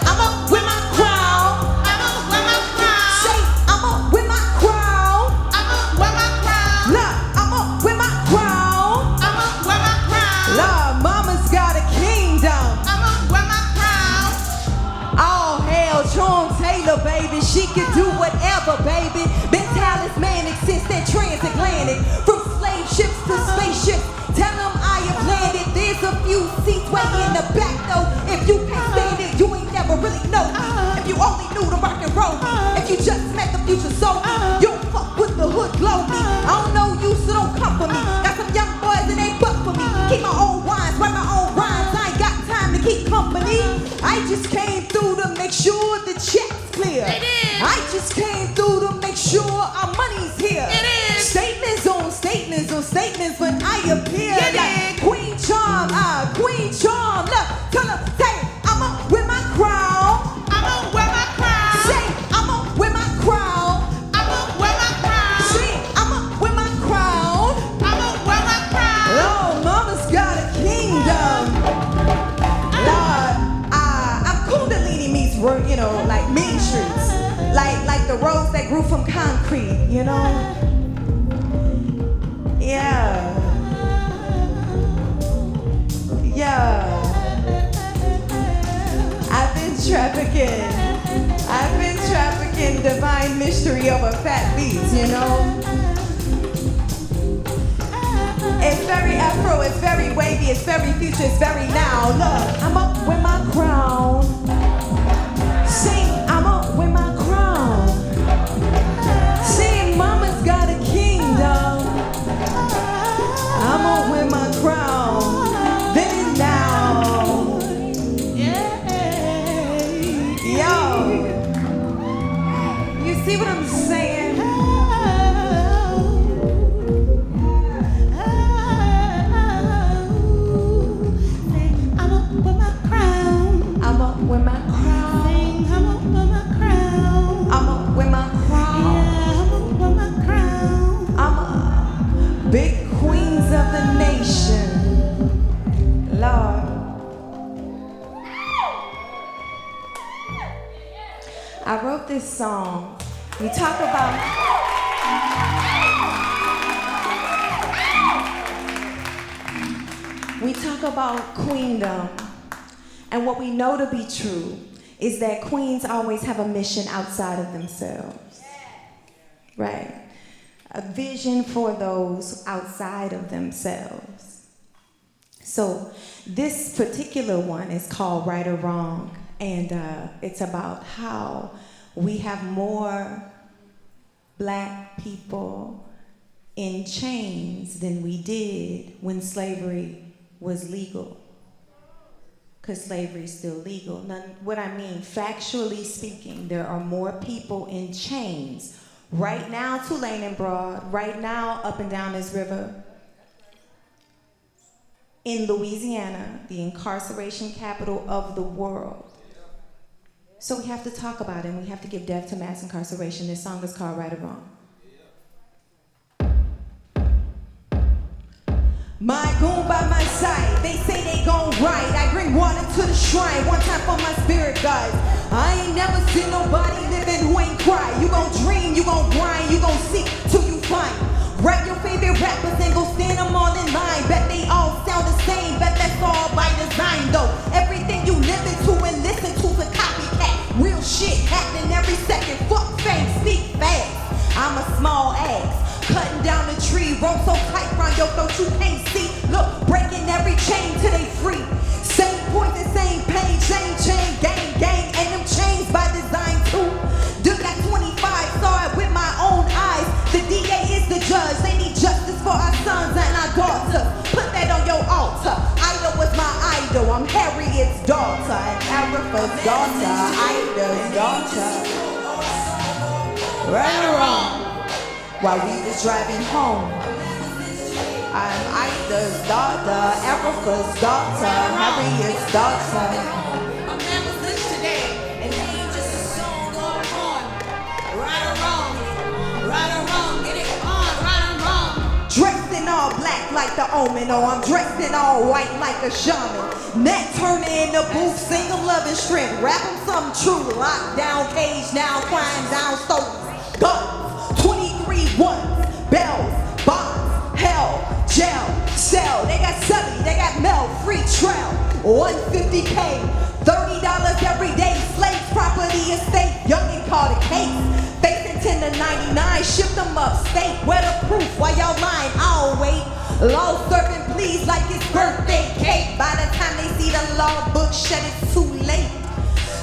I'm up with my crown. I'm up with my crown. Say, I'm up with my crown. I'm up with my crown. Look, I'm up with my crown. I'm up with my crown. Lord, mama's got a kingdom. I'm up with my crown. All hail Charm Taylor, baby. She can do whatever, baby. Been talismanic since that transatlantic. From slave ships to spaceships. Tell them I have landed. There's a few seats way in the back, though. If you can't stand it, you ain't never really know me. If you only knew the rock and roll me. If you just met the future soul me. You don't fuck with the hood glow me. I don't know you, so don't come for me. Got some young boys and they buck for me. Keep my own wines, write my own rhymes. I ain't got time to keep company. I just came through to make sure the check's clear. It is. I just came through to make sure our money's here. It is. Statements on statements on statements when I appear. It Like is. Queen Charm, Queen Charm. Look, tell her, say, I'm up with my crown. I'm up with my crown. Say, I'm up with my crown. I'm up with my crown. Say, I'm up with my crown. I'm up with my crown. Lord, mama's got a kingdom. Lord, I'm Kundalini meets work, you know, like Main Streets. Like the roads that grew from concrete, you know? Yeah. I've been trafficking divine mystery over fat beats, you know? It's very Afro, it's very wavy, it's very future, it's very now. Look, I'm up with my crown. Sing, I'm up with my crown. Sing, mama's got a kingdom. I'm up with my crown. Then and now. Yo. You see what I'm saying? I'm up with my crown. I'm up with my crown. I'm up with my crown. I'm up with my crown. Yeah, I'm up with my crown. I'm a big queens of the nation. Lord. I wrote this song. We talk about queendom. And what we know to be true is that queens always have a mission outside of themselves. Right? A vision for those outside of themselves. So this particular one is called Right or Wrong, and it's about how we have more black people in chains than we did when slavery was legal. Because slavery is still legal. Now, what I mean, factually speaking, there are more people in chains right now, Tulane and Broad, right now up and down this river. In Louisiana, the incarceration capital of the world. So we have to talk about it, and we have to give death to mass incarceration. This song is called Right or Wrong. My goon by my side, they say they gon' ride. I bring water to the shrine, one time for my spirit guides. I ain't never seen nobody living who ain't cry. You gon' dream, you gon' grind, you gon' seek till you find. Grab your favorite rappers and go stand them all in line. Bet they all sound the same, bet that's all by design though. Everything you listen to and listen to's a copycat. Real shit happening every second. Fuck fame, speak fast. I'm a small ass, cutting down the tree. Rope so tight round your throat you can't see. Look, breaking every chain till they free. Same point, the same page, same chain, gang, gang. And them chains by design too. Dude got 25, saw it with my own eyes. The DA is the judge, they need justice for our sons and our daughters. Put that on your altar. Ida was my idol, I'm Harriet's daughter. And Aretha's daughter, Ida's daughter. Right or wrong, while we was driving home. I'm Ida's daughter, Aretha's daughter, Harriet's daughter. A man was lynched today, and he ain't just a song or a poem. Right or wrong, get it on, right or wrong. Dressed in all black like the Omen, or I'm dressed in all white like a shaman. Nat Turner in the booth, sing 'em love and strength, rap 'em something true. Lockdown, cage down, crime down, so guns, 23 ones, bells, bonds, hell, jail, cell. They got Sully, they got Mel, free trail, 150K, $30 every day, slaves, property, estate, youngin' called a case. Facing 10 to 99, ship them upstate. Where the proof? While y'all lying, I'll wait. Law serving please like it's birthday cake. By the time they see the law book shut, it's too late.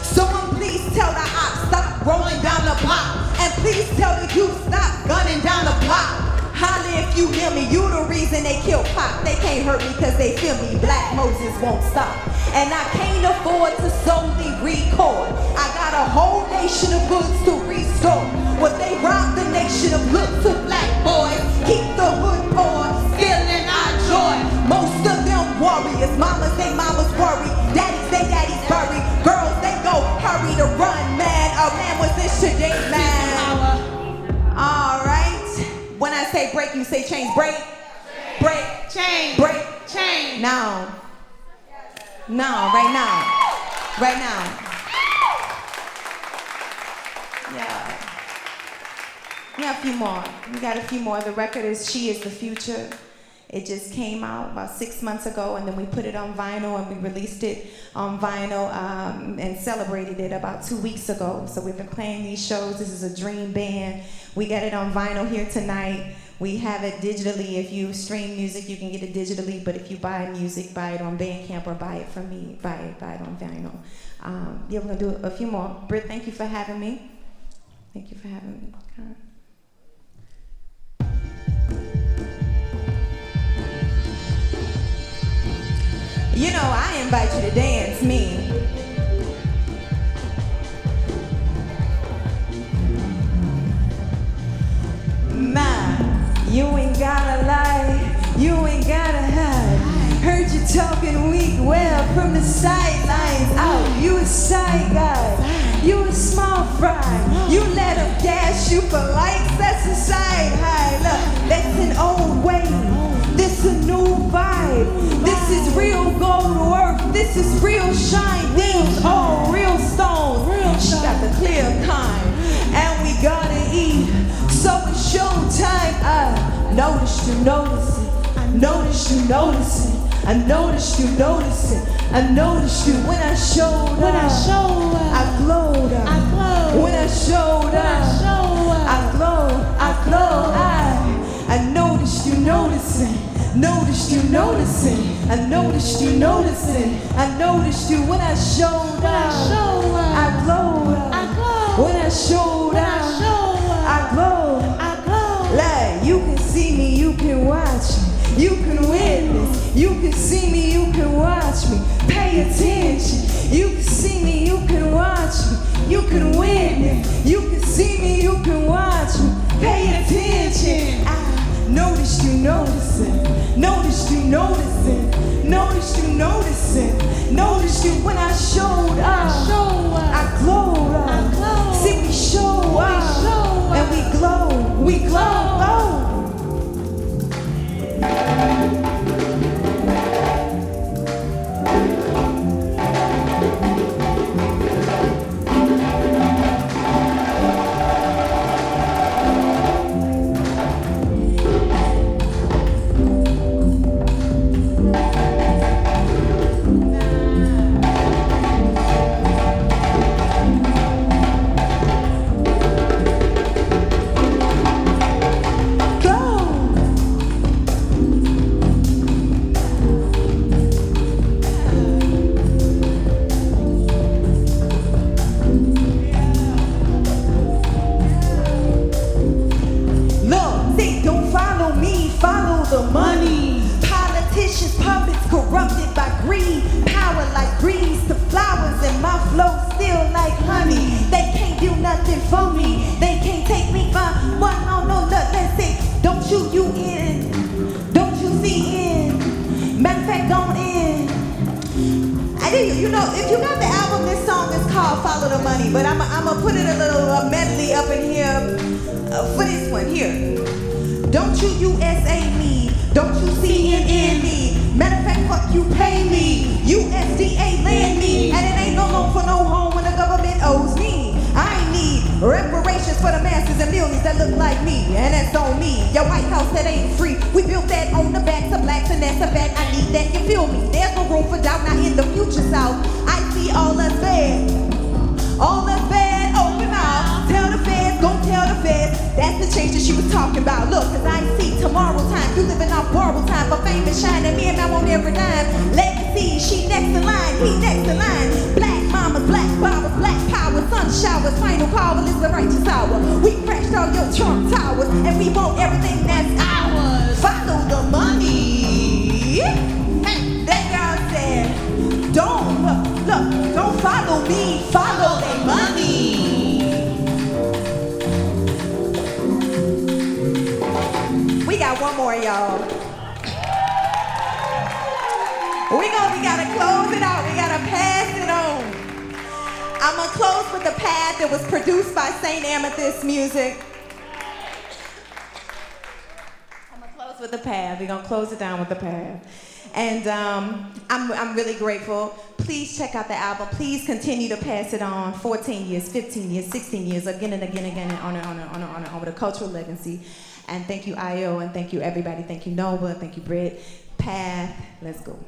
Someone please tell the ops stop rolling down the block. And please tell the youth stop gunning down the block. Holla if you hear me, you the reason they kill Pop. They can't hurt me cause they feel me, Black Moses won't stop. And I can't afford to solely record. I got a whole nation of goods to restore. What they robbed the nation of look to black boys. Keep the hood poor, stealing our joy. Most of them warriors, mamas they mamas worry. Daddies they daddies bury. Girls they go hurry to run, man. A man was this today, man. Alright. When I say break, you say change. Break, break, change, break, change. Now. No, right now. Right now. Yeah. We got a few more. We got a few more. The record is She Is the Future. It just came out about 6 months ago, and then we put it on vinyl, and we released it on vinyl and celebrated it about 2 weeks ago. So we've been playing these shows. This is a dream band. We got it on vinyl here tonight. We have it digitally. If you stream music, you can get it digitally, but if you buy music, buy it on Bandcamp or buy it from me. Buy it on vinyl. Yeah, we're gonna do a few more. Britt, thank you for having me. Thank you for having me. You know, I invite you to dance me. Ma, you ain't gotta lie, you ain't gotta hide. Heard you talking weak, well, from the sidelines out. You a side guy, you a small fry. You let them gas you for likes, that's a side high. Look, that's an old way, this a new vibe. This is real gold work, this is real shine. These all real stones, she got the clear kind. And we gotta eat, so it's showtime. I noticed you notice it, I noticed you notice it. I noticed you notice it. I noticed you when I showed up. I glowed up. When I showed up. I glowed. I noticed you noticing. Noticed you noticing. I noticed you noticing. I noticed you when I showed up. I glowed up. When I showed up. I glowed. Like you can see me, you can watch me. You can witness, you can see me, you can watch me. Pay attention, you can see me, you can watch me. You can witness, you can see me, you can watch me. Pay attention. I noticed you noticing, noticed you noticing, noticed you noticing, noticed you when I showed up. I glowed up. See, we show up and we glow, we glow. the money. Politicians, puppets corrupted by greed. Power like grease to flowers, and my flow still like honey. They can't do nothing for me. They can't take me for one. No, nothing. Say, don't you in? Don't you see in? Matter of fact, don't in. You know, if you got the album, this song is called Follow the Money, but I'm gonna put it a little medley up in here for this one here. Don't you USA me, don't you CNN me, matter of fact, fuck you pay me, USDA land me, and it ain't no loan for no home when the government owes me. I need reparations for the masses and millions that look like me, and that's on me. Your White House that ain't free, we built that on the backs of blacks, and that's a fact. I need that, you feel me? There's no room for doubt, not in the future South. I see all us bad, open mouth. Tell the feds, go tell the feds. That's the change that she was talking about. Look, cause I see tomorrow time, you living off borrowed time for fame and shine, and me and I won't every dime. Legacy, she next in line, he next in line. Black mamas, black bombers, black power, sun showers, final call is the righteous hour. We crashed all your Trump towers, and we want everything that's ours. Follow the money. Hey, that girl said, don't follow me, follow the money. We got one more, y'all. We gotta close it out. We gotta pass it on. I'm gonna close with the Path that was produced by St. Amethyst Music. I'm gonna close with the Path. We're gonna close it down with the Path. And I'm really grateful. Please check out the album. Please continue to pass it on 14 years, 15 years, 16 years, again and again and on with a cultural legacy. And thank you, Io, and thank you, everybody. Thank you, Nova. Thank you, Britt. Path, let's go.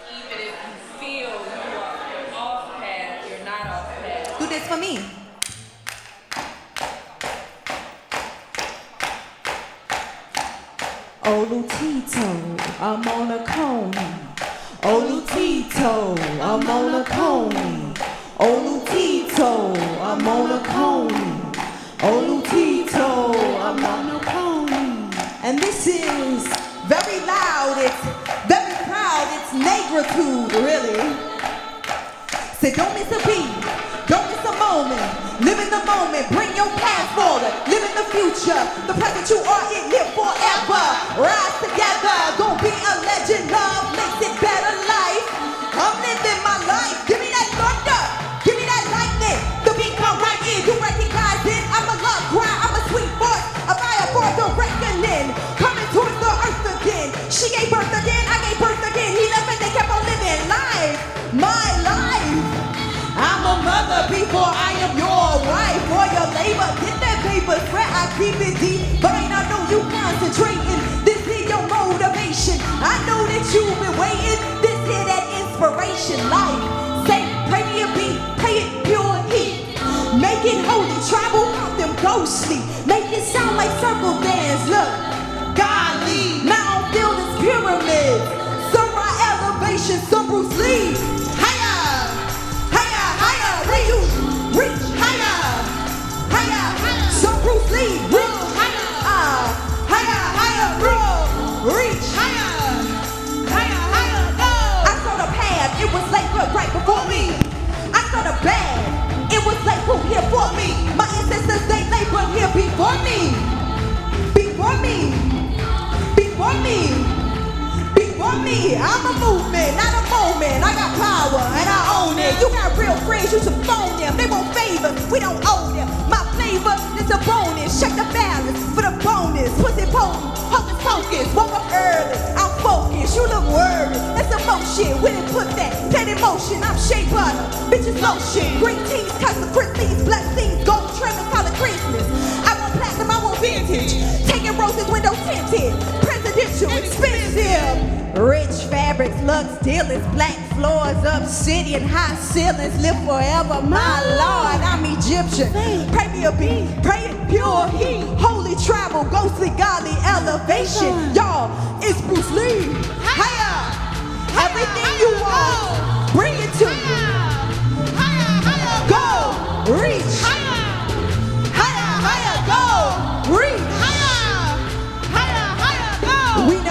Even if you feel you are off path, you're not off path. Do this for me. Olutito, I'm on a coney. Olutito, I'm on a coney. Olutito, I'm on a coney. Olutito, I'm on a pony. And this is very loud, it's very proud, it's negritude, really. Say, don't miss a beat, don't miss a moment. Live in the moment, bring your past forward. Live in the future, the present you are, it live forever. Rise together, gon' be a legend. Love makes it better life. I'm living my life, give me that thunder, give me that lightning. The beat come right in, you recognize it. I'm a love cry, I'm a sweet voice, a fire for the reckoning. Coming towards the earth again. She gave birth again, I gave birth again. He left and they kept on living life, my life. I'm a mother before I am your wife. For your labor, get that paper, swear I keep it deep. But ain't I know you concentrating, this is your motivation. I know that you've been waiting, this is that inspiration. Life, say, pray me a beat, pay it pure heat. Make it holy, tribal, count them ghostly. Make it sound like circle dance, look, godly. Now I'm building pyramids, some my elevation, some Bruce Lee. Higher, higher, higher, where you reach higher, higher, higher. Some Bruce Lee, reach higher, higher, higher, bro, reach higher, higher, higher, go. I saw the path, it was like right before me. I saw the bad. It was like who here for me? My ancestors, they labored here before me. Before me. Before me. Before me. I'm a movement, not a moment. I got power and I own it. You got real friends, you should phone them. They won't favor, we don't owe them. My flavor is a bonus. Check the balance for the bonus. Pussy potent, hocus pocus. Woke up early, I'm focused. You look worried, that's emotion. Where they put that in motion? I'm shea butter, bitches lotion. Green teas, custom Christmas, blessings, gold trim and color Christmas. I want platinum, I want vintage. Taking roses, window tinted. Presidential, expensive. Rich fabrics, lux dealers, black floors, obsidian, high ceilings, live forever. My Lord, I'm Egyptian. Pray me a beat, pray it pure heat. Holy travel, ghostly, godly elevation. Y'all, it's Bruce Lee. Higher, everything you want, bring it to me. Go, reach. Higher, higher, go, reach. Higher, higher,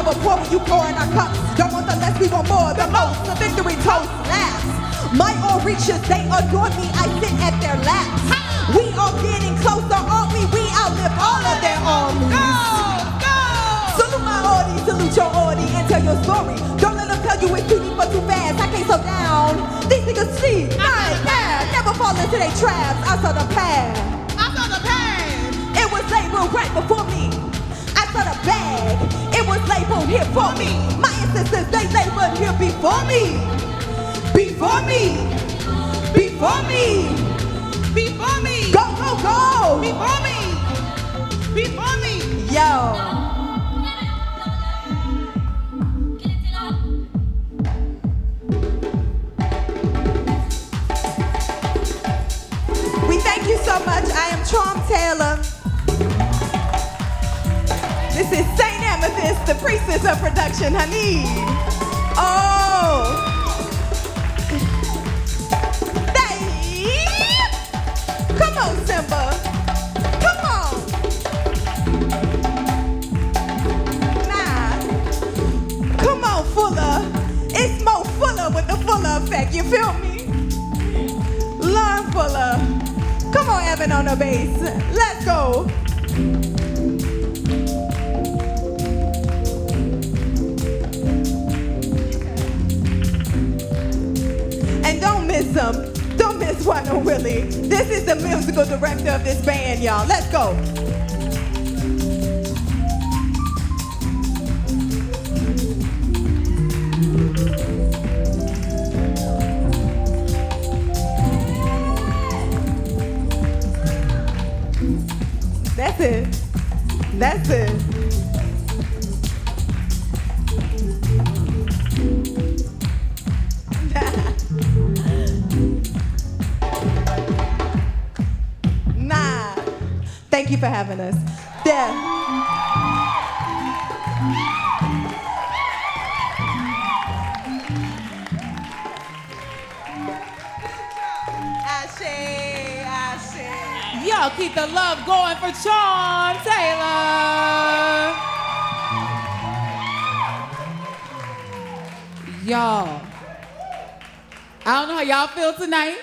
never pour when you pour in our cups. Don't want the less, we want more. The most, the victory toast laughs. My all reaches, they adore me. I sit at their laps. We are getting closer, aren't we? We outlive all of their armies. Salute my Audi, salute your Audi, and tell your story. Don't let them tell you it's too deep or too fast. I can't slow down. These niggas see my path. Never fall into their traps. I saw the path. It was labeled right before me. I saw the bag. It was labeled here for me. My ancestors, they labeled here before me. Before me. Before me. Before me. Go, go, go. Before me. Before me. Yo. We thank you so much. I am Trom Taylor. This is St. Amethyst, the priestess of production, honey. Oh. Come on, Simba. Come on. Nah. Come on, Fuller. It's more Fuller with the Fuller effect. You feel me? Love Fuller. Come on, Evan on the bass. Let's go. And don't miss them. Don't miss one on Willie. This is the musical director of this band, y'all. Let's go. That's it. That's it. Nah. Thank you for having us. Yeah. Y'all keep the love going for Trom Taylor. Y'all, I don't know how y'all feel tonight,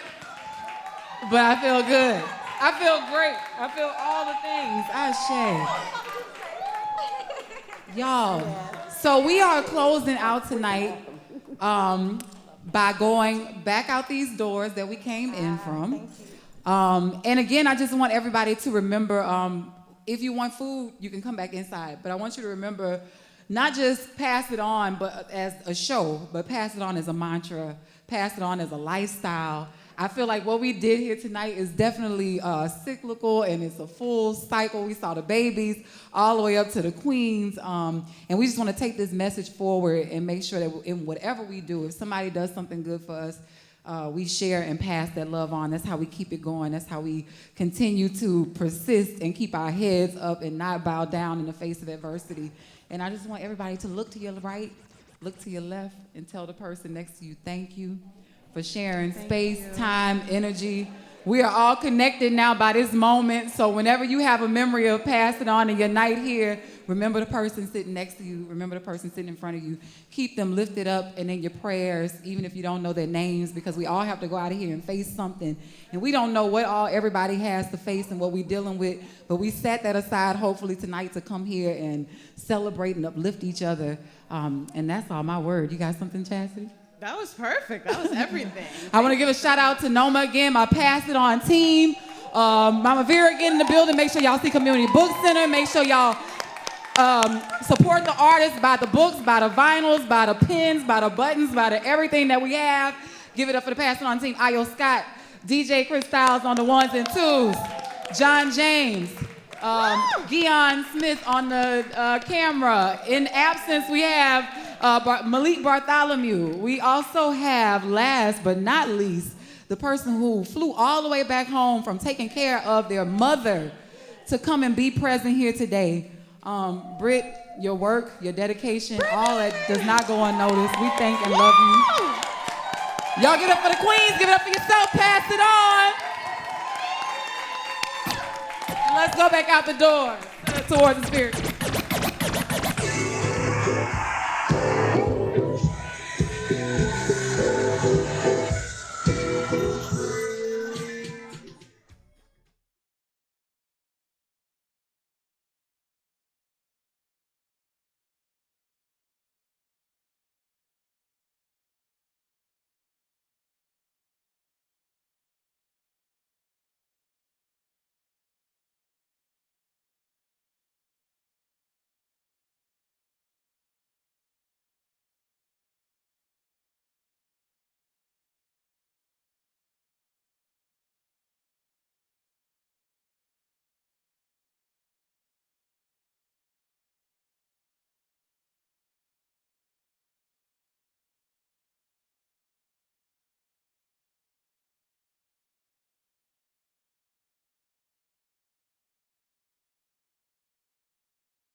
but I feel good. I feel great. I feel all the things. Y'all, so we are closing out tonight by going back out these doors that we came in from. And again, I just want everybody to remember, if you want food, you can come back inside. But I want you to remember, not just pass it on but as a show, but pass it on as a mantra, pass it on as a lifestyle. I feel like what we did here tonight is definitely cyclical, and it's a full cycle. We saw the babies all the way up to the queens. And we just want to take this message forward and make sure that in whatever we do, if somebody does something good for us, we share and pass that love on. That's how we keep it going. That's how we continue to persist and keep our heads up and not bow down in the face of adversity. And I just want everybody to look to your right, look to your left, and tell the person next to you, thank you for sharing space, time, energy. We are all connected now by this moment. So whenever you have a memory of passing on in your night here, remember the person sitting next to you. Remember the person sitting in front of you. Keep them lifted up and in your prayers, even if you don't know their names, because we all have to go out of here and face something. And we don't know what all everybody has to face and what we're dealing with, but we set that aside hopefully tonight to come here and celebrate and uplift each other. And that's all my word. You got something, Chastity? That was perfect. That was everything. I want to give a shout out to Naomi again, my Pass It On team. Mama Vera again in the building. Make sure y'all see Community Book Center. Make sure y'all support the artists, buy the books, buy the vinyls, buy the pins, buy the buttons, buy the everything that we have. Give it up for the Pass It On team. Io Scott, DJ Chris Styles on the ones and twos, John James, Gion Smith on the camera. In absence, we have Malik Bartholomew. We also have, last but not least, the person who flew all the way back home from taking care of their mother to come and be present here today. Britt, your work, your dedication, all that does not go unnoticed. We thank and love you. Y'all get up for the queens, give it up for yourself, pass it on. And let's go back out the door towards the spirit.